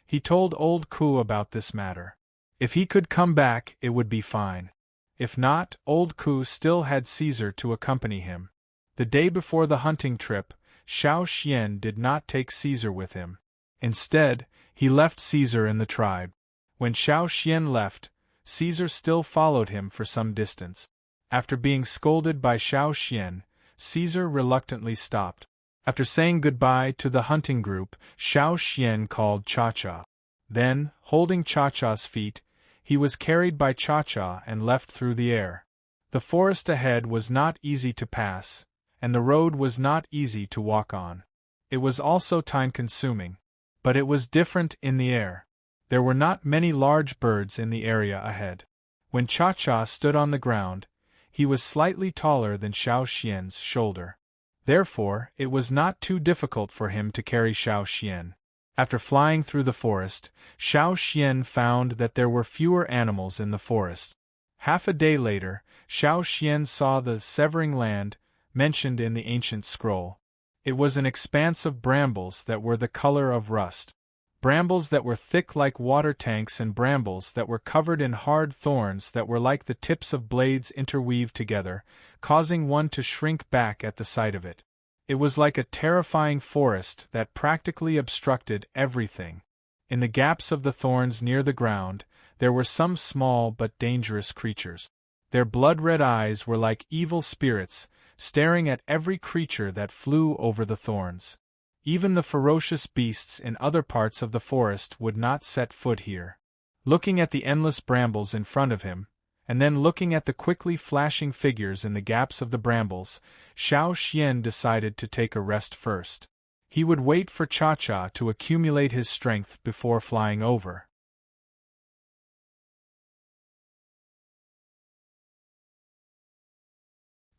He told old Ku about this matter. If he could come back, it would be fine. If not, old Ku still had Caesar to accompany him. The day before the hunting trip, Xiao Xian did not take Caesar with him. Instead, he left Caesar in the tribe. When Xiao Xian left, Caesar still followed him for some distance. After being scolded by Xiao Xian, Caesar reluctantly stopped. After saying goodbye to the hunting group, Xiao Xian called Cha-Cha. Then, holding Cha-Cha's feet, he was carried by Cha-Cha and left through the air. The forest ahead was not easy to pass, and the road was not easy to walk on. It was also time-consuming. But it was different in the air. There were not many large birds in the area ahead. When Cha-Cha stood on the ground, he was slightly taller than Xiao Xian's shoulder. Therefore, it was not too difficult for him to carry Xiao Xian. After flying through the forest, Xiao Xian found that there were fewer animals in the forest. Half a day later, Xiao Xian saw the severing land mentioned in the ancient scroll. It was an expanse of brambles that were the color of rust. Brambles that were thick like water tanks and brambles that were covered in hard thorns that were like the tips of blades interweaved together, causing one to shrink back at the sight of it. It was like a terrifying forest that practically obstructed everything. In the gaps of the thorns near the ground, there were some small but dangerous creatures. Their blood-red eyes were like evil spirits, staring at every creature that flew over the thorns. Even the ferocious beasts in other parts of the forest would not set foot here. Looking at the endless brambles in front of him, and then looking at the quickly flashing figures in the gaps of the brambles, Xiao Xian decided to take a rest first. He would wait for Cha-Cha to accumulate his strength before flying over.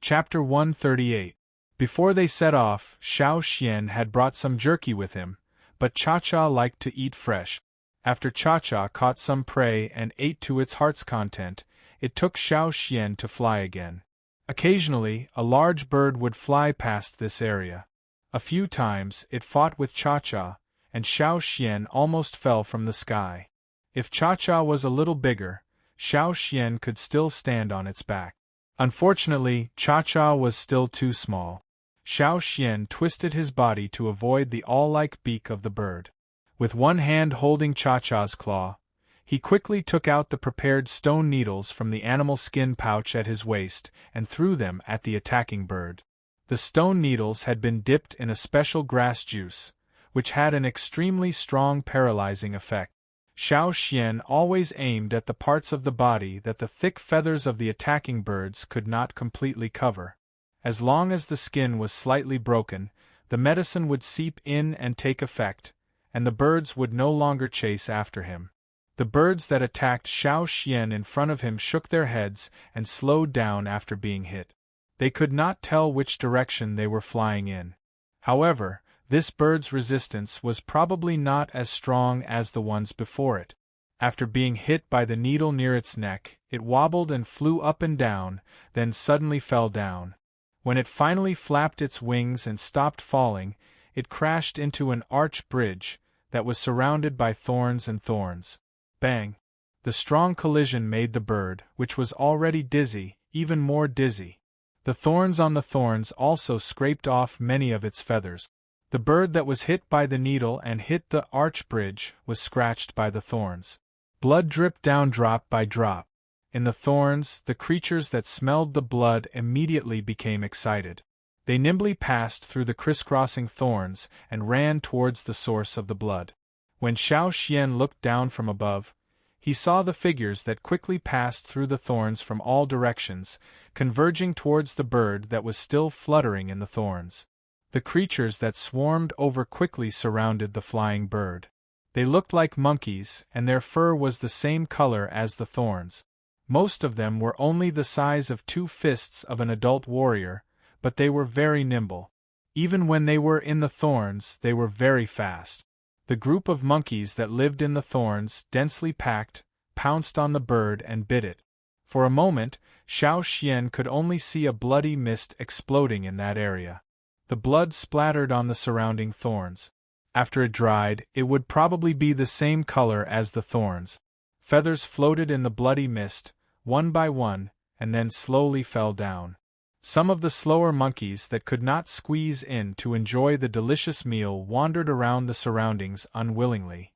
Chapter 138. Before they set off, Xiao Xian had brought some jerky with him, but Cha-Cha liked to eat fresh. After Cha-Cha caught some prey and ate to its heart's content, it took Xiao Xian to fly again. Occasionally, a large bird would fly past this area. A few times, it fought with Cha-Cha, and Xiao Xian almost fell from the sky. If Cha-Cha was a little bigger, Xiao Xian could still stand on its back. Unfortunately, Cha-Cha was still too small. Xiao Xian twisted his body to avoid the awl-like beak of the bird. With one hand holding Cha-Cha's claw, he quickly took out the prepared stone needles from the animal skin pouch at his waist and threw them at the attacking bird. The stone needles had been dipped in a special grass juice, which had an extremely strong paralyzing effect. Xiao Xian always aimed at the parts of the body that the thick feathers of the attacking birds could not completely cover. As long as the skin was slightly broken, the medicine would seep in and take effect, and the birds would no longer chase after him. The birds that attacked Xiao Xian in front of him shook their heads and slowed down after being hit. They could not tell which direction they were flying in. However, this bird's resistance was probably not as strong as the ones before it. After being hit by the needle near its neck, it wobbled and flew up and down, then suddenly fell down. When it finally flapped its wings and stopped falling, it crashed into an arch bridge that was surrounded by thorns and thorns. Bang! The strong collision made the bird, which was already dizzy, even more dizzy. The thorns on the thorns also scraped off many of its feathers. The bird that was hit by the needle and hit the arch bridge was scratched by the thorns. Blood dripped down drop by drop. In the thorns, the creatures that smelled the blood immediately became excited. They nimbly passed through the crisscrossing thorns and ran towards the source of the blood. When Xiao Xian looked down from above, he saw the figures that quickly passed through the thorns from all directions, converging towards the bird that was still fluttering in the thorns. The creatures that swarmed over quickly surrounded the flying bird. They looked like monkeys, and their fur was the same color as the thorns. Most of them were only the size of 2 fists of an adult warrior, but they were very nimble. Even when they were in the thorns, they were very fast. The group of monkeys that lived in the thorns, densely packed, pounced on the bird and bit it. For a moment, Xiao Xian could only see a bloody mist exploding in that area. The blood splattered on the surrounding thorns. After it dried, it would probably be the same color as the thorns. Feathers floated in the bloody mist, one by one, and then slowly fell down. Some of the slower monkeys that could not squeeze in to enjoy the delicious meal wandered around the surroundings unwillingly.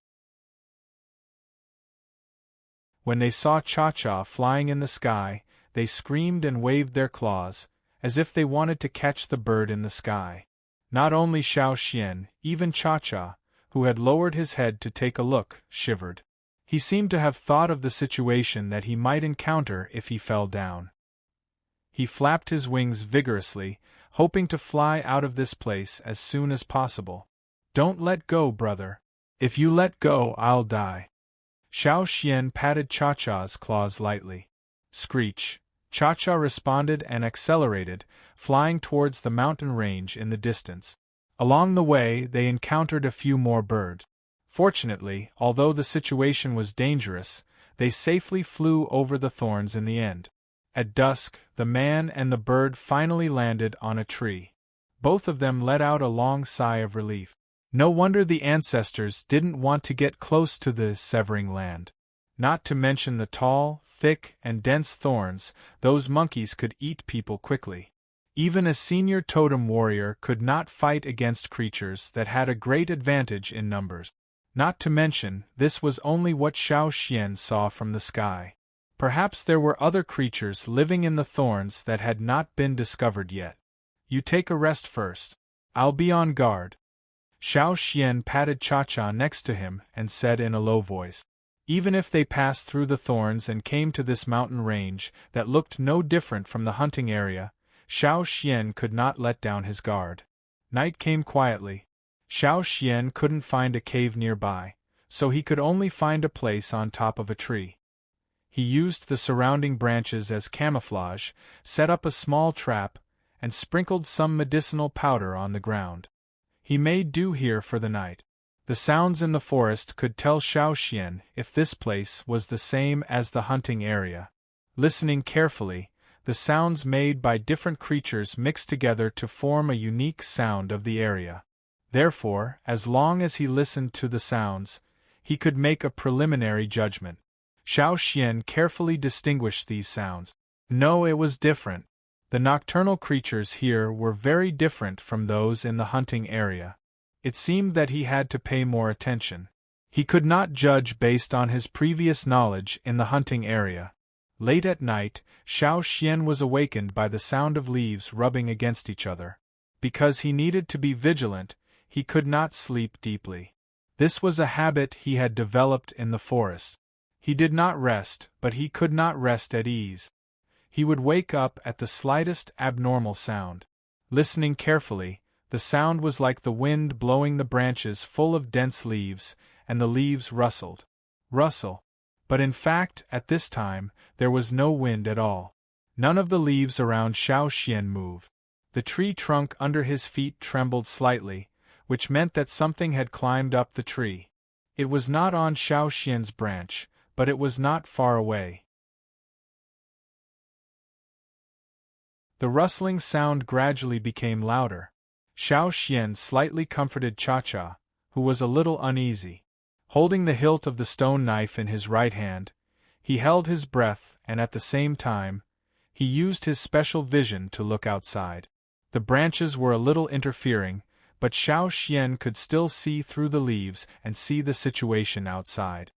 When they saw Cha-Cha flying in the sky, they screamed and waved their claws, as if they wanted to catch the bird in the sky. Not only Xiao Xian, even Cha-Cha, who had lowered his head to take a look, shivered. He seemed to have thought of the situation that he might encounter if he fell down. He flapped his wings vigorously, hoping to fly out of this place as soon as possible. "Don't let go, brother. If you let go, I'll die." Xiao Xian patted Cha-Cha's claws lightly. Screech! Cha-Cha responded and accelerated, flying towards the mountain range in the distance. Along the way, they encountered a few more birds. Fortunately, although the situation was dangerous, they safely flew over the thorns in the end. At dusk, the man and the bird finally landed on a tree. Both of them let out a long sigh of relief. No wonder the ancestors didn't want to get close to the severing land. Not to mention the tall, thick, and dense thorns, those monkeys could eat people quickly. Even a senior totem warrior could not fight against creatures that had a great advantage in numbers. Not to mention, this was only what Xiao Xian saw from the sky. Perhaps there were other creatures living in the thorns that had not been discovered yet. "You take a rest first. I'll be on guard." Xiao Xian patted Cha-Cha next to him and said in a low voice. Even if they passed through the thorns and came to this mountain range that looked no different from the hunting area, Xiao Xian could not let down his guard. Night came quietly. Xiao Xian couldn't find a cave nearby, so he could only find a place on top of a tree. He used the surrounding branches as camouflage, set up a small trap, and sprinkled some medicinal powder on the ground. He made do here for the night. The sounds in the forest could tell Xiao Xian if this place was the same as the hunting area. Listening carefully, the sounds made by different creatures mixed together to form a unique sound of the area. Therefore, as long as he listened to the sounds, he could make a preliminary judgment. Xiao Xian carefully distinguished these sounds. No, it was different. The nocturnal creatures here were very different from those in the hunting area. It seemed that he had to pay more attention. He could not judge based on his previous knowledge in the hunting area. Late at night, Xiao Xian was awakened by the sound of leaves rubbing against each other. Because he needed to be vigilant, he could not sleep deeply. This was a habit he had developed in the forest. He did not rest, but he could not rest at ease. He would wake up at the slightest abnormal sound. Listening carefully, the sound was like the wind blowing the branches full of dense leaves, and the leaves rustled. Rustle. But in fact, at this time, there was no wind at all. None of the leaves around Xiao Xian moved. The tree trunk under his feet trembled slightly, which meant that something had climbed up the tree. It was not on Xiao Xian's branch, but it was not far away. The rustling sound gradually became louder. Xiao Xian slightly comforted Cha-Cha, who was a little uneasy. Holding the hilt of the stone knife in his right hand, he held his breath and at the same time, he used his special vision to look outside. The branches were a little interfering, but Xiao Xian could still see through the leaves and see the situation outside.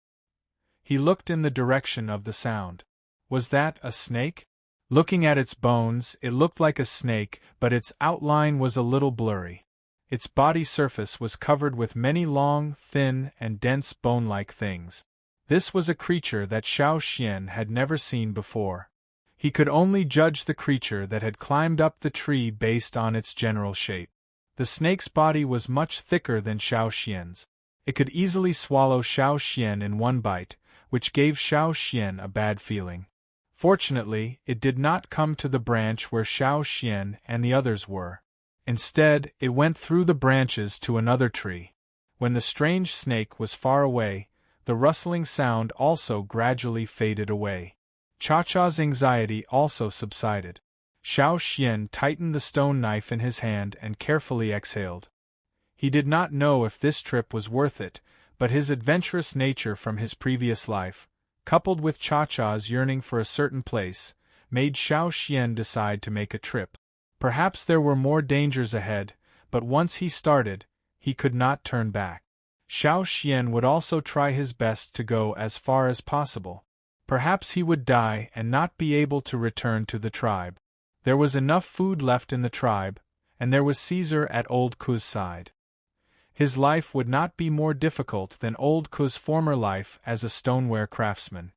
He looked in the direction of the sound. Was that a snake? Looking at its bones, it looked like a snake, but its outline was a little blurry. Its body surface was covered with many long, thin, and dense bone-like things. This was a creature that Xiao Xian had never seen before. He could only judge the creature that had climbed up the tree based on its general shape. The snake's body was much thicker than Xiao Xian's. It could easily swallow Xiao Xian in one bite, which gave Xiao Xian a bad feeling. Fortunately, it did not come to the branch where Xiao Xian and the others were. Instead, it went through the branches to another tree. When the strange snake was far away, the rustling sound also gradually faded away. Cha-Cha's anxiety also subsided. Xiao Xian tightened the stone knife in his hand and carefully exhaled. He did not know if this trip was worth it, but his adventurous nature from his previous life, coupled with Cha-Cha's yearning for a certain place, made Xiao Xian decide to make a trip. Perhaps there were more dangers ahead, but once he started, he could not turn back. Xiao Xian would also try his best to go as far as possible. Perhaps he would die and not be able to return to the tribe. There was enough food left in the tribe, and there was Caesar at old Ku's side. His life would not be more difficult than old Ku's former life as a stoneware craftsman.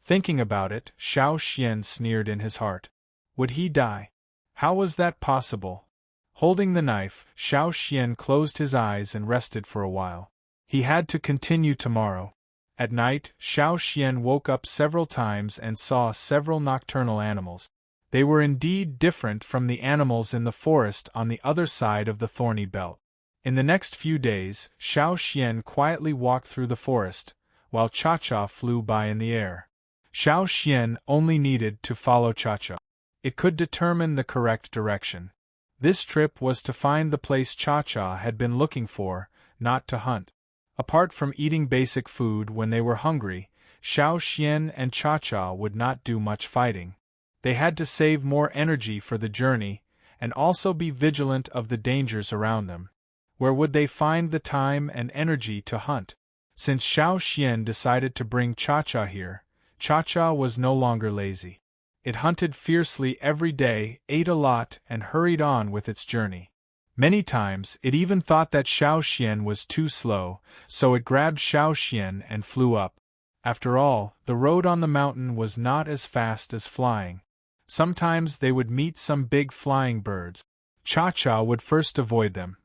Thinking about it, Xiao Xian sneered in his heart. Would he die? How was that possible? Holding the knife, Xiao Xian closed his eyes and rested for a while. He had to continue tomorrow. At night, Xiao Xian woke up several times and saw several nocturnal animals. They were indeed different from the animals in the forest on the other side of the thorny belt. In the next few days, Xiao Xian quietly walked through the forest, while Cha-Cha flew by in the air. Xiao Xian only needed to follow Cha-Cha. It could determine the correct direction. This trip was to find the place Cha-Cha had been looking for, not to hunt. Apart from eating basic food when they were hungry, Xiao Xian and Cha-Cha would not do much fighting. They had to save more energy for the journey, and also be vigilant of the dangers around them. Where would they find the time and energy to hunt? Since Xiao Xian decided to bring Cha-Cha here, Cha-Cha was no longer lazy. It hunted fiercely every day, ate a lot, and hurried on with its journey. Many times, it even thought that Xiao Xian was too slow, so it grabbed Xiao Xian and flew up. After all, the road on the mountain was not as fast as flying. Sometimes they would meet some big flying birds. Cha-Cha would first avoid them.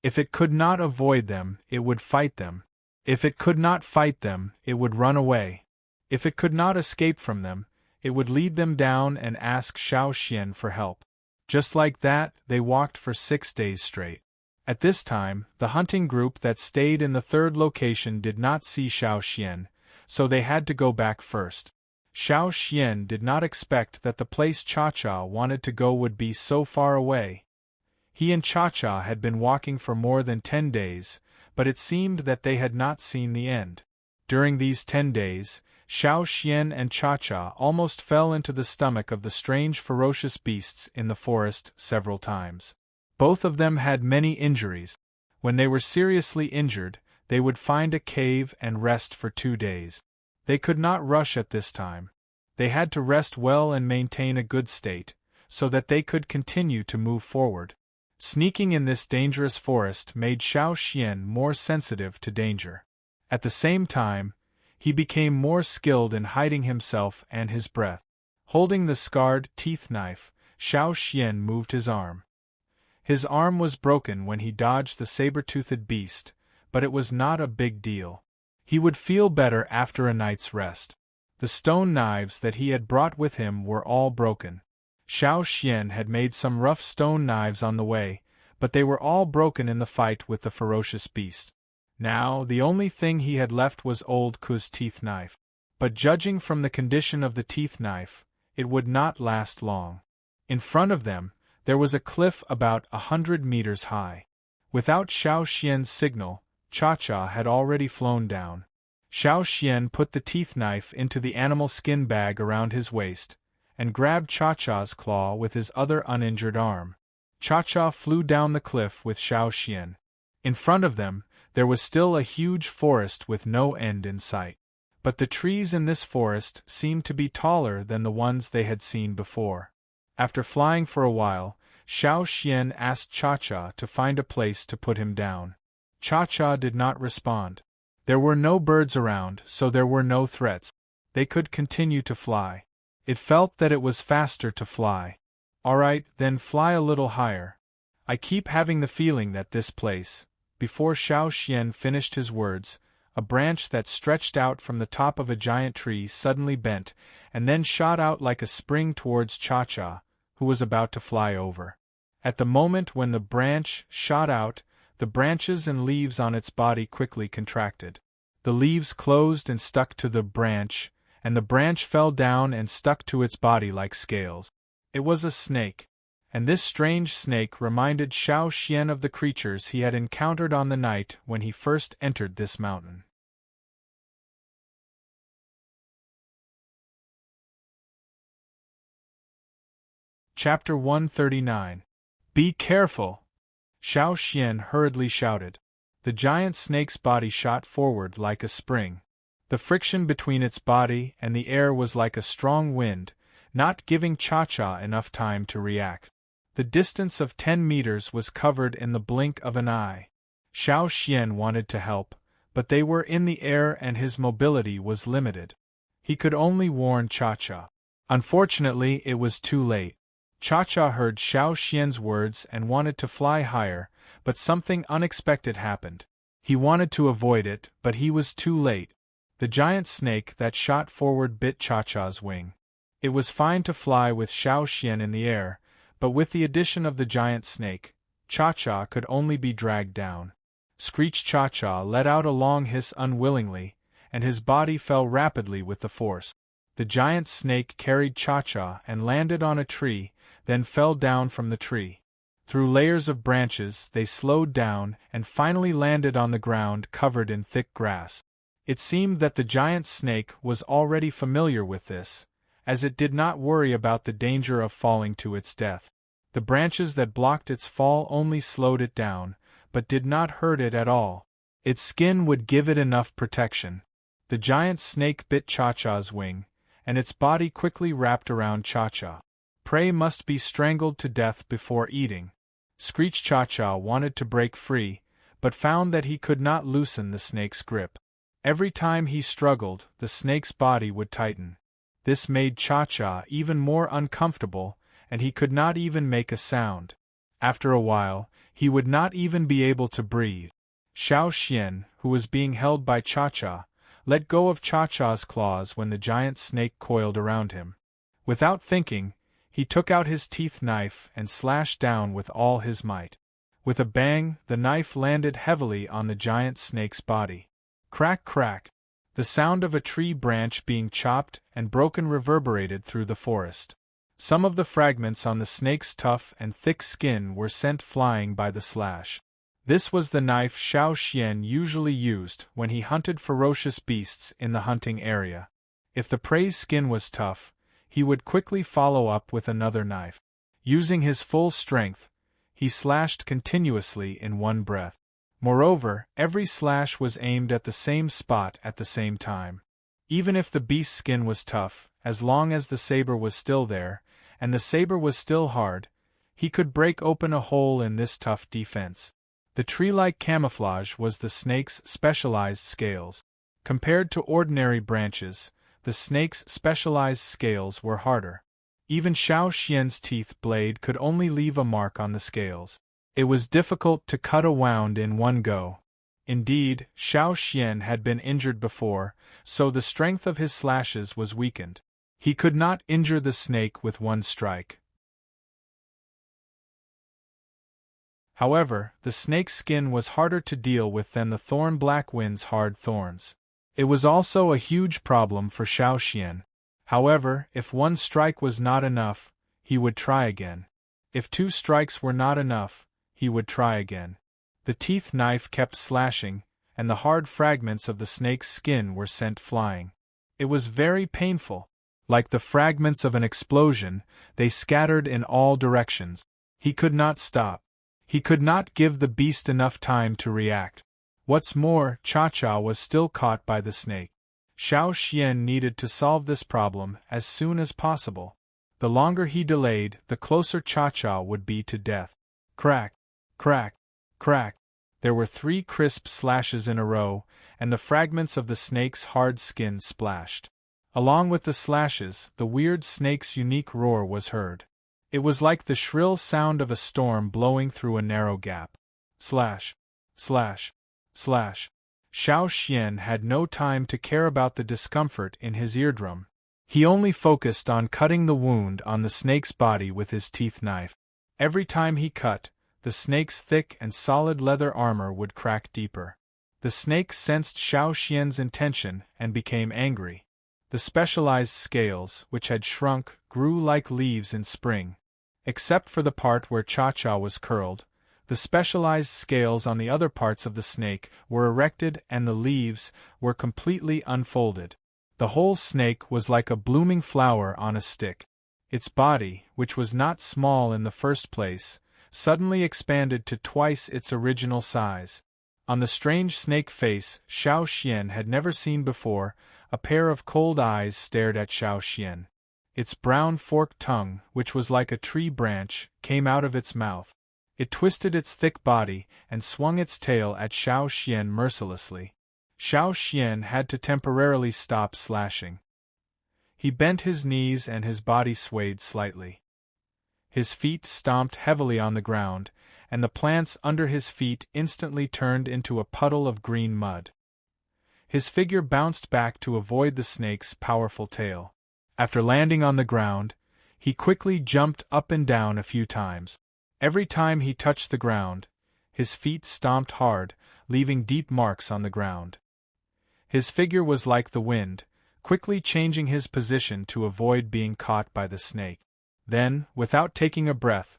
If it could not avoid them, it would fight them. If it could not fight them, it would run away. If it could not escape from them, it would lead them down and ask Xiao Xian for help. Just like that, they walked for 6 days straight. At this time, the hunting group that stayed in the third location did not see Xiao Xian, so they had to go back first. Xiao Xian did not expect that the place Cha-Cha wanted to go would be so far away. He and Cha-Cha had been walking for more than 10 days, but it seemed that they had not seen the end. During these 10 days, Xiao Xian and Cha-Cha almost fell into the stomach of the strange ferocious beasts in the forest several times. Both of them had many injuries. When they were seriously injured, they would find a cave and rest for 2 days. They could not rush at this time. They had to rest well and maintain a good state, so that they could continue to move forward. Sneaking in this dangerous forest made Xiao Xian more sensitive to danger. At the same time, he became more skilled in hiding himself and his breath. Holding the scarred teeth knife, Xiao Xian moved his arm. His arm was broken when he dodged the saber-toothed beast, but it was not a big deal. He would feel better after a night's rest. The stone knives that he had brought with him were all broken. Xiao Xian had made some rough stone knives on the way, but they were all broken in the fight with the ferocious beast. Now, the only thing he had left was old Ku's teeth knife. But judging from the condition of the teeth knife, it would not last long. In front of them, there was a cliff about 100 meters high. Without Xiao Xian's signal, Cha-Cha had already flown down. Xiao Xian put the teeth knife into the animal skin bag around his waist, and grabbed Cha-Cha's claw with his other uninjured arm. Cha-Cha flew down the cliff with Xiao Xian. In front of them, there was still a huge forest with no end in sight. But the trees in this forest seemed to be taller than the ones they had seen before. After flying for a while, Xiao Xian asked Cha-Cha to find a place to put him down. Cha-Cha did not respond. There were no birds around, so there were no threats. They could continue to fly. It felt that it was faster to fly. All right, then fly a little higher. I keep having the feeling that this place. Before Xiao Xian finished his words, a branch that stretched out from the top of a giant tree suddenly bent, and then shot out like a spring towards Cha-Cha, who was about to fly over. At the moment when the branch shot out, the branches and leaves on its body quickly contracted. The leaves closed and stuck to the branch, and the branch fell down and stuck to its body like scales. It was a snake. And this strange snake reminded Xiao Xian of the creatures he had encountered on the night when he first entered this mountain. Chapter 139. Be careful! Xiao Xian hurriedly shouted. The giant snake's body shot forward like a spring. The friction between its body and the air was like a strong wind, not giving Cha-Cha enough time to react. The distance of 10 meters was covered in the blink of an eye. Xiao Xian wanted to help, but they were in the air and his mobility was limited. He could only warn Cha-Cha. Unfortunately, it was too late. Cha-Cha heard Xiao Xian's words and wanted to fly higher, but something unexpected happened. He wanted to avoid it, but he was too late. The giant snake that shot forward bit Cha-Cha's wing. It was fine to fly with Xiao Xian in the air, but with the addition of the giant snake, Cha-Cha could only be dragged down. Screech Cha-Cha let out a long hiss unwillingly, and his body fell rapidly with the force. The giant snake carried Cha-Cha and landed on a tree, then fell down from the tree. Through layers of branches they slowed down and finally landed on the ground covered in thick grass. It seemed that the giant snake was already familiar with this, as it did not worry about the danger of falling to its death. The branches that blocked its fall only slowed it down, but did not hurt it at all. Its skin would give it enough protection. The giant snake bit Cha-Cha's wing, and its body quickly wrapped around Cha-Cha. Prey must be strangled to death before eating. Screech Cha-Cha wanted to break free, but found that he could not loosen the snake's grip. Every time he struggled, the snake's body would tighten. This made Cha-Cha even more uncomfortable, and he could not even make a sound. After a while, he would not even be able to breathe. Xiao Xian, who was being held by Cha-Cha, let go of Cha-Cha's claws when the giant snake coiled around him. Without thinking, he took out his teeth knife and slashed down with all his might. With a bang, the knife landed heavily on the giant snake's body. Crack, crack! The sound of a tree branch being chopped and broken reverberated through the forest. Some of the fragments on the snake's tough and thick skin were sent flying by the slash. This was the knife Xiao Xian usually used when he hunted ferocious beasts in the hunting area. If the prey's skin was tough, he would quickly follow up with another knife. Using his full strength, he slashed continuously in one breath. Moreover, every slash was aimed at the same spot at the same time. Even if the beast's skin was tough, as long as the saber was still there, and the saber was still hard, he could break open a hole in this tough defense. The tree-like camouflage was the snake's specialized scales. Compared to ordinary branches, the snake's specialized scales were harder. Even Xiao Xian's teeth blade could only leave a mark on the scales. It was difficult to cut a wound in one go. Indeed, Xiao Xian had been injured before, so the strength of his slashes was weakened. He could not injure the snake with one strike. However, the snake's skin was harder to deal with than the thorn-black wind's hard thorns. It was also a huge problem for Xiao Xian. However, if one strike was not enough, he would try again. If 2 strikes were not enough, he would try again. The teeth knife kept slashing, and the hard fragments of the snake's skin were sent flying. It was very painful. Like the fragments of an explosion, they scattered in all directions. He could not stop. He could not give the beast enough time to react. What's more, Cha-Cha was still caught by the snake. Xiao Xian needed to solve this problem as soon as possible. The longer he delayed, the closer Cha-Cha would be to death. Crack! Crack! Crack! There were 3 crisp slashes in a row, and the fragments of the snake's hard skin splashed. Along with the slashes, the weird snake's unique roar was heard. It was like the shrill sound of a storm blowing through a narrow gap. Slash! Slash! Slash! Xiao Xian had no time to care about the discomfort in his eardrum. He only focused on cutting the wound on the snake's body with his teeth knife. Every time he cut, the snake's thick and solid leather armor would crack deeper. The snake sensed Xiao Xian's intention and became angry. The specialized scales, which had shrunk, grew like leaves in spring. Except for the part where Cha-Cha was curled, the specialized scales on the other parts of the snake were erected and the leaves were completely unfolded. The whole snake was like a blooming flower on a stick. Its body, which was not small in the first place, suddenly expanded to twice its original size. On the strange snake face Xiao Xian had never seen before, a pair of cold eyes stared at Xiao Xian. Its brown forked tongue, which was like a tree branch, came out of its mouth. It twisted its thick body and swung its tail at Xiao Xian mercilessly. Xiao Xian had to temporarily stop slashing. He bent his knees and his body swayed slightly. His feet stomped heavily on the ground, and the plants under his feet instantly turned into a puddle of green mud. His figure bounced back to avoid the snake's powerful tail. After landing on the ground, he quickly jumped up and down a few times. Every time he touched the ground, his feet stomped hard, leaving deep marks on the ground. His figure was like the wind, quickly changing his position to avoid being caught by the snake. Then, without taking a breath,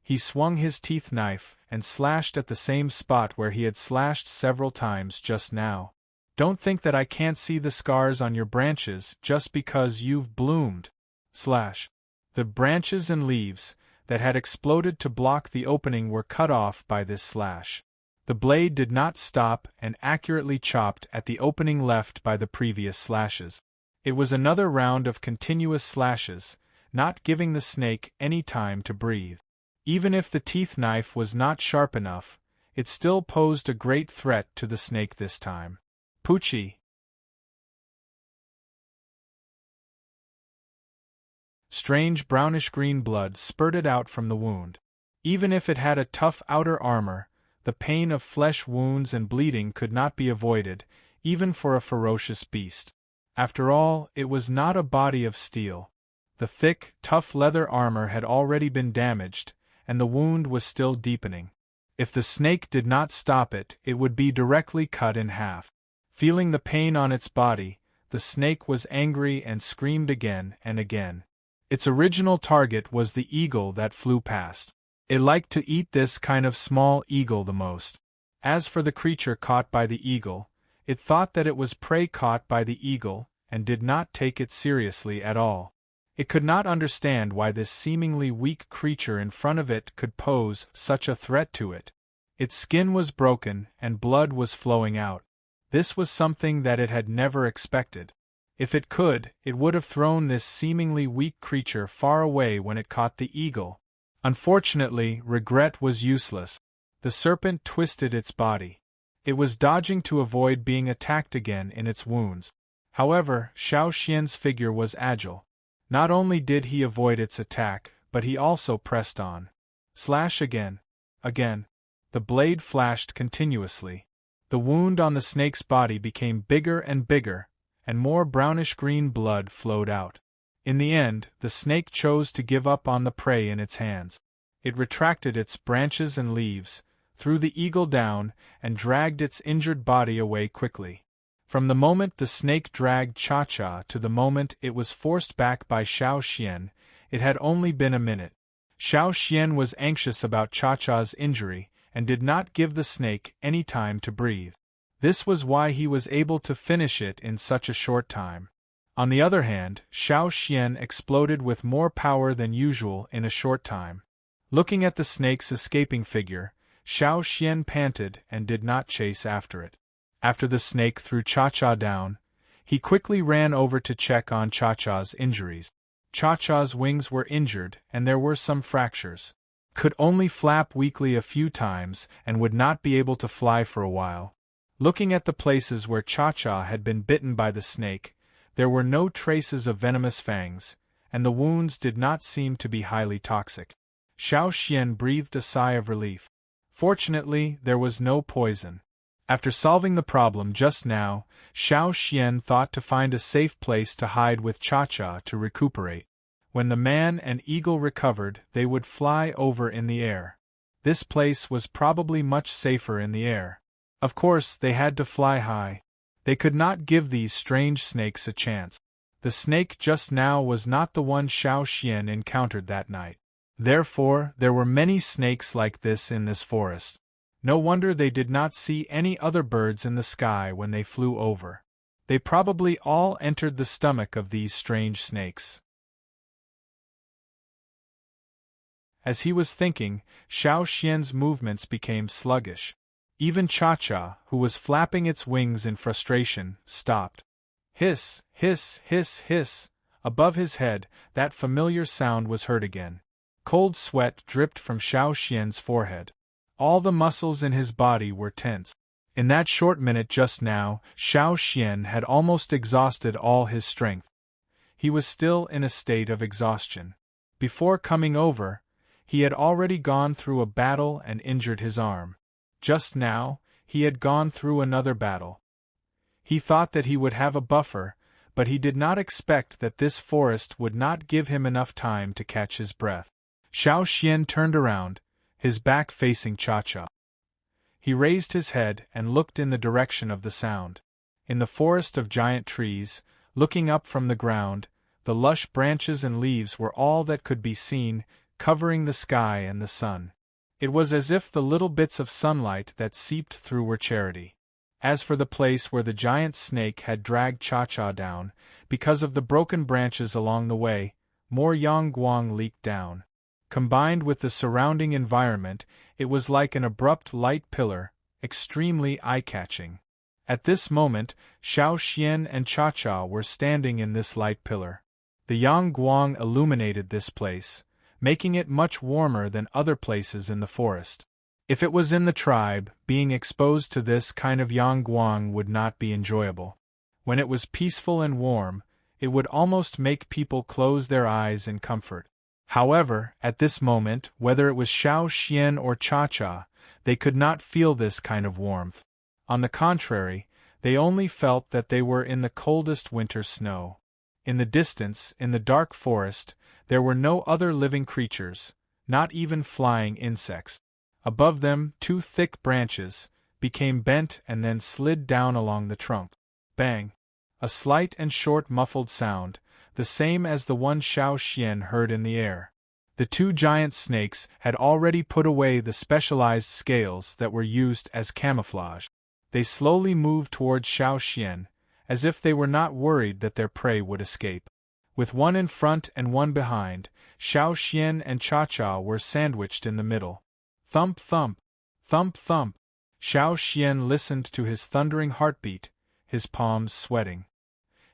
he swung his teeth knife and slashed at the same spot where he had slashed several times just now. Don't think that I can't see the scars on your branches just because you've bloomed. Slash. The branches and leaves that had exploded to block the opening were cut off by this slash. The blade did not stop and accurately chopped at the opening left by the previous slashes. It was another round of continuous slashes, not giving the snake any time to breathe. Even if the teeth knife was not sharp enough, it still posed a great threat to the snake this time. Poochie! Strange brownish-green blood spurted out from the wound. Even if it had a tough outer armor, the pain of flesh wounds and bleeding could not be avoided, even for a ferocious beast. After all, it was not a body of steel. The thick, tough leather armor had already been damaged, and the wound was still deepening. If the snake did not stop it, it would be directly cut in half. Feeling the pain on its body, the snake was angry and screamed again and again. Its original target was the eagle that flew past. It liked to eat this kind of small eagle the most. As for the creature caught by the eagle, it thought that it was prey caught by the eagle, and did not take it seriously at all. It could not understand why this seemingly weak creature in front of it could pose such a threat to it. Its skin was broken and blood was flowing out. This was something that it had never expected. If it could, it would have thrown this seemingly weak creature far away when it caught the eagle. Unfortunately, regret was useless. The serpent twisted its body. It was dodging to avoid being attacked again in its wounds. However, Xiao Xian's figure was agile. Not only did he avoid its attack, but he also pressed on. Slash again. Again. The blade flashed continuously. The wound on the snake's body became bigger and bigger, and more brownish-green blood flowed out. In the end, the snake chose to give up on the prey in its hands. It retracted its branches and leaves, threw the eagle down, and dragged its injured body away quickly. From the moment the snake dragged Cha-Cha to the moment it was forced back by Xiao Xian, it had only been a minute. Xiao Xian was anxious about Cha-Cha's injury, and did not give the snake any time to breathe. This was why he was able to finish it in such a short time. On the other hand, Xiao Xian exploded with more power than usual in a short time. Looking at the snake's escaping figure, Xiao Xian panted and did not chase after it. After the snake threw Cha-Cha down, he quickly ran over to check on Cha-Cha's injuries. Cha-Cha's wings were injured and there were some fractures. Could only flap weakly a few times and would not be able to fly for a while. Looking at the places where Cha-Cha had been bitten by the snake, there were no traces of venomous fangs, and the wounds did not seem to be highly toxic. Xiao Xian breathed a sigh of relief. Fortunately, there was no poison. After solving the problem just now, Xiao Xian thought to find a safe place to hide with Cha-Cha to recuperate. When the man and eagle recovered, they would fly over in the air. This place was probably much safer in the air. Of course, they had to fly high. They could not give these strange snakes a chance. The snake just now was not the one Xiao Xian encountered that night. Therefore, there were many snakes like this in this forest. No wonder they did not see any other birds in the sky when they flew over. They probably all entered the stomach of these strange snakes. As he was thinking, Xiao Xian's movements became sluggish. Even Cha-Cha, who was flapping its wings in frustration, stopped. Hiss, hiss, hiss, hiss. Above his head, that familiar sound was heard again. Cold sweat dripped from Xiao Xian's forehead. All the muscles in his body were tense. In that short minute just now, Xiao Xian had almost exhausted all his strength. He was still in a state of exhaustion. Before coming over, he had already gone through a battle and injured his arm. Just now, he had gone through another battle. He thought that he would have a buffer, but he did not expect that this forest would not give him enough time to catch his breath. Xiao Xian turned around, his back facing Cha-Cha. He raised his head and looked in the direction of the sound. In the forest of giant trees, looking up from the ground, the lush branches and leaves were all that could be seen, covering the sky and the sun. It was as if the little bits of sunlight that seeped through were charity. As for the place where the giant snake had dragged Cha-Cha down, because of the broken branches along the way, more yang-guang leaked down. Combined with the surrounding environment, it was like an abrupt light pillar, extremely eye-catching. At this moment, Xiao Xian and Cha-Cha were standing in this light pillar. The yang-guang illuminated this place, making it much warmer than other places in the forest. If it was in the tribe, being exposed to this kind of yang-guang would not be enjoyable. When it was peaceful and warm, it would almost make people close their eyes in comfort. However, at this moment, whether it was Xiao Xian or Cha-Cha, they could not feel this kind of warmth. On the contrary, they only felt that they were in the coldest winter snow. In the distance, in the dark forest, there were no other living creatures, not even flying insects. Above them, two thick branches became bent and then slid down along the trunk. Bang! A slight and short muffled sound, the same as the one Xiao Xian heard in the air. The two giant snakes had already put away the specialized scales that were used as camouflage. They slowly moved towards Xiao Xian, as if they were not worried that their prey would escape. With one in front and one behind, Xiao Xian and Cha-Cha were sandwiched in the middle. Thump thump, thump thump. Xiao Xian listened to his thundering heartbeat, his palms sweating.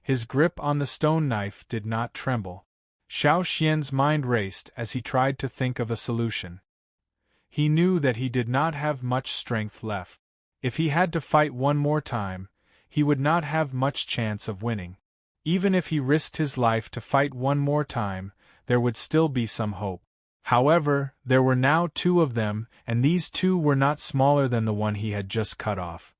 His grip on the stone knife did not tremble. Xiao Xian's mind raced as he tried to think of a solution. He knew that he did not have much strength left. If he had to fight one more time, he would not have much chance of winning. Even if he risked his life to fight one more time, there would still be some hope. However, there were now two of them, and these two were not smaller than the one he had just cut off.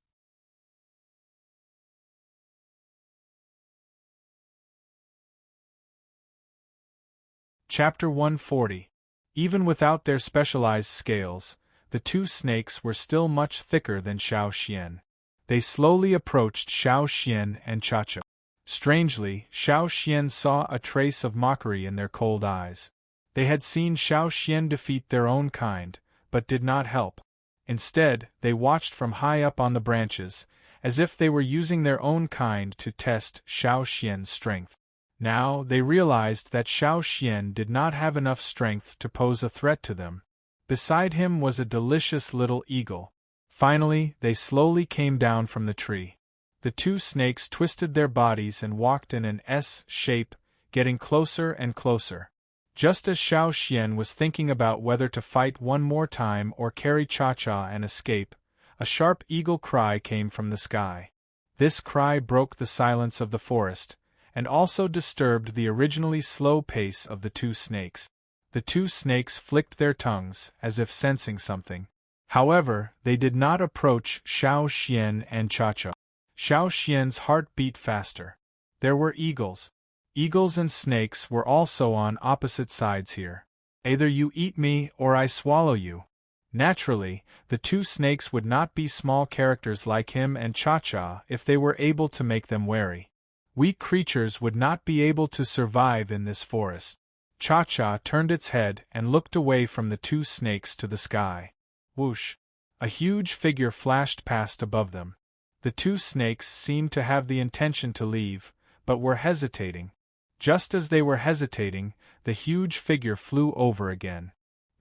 Chapter 140. Even without their specialized scales, the two snakes were still much thicker than Xiao Xian. They slowly approached Xiao Xian and Cha-Cha. Strangely, Xiao Xian saw a trace of mockery in their cold eyes. They had seen Xiao Xian defeat their own kind, but did not help. Instead, they watched from high up on the branches, as if they were using their own kind to test Xiao Xian's strength. Now, they realized that Xiao Xian did not have enough strength to pose a threat to them. Beside him was a delicious little eagle. Finally, they slowly came down from the tree. The two snakes twisted their bodies and walked in an S shape, getting closer and closer. Just as Xiao Xian was thinking about whether to fight one more time or carry Cha-Cha and escape, a sharp eagle cry came from the sky. This cry broke the silence of the forest, and also disturbed the originally slow pace of the two snakes. The two snakes flicked their tongues, as if sensing something. However, they did not approach Xiao Xian and Cha-Cha. Xiao Xian's heart beat faster. There were eagles. Eagles and snakes were also on opposite sides here. Either you eat me or I swallow you. Naturally, the two snakes would not be small characters like him and Cha-Cha if they were able to make them wary. Weak creatures would not be able to survive in this forest. Cha-Cha turned its head and looked away from the two snakes to the sky. Whoosh! A huge figure flashed past above them. The two snakes seemed to have the intention to leave, but were hesitating. Just as they were hesitating, the huge figure flew over again.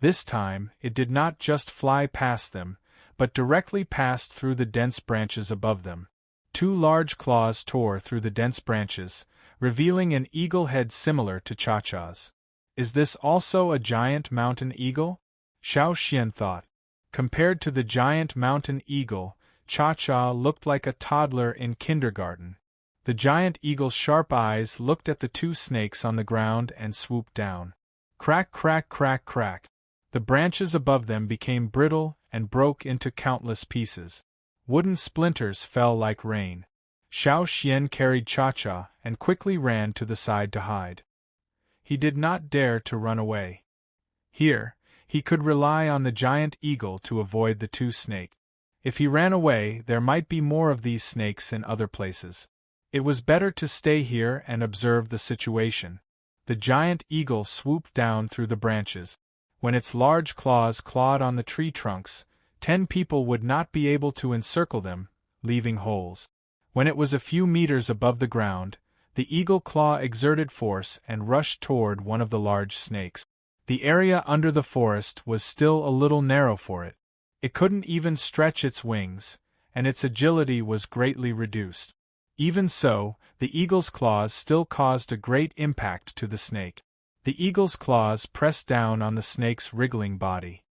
This time, it did not just fly past them, but directly passed through the dense branches above them. Two large claws tore through the dense branches, revealing an eagle head similar to Cha-Cha's. Is this also a giant mountain eagle? Xiao Xian thought. Compared to the giant mountain eagle, Cha-Cha looked like a toddler in kindergarten. The giant eagle's sharp eyes looked at the two snakes on the ground and swooped down. Crack, crack, crack, crack. The branches above them became brittle and broke into countless pieces. Wooden splinters fell like rain. Xiao Xian carried Cha-Cha and quickly ran to the side to hide. He did not dare to run away. Here, he could rely on the giant eagle to avoid the two snakes. If he ran away, there might be more of these snakes in other places. It was better to stay here and observe the situation. The giant eagle swooped down through the branches. When its large claws clawed on the tree trunks, 10 people would not be able to encircle them, leaving holes. When it was a few meters above the ground, the eagle claw exerted force and rushed toward one of the large snakes. The area under the forest was still a little narrow for it. It couldn't even stretch its wings, and its agility was greatly reduced. Even so, the eagle's claws still caused a great impact to the snake. The eagle's claws pressed down on the snake's wriggling body.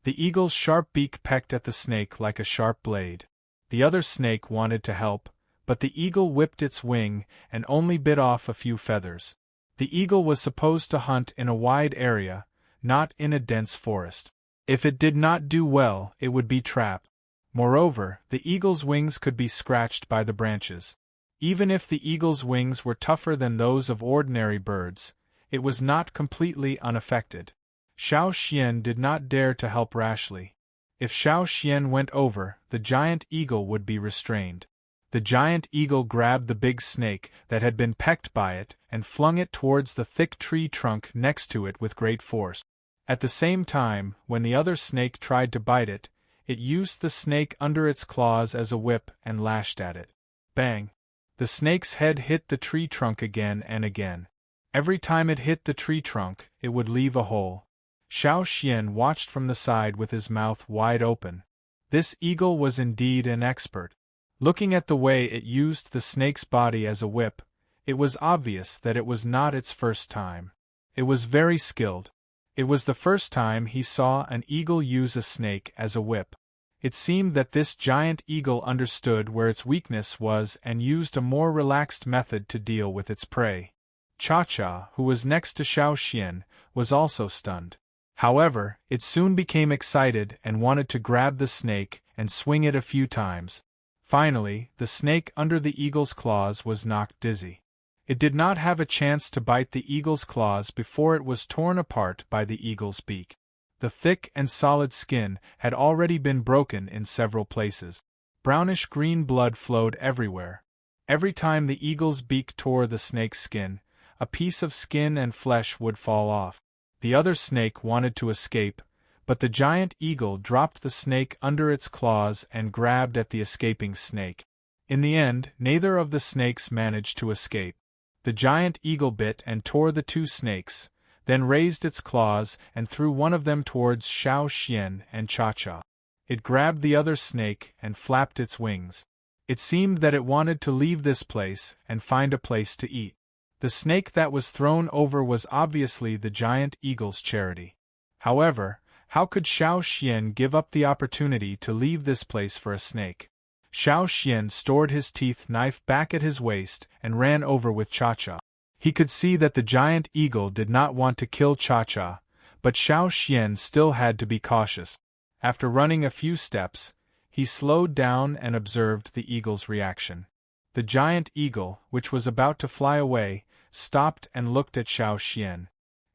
The eagle's sharp beak pecked at the snake like a sharp blade. The other snake wanted to help, but the eagle whipped its wing and only bit off a few feathers. The eagle was supposed to hunt in a wide area, not in a dense forest. If it did not do well, it would be trapped. Moreover, the eagle's wings could be scratched by the branches. Even if the eagle's wings were tougher than those of ordinary birds, it was not completely unaffected. Xiao Xian did not dare to help rashly. If Xiao Xian went over, the giant eagle would be restrained. The giant eagle grabbed the big snake that had been pecked by it and flung it towards the thick tree trunk next to it with great force. At the same time, when the other snake tried to bite it, it used the snake under its claws as a whip and lashed at it. Bang! The snake's head hit the tree trunk again and again. Every time it hit the tree trunk, it would leave a hole. Xiao Xian watched from the side with his mouth wide open. This eagle was indeed an expert. Looking at the way it used the snake's body as a whip, it was obvious that it was not its first time. It was very skilled. It was the first time he saw an eagle use a snake as a whip. It seemed that this giant eagle understood where its weakness was and used a more relaxed method to deal with its prey. Cha-Cha, who was next to Xiao Xian, was also stunned. However, it soon became excited and wanted to grab the snake and swing it a few times. Finally, the snake under the eagle's claws was knocked dizzy. It did not have a chance to bite the eagle's claws before it was torn apart by the eagle's beak. The thick and solid skin had already been broken in several places. Brownish-green blood flowed everywhere. Every time the eagle's beak tore the snake's skin, a piece of skin and flesh would fall off. The other snake wanted to escape, but the giant eagle dropped the snake under its claws and grabbed at the escaping snake. In the end, neither of the snakes managed to escape. The giant eagle bit and tore the two snakes, then raised its claws and threw one of them towards Xiao Xian and Cha-Cha. It grabbed the other snake and flapped its wings. It seemed that it wanted to leave this place and find a place to eat. The snake that was thrown over was obviously the giant eagle's charity. However, how could Xiao Xian give up the opportunity to leave this place for a snake? Xiao Xian stored his teeth knife back at his waist and ran over with Cha-Cha. He could see that the giant eagle did not want to kill Cha-Cha, but Xiao Xian still had to be cautious. After running a few steps, he slowed down and observed the eagle's reaction. The giant eagle, which was about to fly away, stopped and looked at Xiao Xian.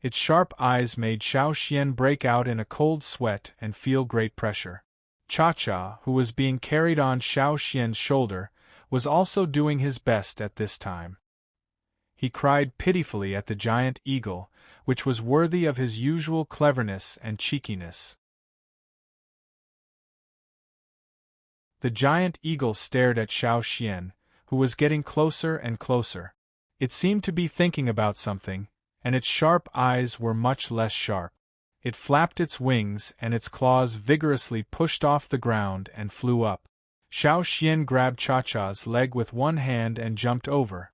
Its sharp eyes made Xiao Xian break out in a cold sweat and feel great pressure. Cha-Cha, who was being carried on Xiao Xian's shoulder, was also doing his best at this time. He cried pitifully at the giant eagle, which was worthy of his usual cleverness and cheekiness. The giant eagle stared at Xiao Xian, who was getting closer and closer. It seemed to be thinking about something, and its sharp eyes were much less sharp. It flapped its wings and its claws vigorously pushed off the ground and flew up. Xiao Xian grabbed Cha-Cha's leg with one hand and jumped over.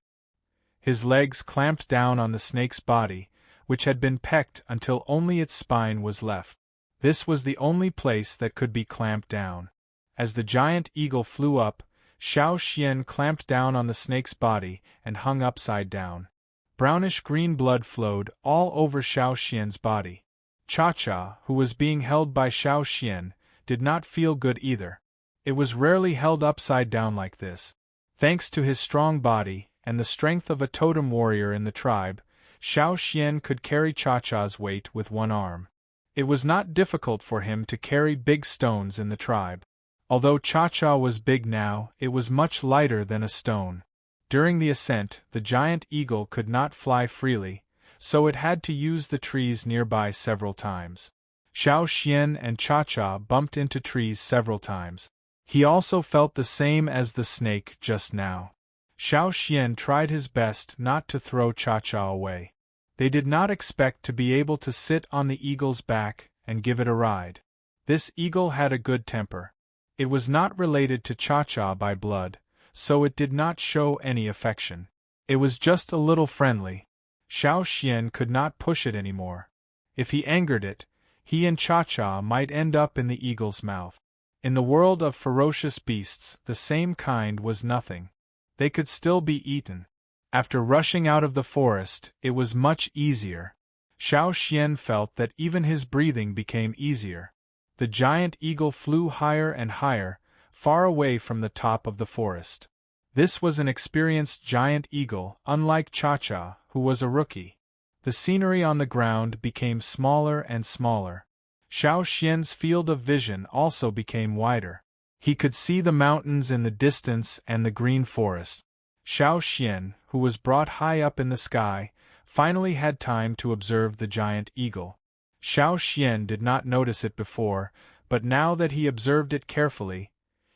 His legs clamped down on the snake's body, which had been pecked until only its spine was left. This was the only place that could be clamped down. As the giant eagle flew up, Xiao Xian clamped down on the snake's body and hung upside down. Brownish-green blood flowed all over Xiao Xian's body. Cha-Cha, who was being held by Xiao Xian, did not feel good either. It was rarely held upside down like this. Thanks to his strong body and the strength of a totem warrior in the tribe, Xiao Xian could carry Cha-Cha's weight with one arm. It was not difficult for him to carry big stones in the tribe. Although Cha-Cha was big now, it was much lighter than a stone. During the ascent, the giant eagle could not fly freely, so it had to use the trees nearby several times. Xiao Xian and Cha-Cha bumped into trees several times. He also felt the same as the snake just now. Xiao Xian tried his best not to throw Cha-Cha away. They did not expect to be able to sit on the eagle's back and give it a ride. This eagle had a good temper. It was not related to Cha-Cha by blood, so it did not show any affection. It was just a little friendly. Xiao Xian could not push it anymore. If he angered it, he and Cha-Cha might end up in the eagle's mouth. In the world of ferocious beasts, the same kind was nothing. They could still be eaten. After rushing out of the forest, it was much easier. Xiao Xian felt that even his breathing became easier. The giant eagle flew higher and higher, far away from the top of the forest. This was an experienced giant eagle, unlike Cha-Cha, who was a rookie. The scenery on the ground became smaller and smaller. Xiao Xian's field of vision also became wider. He could see the mountains in the distance and the green forest. Xiao Xian, who was brought high up in the sky, finally had time to observe the giant eagle. Xiao Xian did not notice it before, but now that he observed it carefully,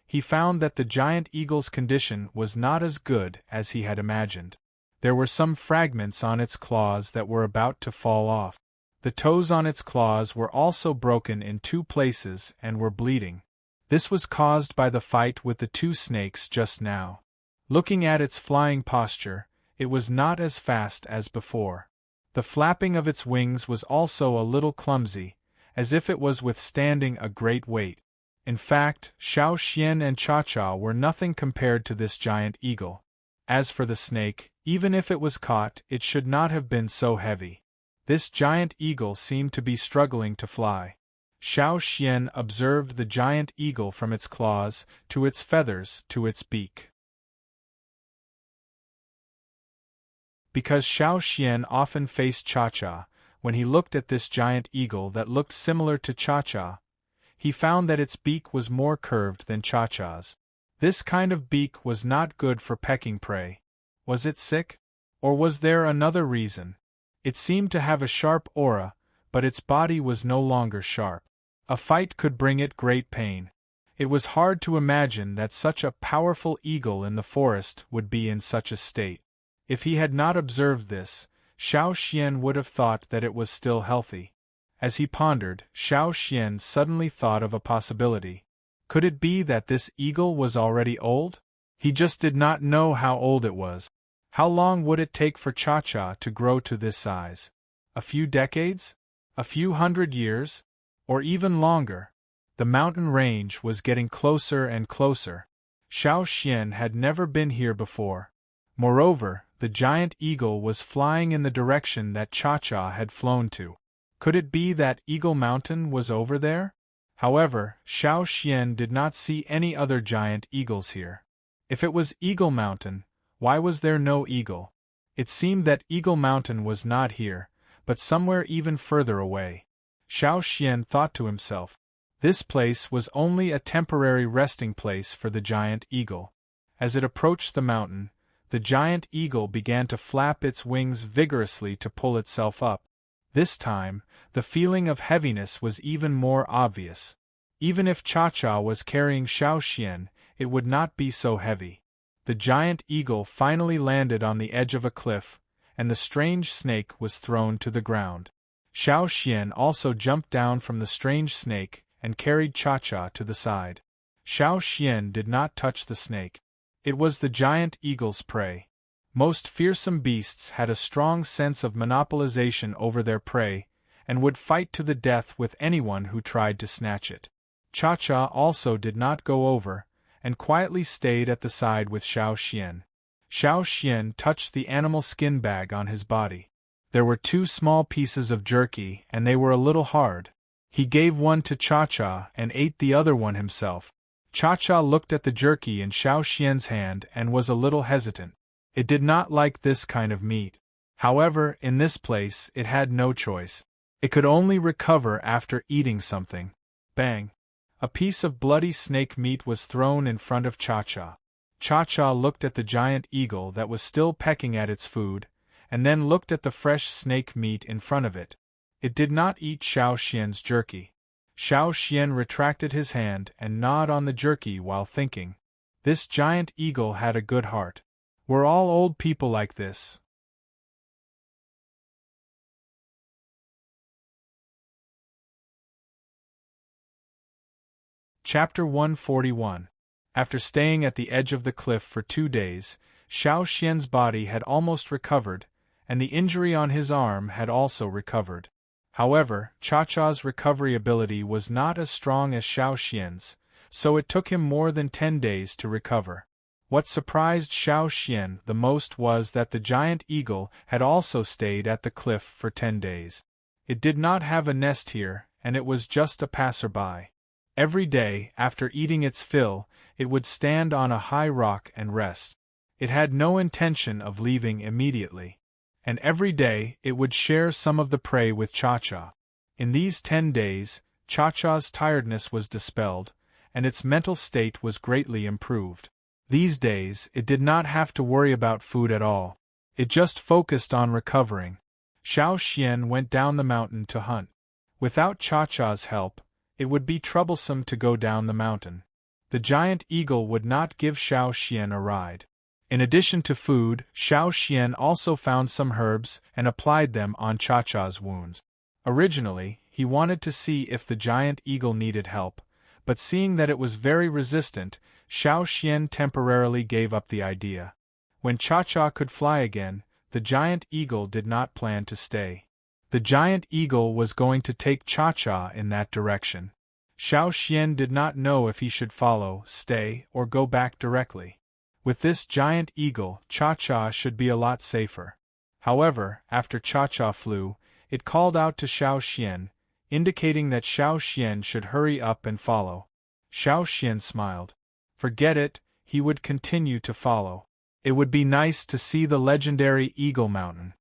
he found that the giant eagle's condition was not as good as he had imagined. There were some fragments on its claws that were about to fall off. The toes on its claws were also broken in 2 places and were bleeding. This was caused by the fight with the 2 snakes just now. Looking at its flying posture, it was not as fast as before. The flapping of its wings was also a little clumsy, as if it was withstanding a great weight. In fact, Xiao Xian and Cha-Cha were nothing compared to this giant eagle. As for the snake, even if it was caught, it should not have been so heavy. This giant eagle seemed to be struggling to fly. Xiao Xian observed the giant eagle from its claws, to its feathers, to its beak. Because Xiao Xian often faced Cha-Cha, when he looked at this giant eagle that looked similar to Cha-Cha, he found that its beak was more curved than Cha-Cha's. This kind of beak was not good for pecking prey. Was it sick? Or was there another reason? It seemed to have a sharp aura, but its body was no longer sharp. A fight could bring it great pain. It was hard to imagine that such a powerful eagle in the forest would be in such a state. If he had not observed this, Xiao Xian would have thought that it was still healthy. As he pondered, Xiao Xian suddenly thought of a possibility. Could it be that this eagle was already old? He just did not know how old it was. How long would it take for Cha-Cha to grow to this size? A few decades? A few hundred years? Or even longer? The mountain range was getting closer and closer. Xiao Xian had never been here before. Moreover, the giant eagle was flying in the direction that Cha-Cha had flown to. Could it be that Eagle Mountain was over there? However, Xiao Xian did not see any other giant eagles here. If it was Eagle Mountain, why was there no eagle? It seemed that Eagle Mountain was not here, but somewhere even further away. Xiao Xian thought to himself. This place was only a temporary resting place for the giant eagle. As it approached the mountain, the giant eagle began to flap its wings vigorously to pull itself up. This time, the feeling of heaviness was even more obvious. Even if Cha-Cha was carrying Xiao Xian, it would not be so heavy. The giant eagle finally landed on the edge of a cliff, and the strange snake was thrown to the ground. Xiao Xian also jumped down from the strange snake and carried Cha-Cha to the side. Xiao Xian did not touch the snake. It was the giant eagle's prey. Most fearsome beasts had a strong sense of monopolization over their prey, and would fight to the death with anyone who tried to snatch it. Cha-Cha also did not go over, and quietly stayed at the side with Xiao Xian. Xiao Xian touched the animal skin bag on his body. There were 2 small pieces of jerky, and they were a little hard. He gave one to Cha-Cha and ate the other one himself. Cha-Cha looked at the jerky in Xiao Xian's hand and was a little hesitant. It did not like this kind of meat. However, in this place, it had no choice. It could only recover after eating something. Bang! A piece of bloody snake meat was thrown in front of Cha-Cha. Cha-Cha looked at the giant eagle that was still pecking at its food, and then looked at the fresh snake meat in front of it. It did not eat Xiao Xian's jerky. Xiao Xian retracted his hand and gnawed on the jerky while thinking. This giant eagle had a good heart. We're all old people like this. Chapter 141. After staying at the edge of the cliff for 2 days, Xiao Xian's body had almost recovered, and the injury on his arm had also recovered. However, Cha-Cha's recovery ability was not as strong as Xiao Xian's, so it took him more than 10 days to recover. What surprised Xiao Xian the most was that the giant eagle had also stayed at the cliff for 10 days. It did not have a nest here, and it was just a passerby. Every day, after eating its fill, it would stand on a high rock and rest. It had no intention of leaving immediately. And every day, it would share some of the prey with Cha-Cha. In these 10 days, Cha-Cha's tiredness was dispelled, and its mental state was greatly improved. These days, it did not have to worry about food at all. It just focused on recovering. Xiao Xian went down the mountain to hunt. Without Cha-Cha's help, it would be troublesome to go down the mountain. The giant eagle would not give Xiao Xian a ride. In addition to food, Xiao Xian also found some herbs and applied them on Cha-Cha's wounds. Originally, he wanted to see if the giant eagle needed help, but seeing that it was very resistant, Xiao Xian temporarily gave up the idea. When Cha-Cha could fly again, the giant eagle did not plan to stay. The giant eagle was going to take Cha-Cha in that direction. Xiao Xian did not know if he should follow, stay, or go back directly. With this giant eagle, Cha-Cha should be a lot safer. However, after Cha-Cha flew, it called out to Xiao Xian, indicating that Xiao Xian should hurry up and follow. Xiao Xian smiled. Forget it, he would continue to follow. It would be nice to see the legendary Eagle Mountain.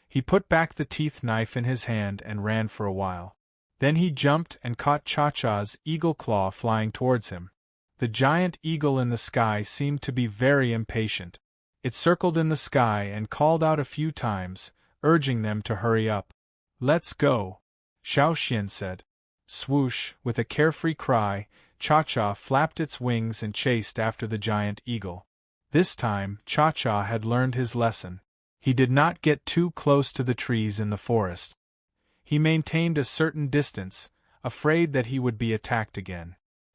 He put back the teeth knife in his hand and ran for a while. Then he jumped and caught Cha-Cha's eagle claw flying towards him. The giant eagle in the sky seemed to be very impatient. It circled in the sky and called out a few times, urging them to hurry up. "Let's go," Xiao Xian said. Swoosh, with a carefree cry, Cha-Cha flapped its wings and chased after the giant eagle. This time, Cha-Cha had learned his lesson. He did not get too close to the trees in the forest. He maintained a certain distance, afraid that he would be attacked again.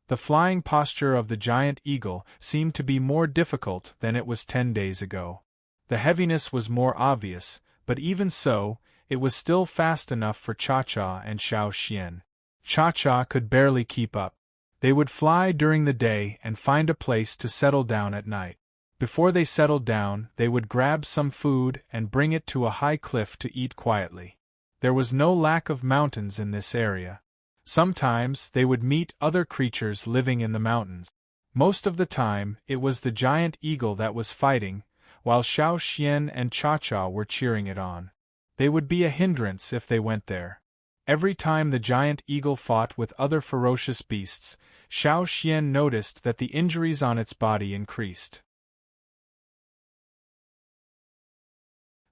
The flying posture of the giant eagle seemed to be more difficult than it was 10 days ago. The heaviness was more obvious, but even so, it was still fast enough for Cha-Cha and Xiao Xian. Cha-Cha could barely keep up. They would fly during the day and find a place to settle down at night. Before they settled down, they would grab some food and bring it to a high cliff to eat quietly. There was no lack of mountains in this area. Sometimes they would meet other creatures living in the mountains. Most of the time, it was the giant eagle that was fighting, while Xiao Xian and Cha-Cha were cheering it on. They would be a hindrance if they went there. Every time the giant eagle fought with other ferocious beasts, Xiao Xian noticed that the injuries on its body increased.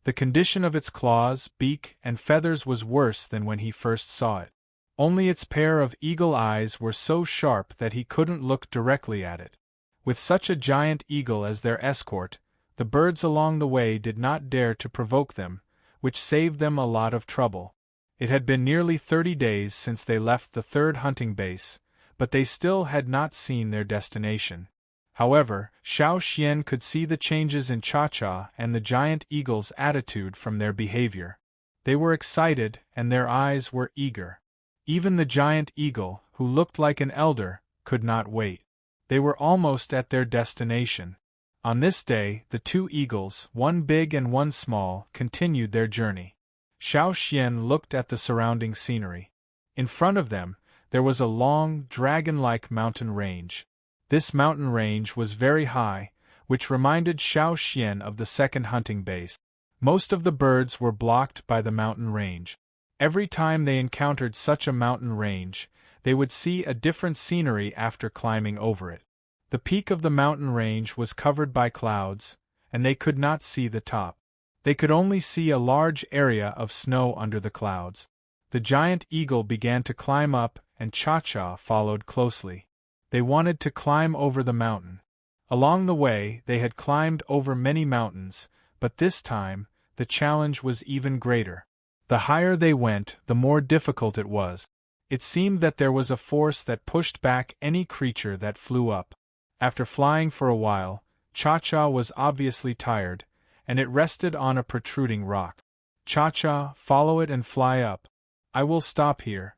The condition of its claws, beak, and feathers was worse than when he first saw it. Only its pair of eagle eyes were so sharp that he couldn't look directly at it. With such a giant eagle as their escort, the birds along the way did not dare to provoke them, which saved them a lot of trouble. It had been nearly 30 days since they left the third hunting base, but they still had not seen their destination. However, Xiao Xian could see the changes in Cha-Cha and the giant eagle's attitude from their behavior. They were excited, and their eyes were eager. Even the giant eagle, who looked like an elder, could not wait. They were almost at their destination. On this day, the two eagles, one big and one small, continued their journey. Xiao Xian looked at the surrounding scenery. In front of them, there was a long, dragon-like mountain range. This mountain range was very high, which reminded Xiao Xian of the second hunting base. Most of the birds were blocked by the mountain range. Every time they encountered such a mountain range, they would see a different scenery after climbing over it. The peak of the mountain range was covered by clouds, and they could not see the top. They could only see a large area of snow under the clouds. The giant eagle began to climb up, and Cha-Cha followed closely. They wanted to climb over the mountain. Along the way, they had climbed over many mountains, but this time, the challenge was even greater. The higher they went, the more difficult it was. It seemed that there was a force that pushed back any creature that flew up. After flying for a while, Cha-Cha was obviously tired, and it rested on a protruding rock. Cha-Cha, follow it and fly up. I will stop here.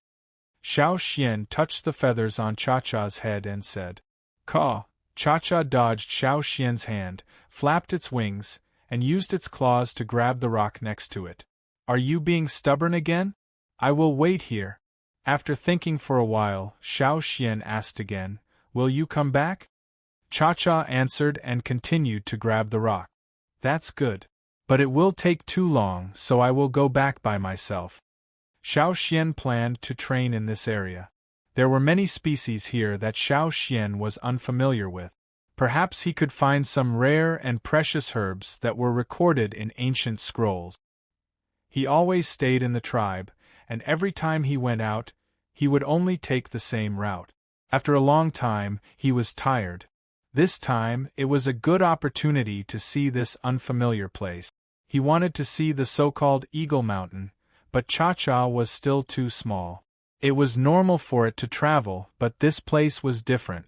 Xiao Xian touched the feathers on Cha-Cha's head and said, "Caw." Cha-Cha dodged Xiao Xian's hand, flapped its wings, and used its claws to grab the rock next to it. Are you being stubborn again? I will wait here. After thinking for a while, Xiao Xian asked again, will you come back? Cha-Cha answered and continued to grab the rock. That's good. But it will take too long, so I will go back by myself. Xiao Xian planned to train in this area. There were many species here that Xiao Xian was unfamiliar with. Perhaps he could find some rare and precious herbs that were recorded in ancient scrolls. He always stayed in the tribe, and every time he went out, he would only take the same route. After a long time, he was tired. This time, it was a good opportunity to see this unfamiliar place. He wanted to see the so-called Eagle Mountain, but Cha-Cha was still too small. It was normal for it to travel, but this place was different.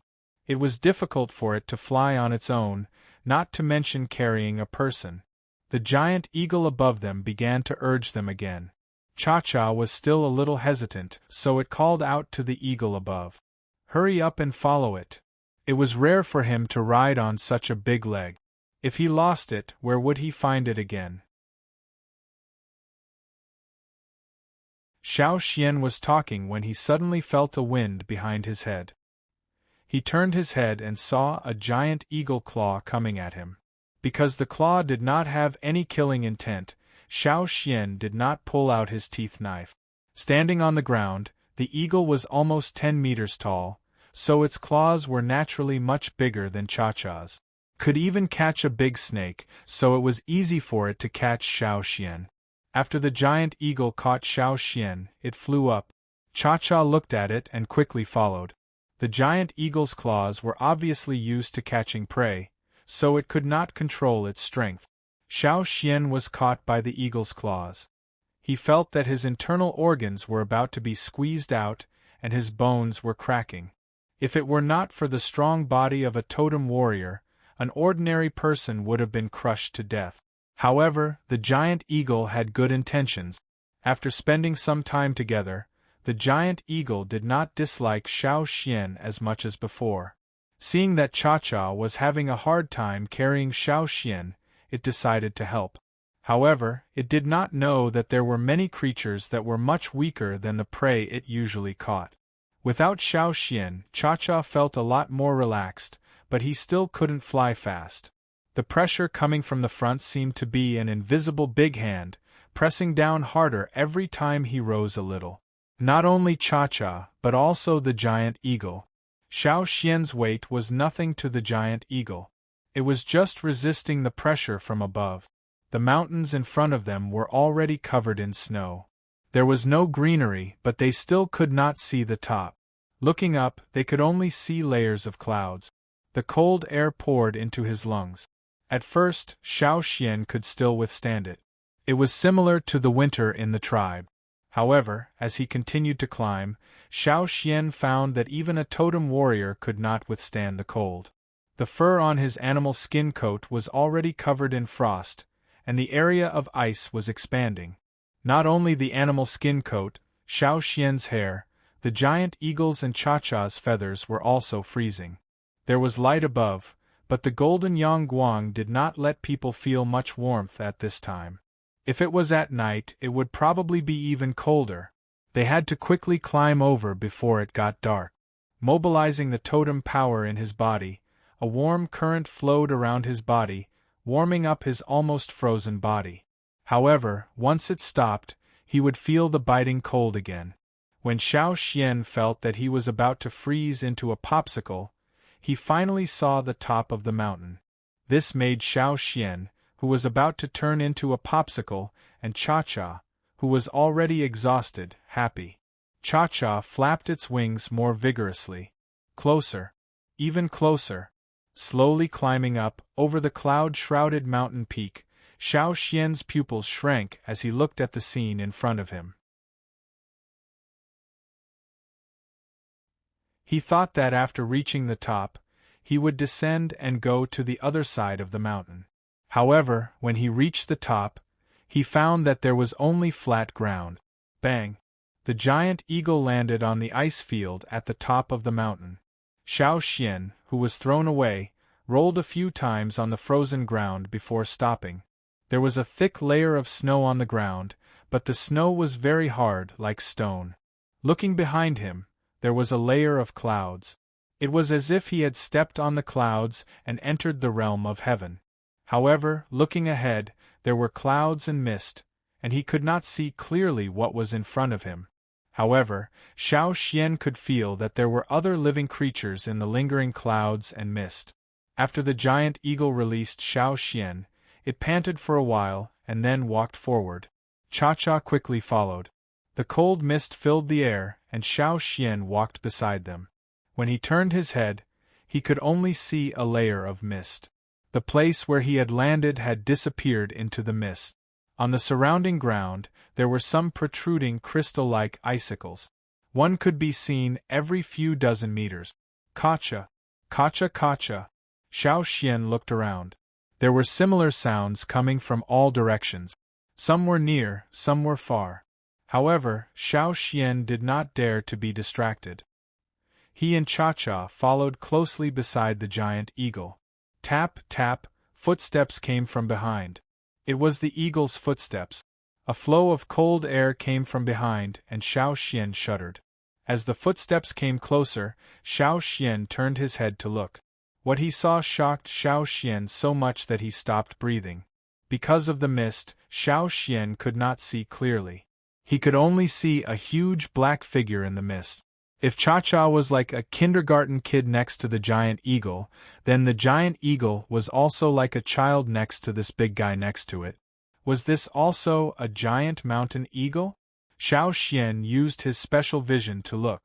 It was difficult for it to fly on its own, not to mention carrying a person. The giant eagle above them began to urge them again. Cha-Cha was still a little hesitant, so it called out to the eagle above. Hurry up and follow it. It was rare for him to ride on such a big leg. If he lost it, where would he find it again? Xiao Xian was talking when he suddenly felt a wind behind his head. He turned his head and saw a giant eagle claw coming at him. Because the claw did not have any killing intent, Xiao Xian did not pull out his teeth knife. Standing on the ground, the eagle was almost 10 meters tall, so its claws were naturally much bigger than Cha-Cha's. Could even catch a big snake, so it was easy for it to catch Xiao Xian. After the giant eagle caught Xiao Xian, it flew up. Cha-Cha looked at it and quickly followed. The giant eagle's claws were obviously used to catching prey, so it could not control its strength. Xiao Xian was caught by the eagle's claws. He felt that his internal organs were about to be squeezed out, and his bones were cracking. If it were not for the strong body of a totem warrior, an ordinary person would have been crushed to death. However, the giant eagle had good intentions. After spending some time together, the giant eagle did not dislike Xiao Xian as much as before. Seeing that Cha-Cha was having a hard time carrying Xiao Xian, it decided to help. However, it did not know that there were many creatures that were much weaker than the prey it usually caught. Without Xiao Xian, Cha-Cha felt a lot more relaxed, but he still couldn't fly fast. The pressure coming from the front seemed to be an invisible big hand, pressing down harder every time he rose a little. Not only Cha-Cha, but also the giant eagle. Xiao Xian's weight was nothing to the giant eagle. It was just resisting the pressure from above. The mountains in front of them were already covered in snow. There was no greenery, but they still could not see the top. Looking up, they could only see layers of clouds. The cold air poured into his lungs. At first, Xiao Xian could still withstand it. It was similar to the winter in the tribe. However, as he continued to climb, Xiao Xian found that even a totem warrior could not withstand the cold. The fur on his animal skin coat was already covered in frost, and the area of ice was expanding. Not only the animal skin coat, Xiao Xian's hair, the giant eagle's and Cha-Cha's feathers were also freezing. There was light above, but the golden Yangguang did not let people feel much warmth at this time. If it was at night, it would probably be even colder. They had to quickly climb over before it got dark. Mobilizing the totem power in his body, a warm current flowed around his body, warming up his almost frozen body. However, once it stopped, he would feel the biting cold again. When Xiao Xian felt that he was about to freeze into a popsicle, he finally saw the top of the mountain. This made Xiao Xian, who was about to turn into a popsicle, and Cha-Cha, who was already exhausted, happy. Cha-Cha flapped its wings more vigorously. Closer. Even closer. Slowly climbing up, over the cloud-shrouded mountain peak, Xiao Xian's pupils shrank as he looked at the scene in front of him. He thought that after reaching the top, he would descend and go to the other side of the mountain. However, when he reached the top, he found that there was only flat ground. Bang! The giant eagle landed on the ice field at the top of the mountain. Xiao Xian, who was thrown away, rolled a few times on the frozen ground before stopping. There was a thick layer of snow on the ground, but the snow was very hard, like stone. Looking behind him, there was a layer of clouds. It was as if he had stepped on the clouds and entered the realm of heaven. However, looking ahead, there were clouds and mist, and he could not see clearly what was in front of him. However, Xiao Xian could feel that there were other living creatures in the lingering clouds and mist. After the giant eagle released Xiao Xian, it panted for a while and then walked forward. Cha-Cha quickly followed. The cold mist filled the air, and Xiao Xian walked beside them. When he turned his head, he could only see a layer of mist. The place where he had landed had disappeared into the mist. On the surrounding ground, there were some protruding crystal-like icicles. One could be seen every few dozen meters. Kacha! Kacha kacha! Xiao Xian looked around. There were similar sounds coming from all directions. Some were near, some were far. However, Xiao Xian did not dare to be distracted. He and Cha-Cha followed closely beside the giant eagle. Tap, tap, footsteps came from behind. It was the eagle's footsteps. A flow of cold air came from behind, and Xiao Xian shuddered. As the footsteps came closer, Xiao Xian turned his head to look. What he saw shocked Xiao Xian so much that he stopped breathing. Because of the mist, Xiao Xian could not see clearly. He could only see a huge black figure in the mist. If Cha-Cha was like a kindergarten kid next to the giant eagle, then the giant eagle was also like a child next to this big guy next to it. Was this also a giant mountain eagle? Xiao Xian used his special vision to look.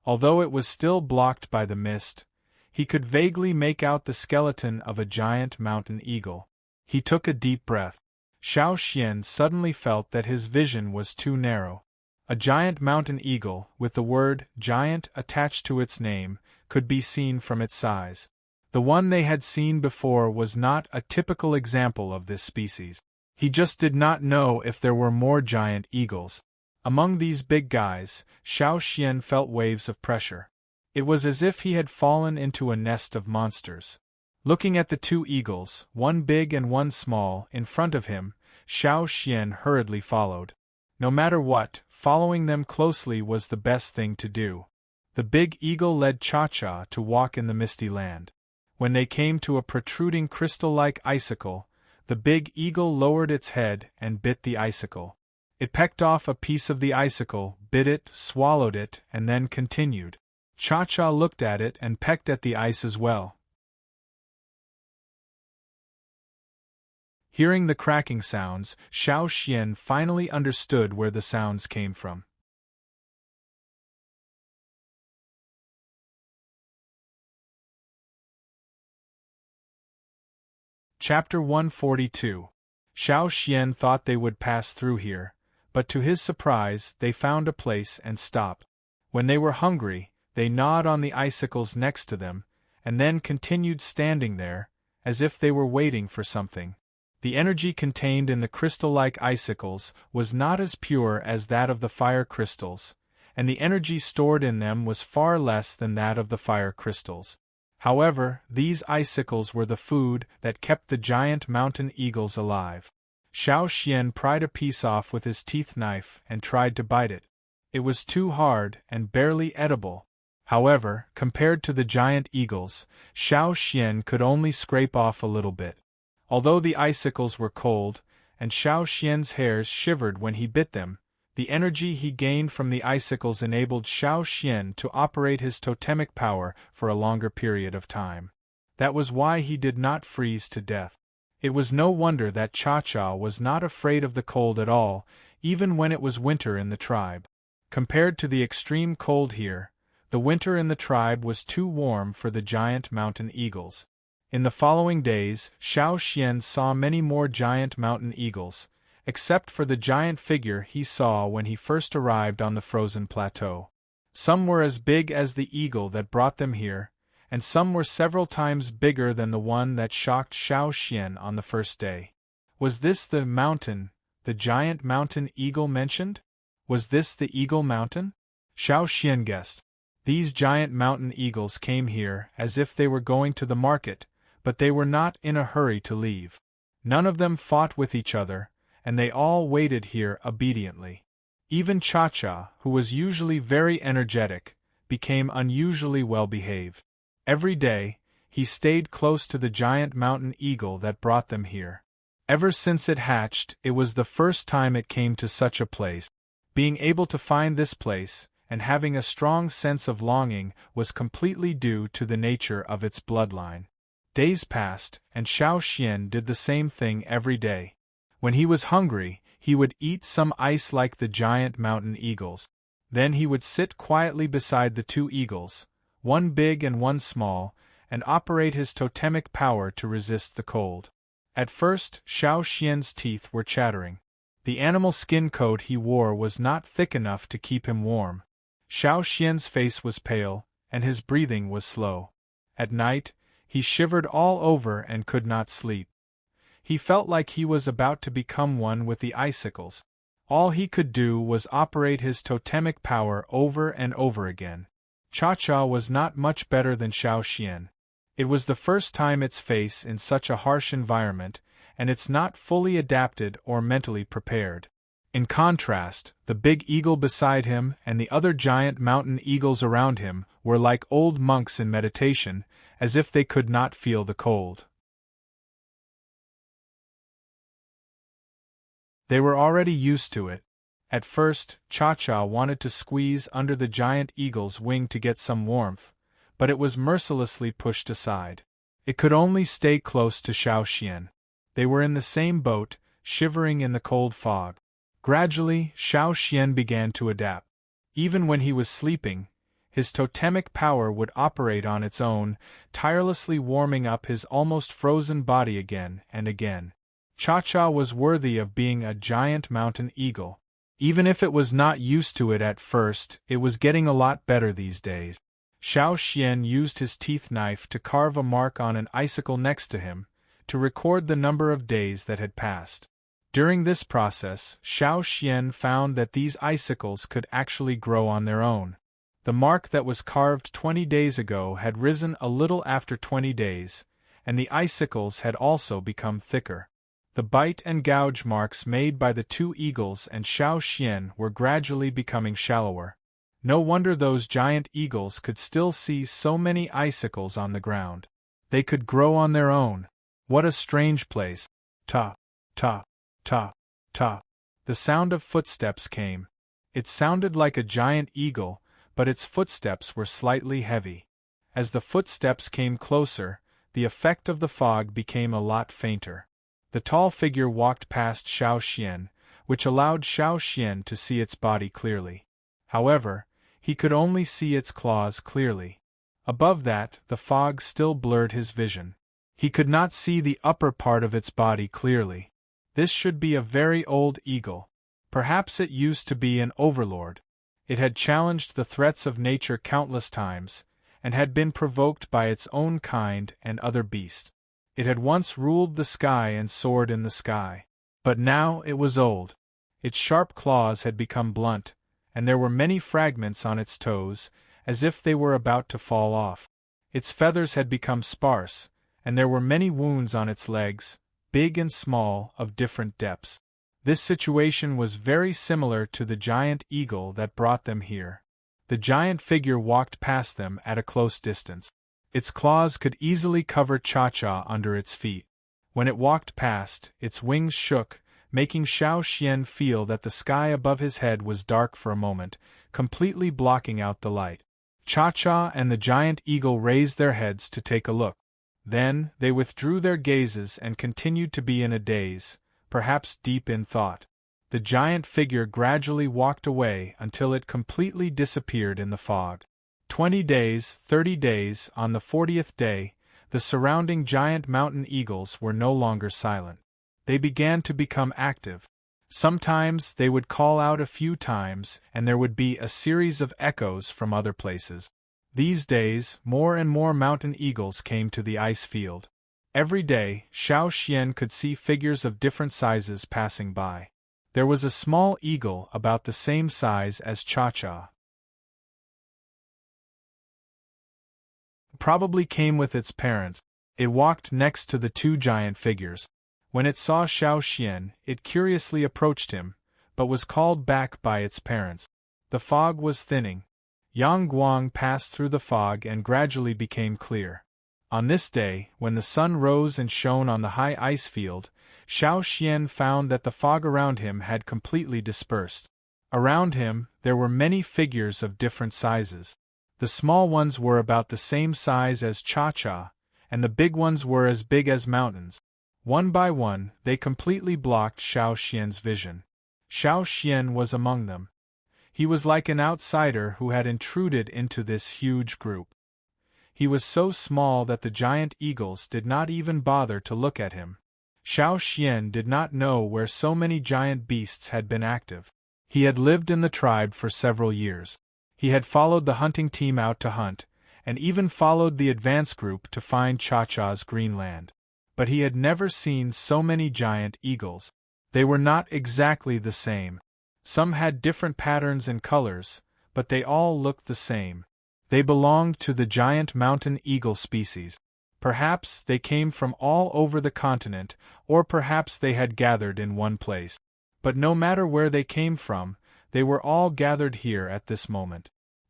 Although it was still blocked by the mist, he could vaguely make out the skeleton of a giant mountain eagle. He took a deep breath. Xiao Xian suddenly felt that his vision was too narrow. A giant mountain eagle, with the word giant attached to its name, could be seen from its size. The one they had seen before was not a typical example of this species. He just did not know if there were more giant eagles. Among these big guys, Xiao Xian felt waves of pressure. It was as if he had fallen into a nest of monsters. Looking at the two eagles, one big and one small, in front of him, Xiao Xian hurriedly followed. No matter what, following them closely was the best thing to do. The big eagle led Cha-Cha to walk in the misty land. When they came to a protruding crystal-like icicle, the big eagle lowered its head and bit the icicle. It pecked off a piece of the icicle, bit it, swallowed it, and then continued. Cha-Cha looked at it and pecked at the ice as well. Hearing the cracking sounds, Xiao Xian finally understood where the sounds came from. Chapter 142. Xiao Xian thought they would pass through here, but to his surprise they found a place and stopped. When they were hungry, they gnawed on the icicles next to them, and then continued standing there, as if they were waiting for something. The energy contained in the crystal-like icicles was not as pure as that of the fire crystals, and the energy stored in them was far less than that of the fire crystals. However, these icicles were the food that kept the giant mountain eagles alive. Xiao Xian pried a piece off with his teeth knife and tried to bite it. It was too hard and barely edible. However, compared to the giant eagles, Xiao Xian could only scrape off a little bit. Although the icicles were cold, and Xiao Xian's hairs shivered when he bit them, the energy he gained from the icicles enabled Xiao Xian to operate his totemic power for a longer period of time. That was why he did not freeze to death. It was no wonder that Cha-Cha was not afraid of the cold at all, even when it was winter in the tribe. Compared to the extreme cold here, the winter in the tribe was too warm for the giant mountain eagles. In the following days, Xiao Xian saw many more giant mountain eagles, except for the giant figure he saw when he first arrived on the frozen plateau. Some were as big as the eagle that brought them here, and some were several times bigger than the one that shocked Xiao Xian on the first day. Was this the giant mountain eagle mentioned? Was this the Eagle Mountain? Xiao Xian guessed. These giant mountain eagles came here as if they were going to the market, but they were not in a hurry to leave. None of them fought with each other, and they all waited here obediently. Even Cha-Cha, who was usually very energetic, became unusually well-behaved. Every day, he stayed close to the giant mountain eagle that brought them here. Ever since it hatched, it was the first time it came to such a place. Being able to find this place, and having a strong sense of longing, was completely due to the nature of its bloodline. Days passed, and Xiao Xian did the same thing every day. When he was hungry, he would eat some ice like the giant mountain eagles. Then he would sit quietly beside the two eagles, one big and one small, and operate his totemic power to resist the cold. At first, Xiao Xian's teeth were chattering. The animal skin coat he wore was not thick enough to keep him warm. Xiao Xian's face was pale, and his breathing was slow. At night, he shivered all over and could not sleep. He felt like he was about to become one with the icicles. All he could do was operate his totemic power over and over again. Cha-Cha was not much better than Xiao Xian. It was the first time it's faced in such a harsh environment, and it's not fully adapted or mentally prepared. In contrast, the big eagle beside him and the other giant mountain eagles around him were like old monks in meditation, as if they could not feel the cold. They were already used to it. At first, Cha-Cha wanted to squeeze under the giant eagle's wing to get some warmth, but it was mercilessly pushed aside. It could only stay close to Xiao Xian. They were in the same boat, shivering in the cold fog. Gradually, Xiao Xian began to adapt. Even when he was sleeping, his totemic power would operate on its own, tirelessly warming up his almost frozen body again and again. Cha-Cha was worthy of being a giant mountain eagle. Even if it was not used to it at first, it was getting a lot better these days. Xiao Xian used his teeth knife to carve a mark on an icicle next to him, to record the number of days that had passed. During this process, Xiao Xian found that these icicles could actually grow on their own. The mark that was carved 20 days ago had risen a little after 20 days, and the icicles had also become thicker. The bite and gouge marks made by the two eagles and Xiao Xian were gradually becoming shallower. No wonder those giant eagles could still see so many icicles on the ground. They could grow on their own. What a strange place. Ta, ta, ta, ta. The sound of footsteps came. It sounded like a giant eagle, but its footsteps were slightly heavy. As the footsteps came closer, the effect of the fog became a lot fainter. The tall figure walked past Xiao Xian, which allowed Xiao Xian to see its body clearly. However, he could only see its claws clearly. Above that, the fog still blurred his vision. He could not see the upper part of its body clearly. This should be a very old eagle. Perhaps it used to be an overlord. It had challenged the threats of nature countless times, and had been provoked by its own kind and other beasts. It had once ruled the sky and soared in the sky. But now it was old. Its sharp claws had become blunt, and there were many fragments on its toes, as if they were about to fall off. Its feathers had become sparse, and there were many wounds on its legs, big and small, of different depths. This situation was very similar to the giant eagle that brought them here. The giant figure walked past them at a close distance. Its claws could easily cover Cha-Cha under its feet. When it walked past, its wings shook, making Xiao Xian feel that the sky above his head was dark for a moment, completely blocking out the light. Cha-Cha and the giant eagle raised their heads to take a look. Then, they withdrew their gazes and continued to be in a daze, perhaps deep in thought. The giant figure gradually walked away until it completely disappeared in the fog. 20 days, 30 days, on the 40th day, the surrounding giant mountain eagles were no longer silent. They began to become active. Sometimes they would call out a few times, and there would be a series of echoes from other places. These days, more and more mountain eagles came to the ice field. Every day, Xiao Xian could see figures of different sizes passing by. There was a small eagle about the same size as Cha-Cha. Probably came with its parents. It walked next to the two giant figures. When it saw Xiao Xian, it curiously approached him, but was called back by its parents. The fog was thinning. Yang Guang passed through the fog and gradually became clear. On this day, when the sun rose and shone on the high ice field, Xiao Xian found that the fog around him had completely dispersed. Around him, there were many figures of different sizes. The small ones were about the same size as Cha-Cha, and the big ones were as big as mountains. One by one, they completely blocked Xiao Xian's vision. Xiao Xian was among them. He was like an outsider who had intruded into this huge group. He was so small that the giant eagles did not even bother to look at him. Xiao Xian did not know where so many giant beasts had been active. He had lived in the tribe for several years. He had followed the hunting team out to hunt, and even followed the advance group to find Cha-Cha's green land. But he had never seen so many giant eagles. They were not exactly the same. Some had different patterns and colors, but they all looked the same. They belonged to the giant mountain eagle species. Perhaps they came from all over the continent, or perhaps they had gathered in one place. But no matter where they came from, they were all gathered here at this moment.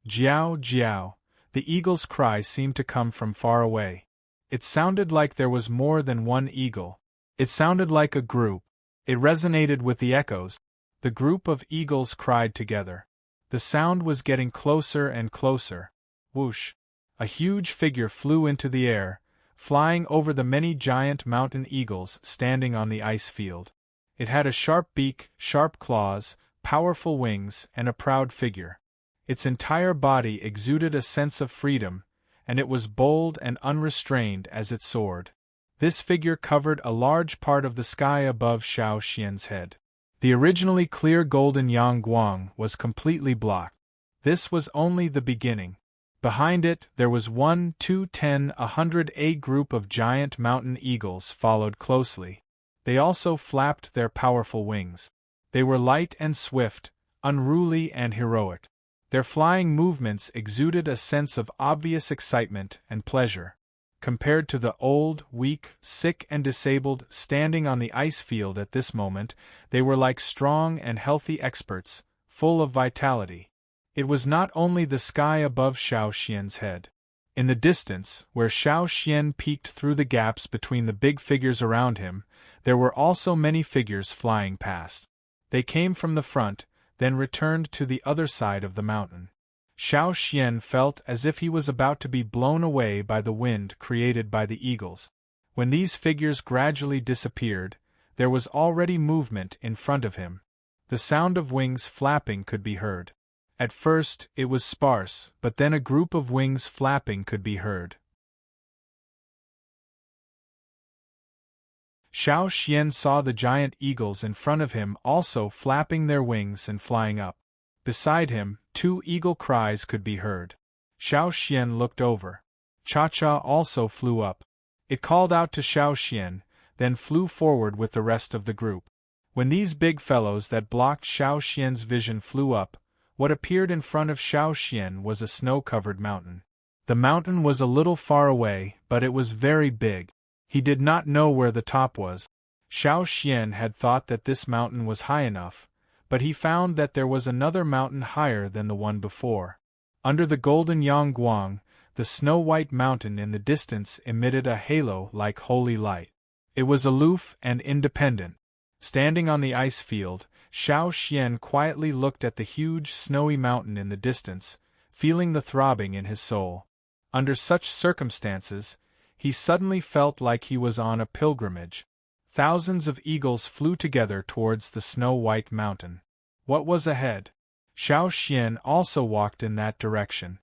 Jiao, jiao, the eagle's cry seemed to come from far away. It sounded like there was more than one eagle. It sounded like a group. It resonated with the echoes. The group of eagles cried together. The sound was getting closer and closer. Whoosh! A huge figure flew into the air, flying over the many giant mountain eagles standing on the ice field. It had a sharp beak, sharp claws, powerful wings, and a proud figure. Its entire body exuded a sense of freedom, and it was bold and unrestrained as it soared. This figure covered a large part of the sky above Xiao Xian's head. The originally clear golden Yang Guang was completely blocked. This was only the beginning. Behind it, there was 1, 2, 10, 100 a group of giant mountain eagles followed closely. They also flapped their powerful wings. They were light and swift, unruly and heroic. Their flying movements exuded a sense of obvious excitement and pleasure. Compared to the old, weak, sick and disabled standing on the ice field at this moment, they were like strong and healthy experts, full of vitality. It was not only the sky above Xiao Xian's head. In the distance, where Xiao Xian peeked through the gaps between the big figures around him, there were also many figures flying past. They came from the front, then returned to the other side of the mountain. Xiao Xian felt as if he was about to be blown away by the wind created by the eagles. When these figures gradually disappeared, there was already movement in front of him. The sound of wings flapping could be heard. At first, it was sparse, but then a group of wings flapping could be heard. Xiao Xian saw the giant eagles in front of him also flapping their wings and flying up. Beside him, 2 eagle cries could be heard. Xiao Xian looked over. Cha-Cha also flew up. It called out to Xiao Xian, then flew forward with the rest of the group. When these big fellows that blocked Xiao Xian's vision flew up, what appeared in front of Xiao Xian was a snow-covered mountain. The mountain was a little far away, but it was very big. He did not know where the top was. Xiao Xian had thought that this mountain was high enough, but he found that there was another mountain higher than the one before. Under the golden Yangguang, the snow-white mountain in the distance emitted a halo like holy light. It was aloof and independent. Standing on the ice field, Xiao Xian quietly looked at the huge snowy mountain in the distance, feeling the throbbing in his soul. Under such circumstances, he suddenly felt like he was on a pilgrimage. Thousands of eagles flew together towards the snow-white mountain. What was ahead? Xiao Xian also walked in that direction.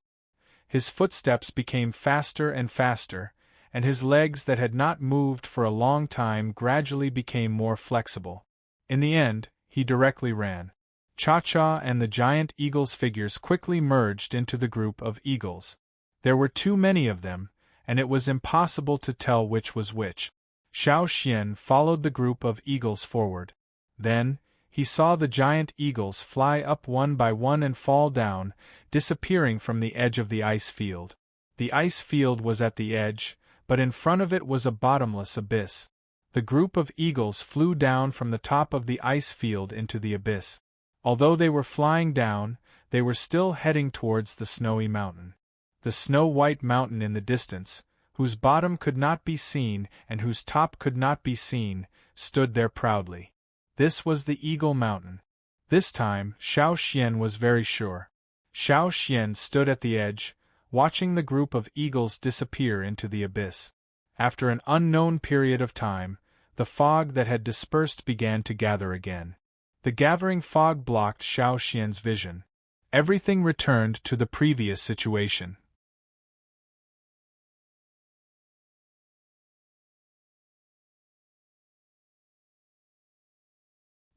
His footsteps became faster and faster, and his legs that had not moved for a long time gradually became more flexible. In the end, he directly ran. Cha-Cha and the giant eagle's figures quickly merged into the group of eagles. There were too many of them, and it was impossible to tell which was which. Xiao Xian followed the group of eagles forward. Then, he saw the giant eagles fly up one by one and fall down, disappearing from the edge of the ice field. The ice field was at the edge, but in front of it was a bottomless abyss. The group of eagles flew down from the top of the ice field into the abyss. Although they were flying down, they were still heading towards the snowy mountain. The snow-white mountain in the distance, whose bottom could not be seen and whose top could not be seen, stood there proudly. This was the Eagle Mountain. This time, Xiao Xian was very sure. Xiao Xian stood at the edge, watching the group of eagles disappear into the abyss. After an unknown period of time, the fog that had dispersed began to gather again. The gathering fog blocked Xiao Xian's vision. Everything returned to the previous situation.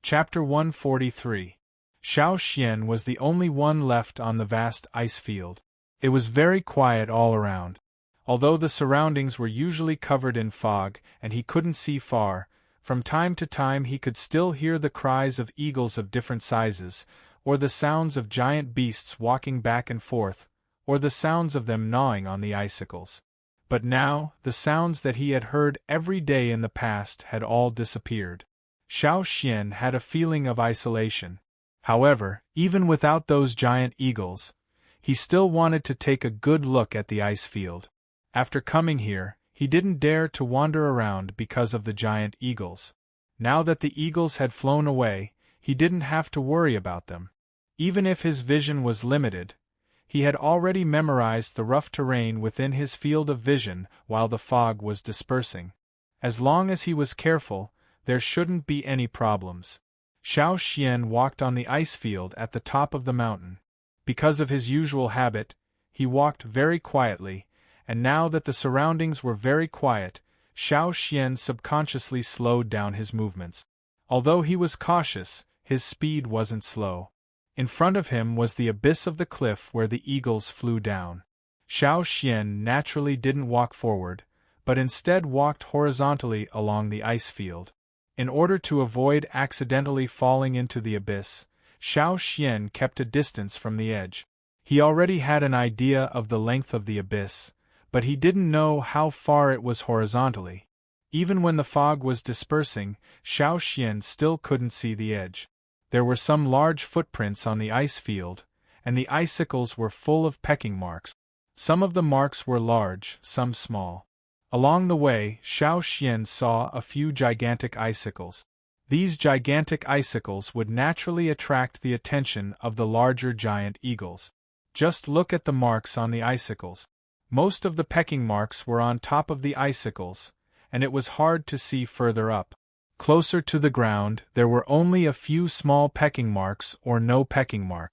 Chapter 143. Xiao Xian was the only one left on the vast ice field. It was very quiet all around. Although the surroundings were usually covered in fog and he couldn't see far, from time to time he could still hear the cries of eagles of different sizes, or the sounds of giant beasts walking back and forth, or the sounds of them gnawing on the icicles. But now, the sounds that he had heard every day in the past had all disappeared. Xiao Xian had a feeling of isolation. However, even without those giant eagles, he still wanted to take a good look at the ice field. After coming here, he didn't dare to wander around because of the giant eagles. Now that the eagles had flown away, he didn't have to worry about them. Even if his vision was limited, he had already memorized the rough terrain within his field of vision while the fog was dispersing. As long as he was careful, there shouldn't be any problems. Xiao Xian walked on the ice field at the top of the mountain. Because of his usual habit, he walked very quietly, and now that the surroundings were very quiet, Xiao Xian subconsciously slowed down his movements. Although he was cautious, his speed wasn't slow. In front of him was the abyss of the cliff where the eagles flew down. Xiao Xian naturally didn't walk forward, but instead walked horizontally along the ice field. In order to avoid accidentally falling into the abyss, Xiao Xian kept a distance from the edge. He already had an idea of the length of the abyss, but he didn't know how far it was horizontally. Even when the fog was dispersing, Xiao Xian still couldn't see the edge. There were some large footprints on the ice field, and the icicles were full of pecking marks. Some of the marks were large, some small. Along the way, Xiao Xian saw a few gigantic icicles. These gigantic icicles would naturally attract the attention of the larger giant eagles. Just look at the marks on the icicles. Most of the pecking marks were on top of the icicles, and it was hard to see further up. Closer to the ground, there were only a few small pecking marks or no pecking mark.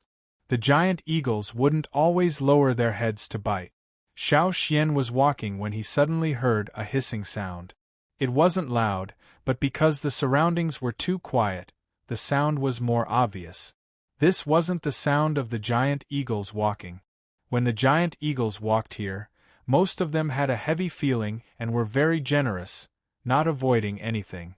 The giant eagles wouldn't always lower their heads to bite. Xiao Xian was walking when he suddenly heard a hissing sound. It wasn't loud, but because the surroundings were too quiet, the sound was more obvious. This wasn't the sound of the giant eagles walking. When the giant eagles walked here, most of them had a heavy feeling and were very generous, not avoiding anything.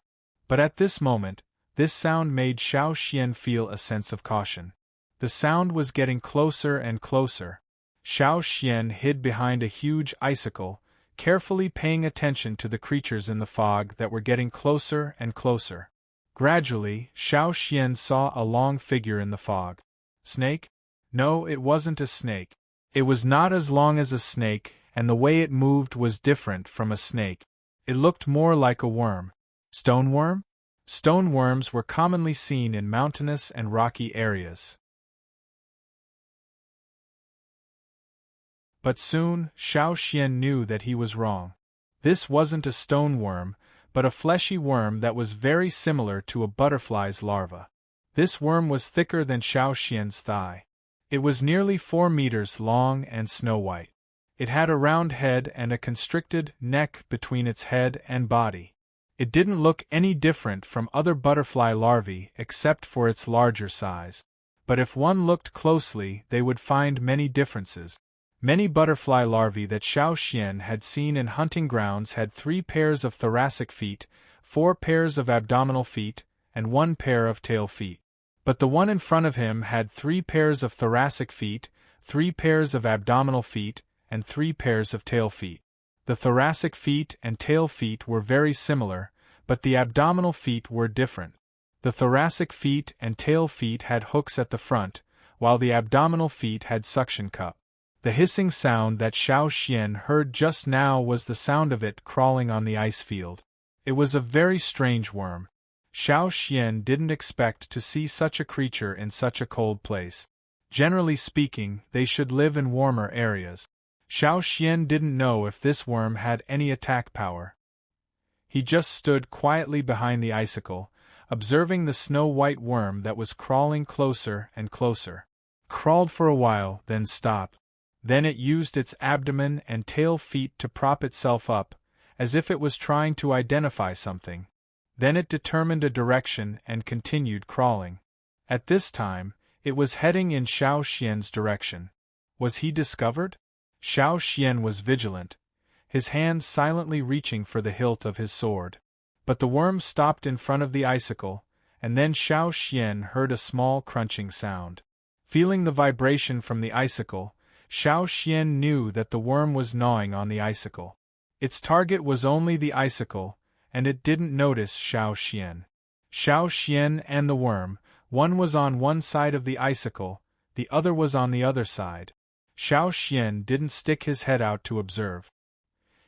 But at this moment, this sound made Xiao Xian feel a sense of caution. The sound was getting closer and closer. Xiao Xian hid behind a huge icicle, carefully paying attention to the creatures in the fog that were getting closer and closer. Gradually, Xiao Xian saw a long figure in the fog. Snake? No, it wasn't a snake. It was not as long as a snake, and the way it moved was different from a snake. It looked more like a worm. Stoneworm? Stoneworms were commonly seen in mountainous and rocky areas. But soon, Xiao Xian knew that he was wrong. This wasn't a stone worm, but a fleshy worm that was very similar to a butterfly's larva. This worm was thicker than Xiao Xian's thigh. It was nearly 4 meters long and snow-white. It had a round head and a constricted neck between its head and body. It didn't look any different from other butterfly larvae except for its larger size. But if one looked closely, they would find many differences. Many butterfly larvae that Xiao Xian had seen in hunting grounds had 3 pairs of thoracic feet, 4 pairs of abdominal feet, and 1 pair of tail feet. But the one in front of him had 3 pairs of thoracic feet, 3 pairs of abdominal feet, and 3 pairs of tail feet. The thoracic feet and tail feet were very similar, but the abdominal feet were different. The thoracic feet and tail feet had hooks at the front, while the abdominal feet had suction cup. The hissing sound that Xiao Xian heard just now was the sound of it crawling on the ice field. It was a very strange worm. Xiao Xian didn't expect to see such a creature in such a cold place. Generally speaking, they should live in warmer areas. Xiao Xian didn't know if this worm had any attack power. He just stood quietly behind the icicle, observing the snow-white worm that was crawling closer and closer. Crawled for a while, then stopped. Then it used its abdomen and tail feet to prop itself up, as if it was trying to identify something. Then it determined a direction and continued crawling. At this time, it was heading in Xiao Xian's direction. Was he discovered? Xiao Xian was vigilant, his hands silently reaching for the hilt of his sword. But the worm stopped in front of the icicle, and then Xiao Xian heard a small crunching sound. Feeling the vibration from the icicle, Xiao Xian knew that the worm was gnawing on the icicle. Its target was only the icicle, and it didn't notice Xiao Xian. Xiao Xian and the worm, one was on one side of the icicle, the other was on the other side. Xiao Xian didn't stick his head out to observe.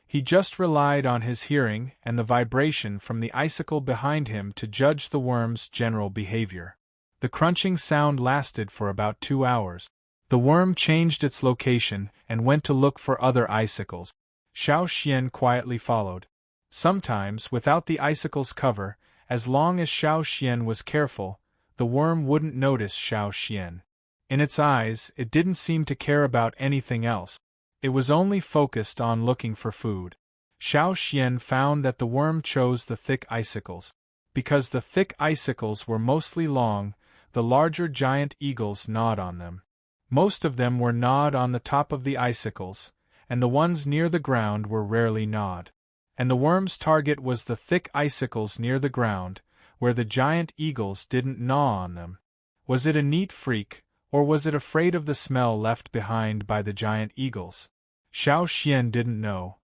He just relied on his hearing and the vibration from the icicle behind him to judge the worm's general behavior. The crunching sound lasted for about 2 hours. The worm changed its location and went to look for other icicles. Xiao Xian quietly followed. Sometimes, without the icicle's cover, as long as Xiao Xian was careful, the worm wouldn't notice Xiao Xian. In its eyes, it didn't seem to care about anything else. It was only focused on looking for food. Xiao Xian found that the worm chose the thick icicles. Because the thick icicles were mostly long, the larger giant eagles gnawed on them. Most of them were gnawed on the top of the icicles, and the ones near the ground were rarely gnawed. And the worm's target was the thick icicles near the ground, where the giant eagles didn't gnaw on them. Was it a neat freak, or was it afraid of the smell left behind by the giant eagles? Xiao Xian didn't know.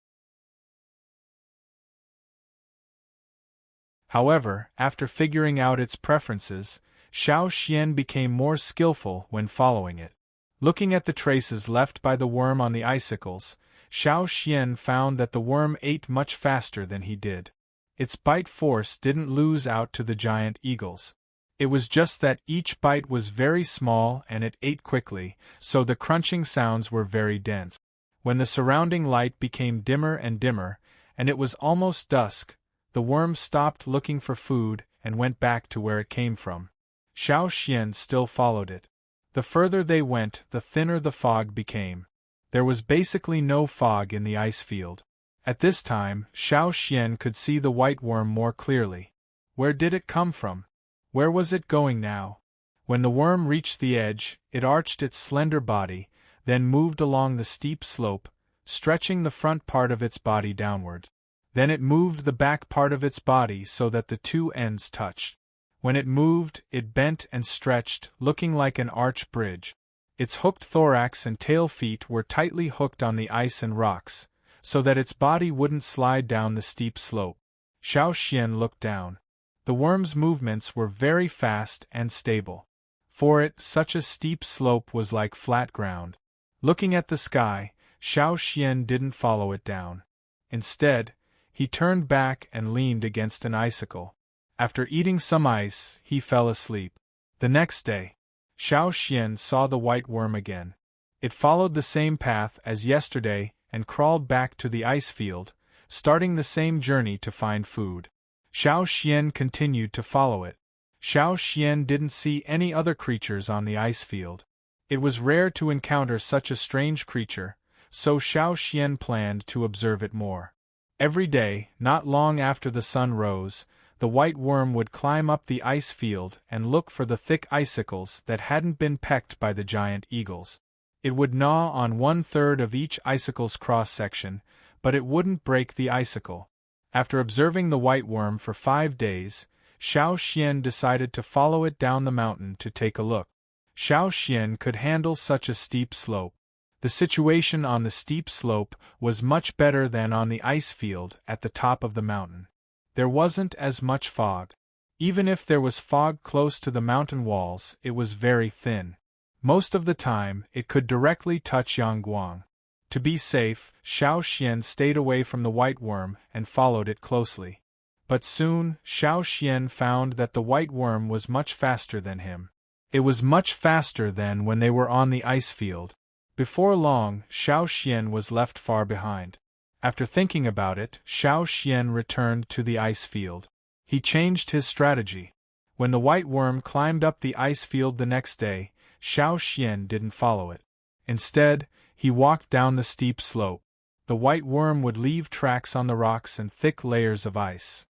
However, after figuring out its preferences, Xiao Xian became more skillful when following it. Looking at the traces left by the worm on the icicles, Xiao Xian found that the worm ate much faster than he did. Its bite force didn't lose out to the giant eagles. It was just that each bite was very small and it ate quickly, so the crunching sounds were very dense. When the surrounding light became dimmer and dimmer, and it was almost dusk, the worm stopped looking for food and went back to where it came from. Xiao Xian still followed it. The further they went, the thinner the fog became. There was basically no fog in the ice field. At this time, Xiao Xian could see the white worm more clearly. Where did it come from? Where was it going now? When the worm reached the edge, it arched its slender body, then moved along the steep slope, stretching the front part of its body downward. Then it moved the back part of its body so that the two ends touched. When it moved, it bent and stretched, looking like an arch bridge. Its hooked thorax and tail feet were tightly hooked on the ice and rocks, so that its body wouldn't slide down the steep slope. Xiao Xian looked down. The worm's movements were very fast and stable. For it, such a steep slope was like flat ground. Looking at the sky, Xiao Xian didn't follow it down. Instead, he turned back and leaned against an icicle. After eating some ice, he fell asleep. The next day, Xiao Xian saw the white worm again. It followed the same path as yesterday and crawled back to the ice field, starting the same journey to find food. Xiao Xian continued to follow it. Xiao Xian didn't see any other creatures on the ice field. It was rare to encounter such a strange creature, so Xiao Xian planned to observe it more. Every day, not long after the sun rose, the white worm would climb up the ice field and look for the thick icicles that hadn't been pecked by the giant eagles. It would gnaw on 1/3 of each icicle's cross-section, but it wouldn't break the icicle. After observing the white worm for 5 days, Xiao Xian decided to follow it down the mountain to take a look. Xiao Xian could handle such a steep slope. The situation on the steep slope was much better than on the ice field at the top of the mountain. There wasn't as much fog. Even if there was fog close to the mountain walls, it was very thin. Most of the time, it could directly touch Yangguang. To be safe, Xiao Xian stayed away from the white worm and followed it closely. But soon, Xiao Xian found that the white worm was much faster than him. It was much faster than when they were on the ice field. Before long, Xiao Xian was left far behind. After thinking about it, Xiao Xian returned to the ice field. He changed his strategy. When the white worm climbed up the ice field the next day, Xiao Xian didn't follow it. Instead, he walked down the steep slope. The white worm would leave tracks on the rocks and thick layers of ice.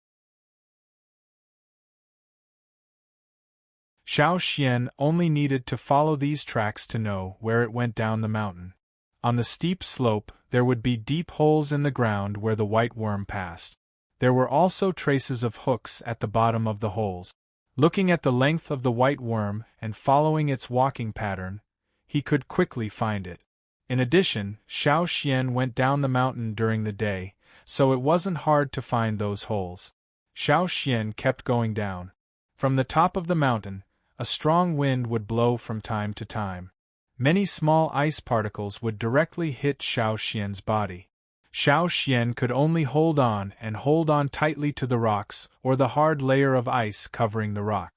Xiao Xian only needed to follow these tracks to know where it went down the mountain. On the steep slope, there would be deep holes in the ground where the white worm passed. There were also traces of hooks at the bottom of the holes. Looking at the length of the white worm and following its walking pattern, he could quickly find it. In addition, Xiao Xian went down the mountain during the day, so it wasn't hard to find those holes. Xiao Xian kept going down. From the top of the mountain, a strong wind would blow from time to time. Many small ice particles would directly hit Xiao Xian's body. Xiao Xian could only hold on tightly to the rocks or the hard layer of ice covering the rock.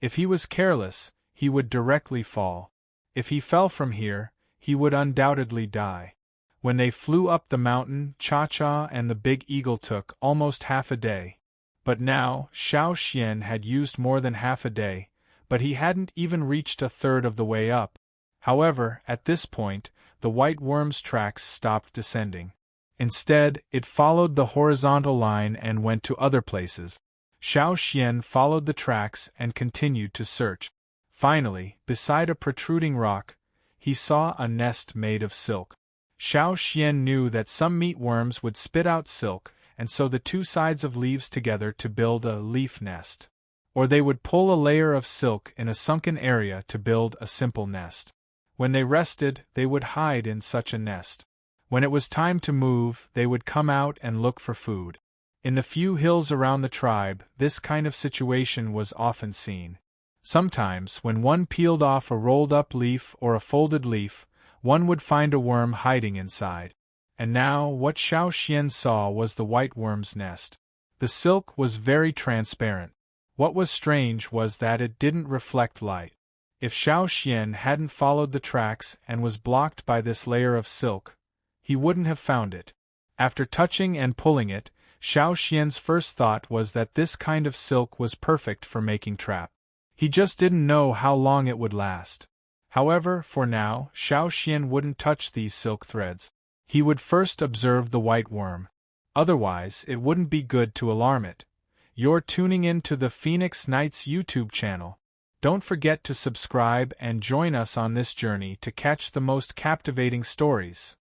If he was careless, he would directly fall. If he fell from here, he would undoubtedly die. When they flew up the mountain, Cha-Cha and the big eagle took almost half a day. But now, Xiao Xian had used more than half a day, but he hadn't even reached 1/3 of the way up. However, at this point, the white worm's tracks stopped descending. Instead, it followed the horizontal line and went to other places. Xiao Xian followed the tracks and continued to search. Finally, beside a protruding rock, he saw a nest made of silk. Xiao Xian knew that some meatworms would spit out silk and sew the two sides of leaves together to build a leaf nest. Or they would pull a layer of silk in a sunken area to build a simple nest. When they rested, they would hide in such a nest. When it was time to move, they would come out and look for food. In the few hills around the tribe, this kind of situation was often seen. Sometimes, when one peeled off a rolled-up leaf or a folded leaf, one would find a worm hiding inside. And now, what Xiao Xian saw was the white worm's nest. The silk was very transparent. What was strange was that it didn't reflect light. If Xiao Xian hadn't followed the tracks and was blocked by this layer of silk, he wouldn't have found it. After touching and pulling it, Xiao Xian's first thought was that this kind of silk was perfect for making trap. He just didn't know how long it would last. However, for now, Xiao Xian wouldn't touch these silk threads. He would first observe the white worm. Otherwise, it wouldn't be good to alarm it. You're tuning in to the Phoenix Nights YouTube channel. Don't forget to subscribe and join us on this journey to catch the most captivating stories.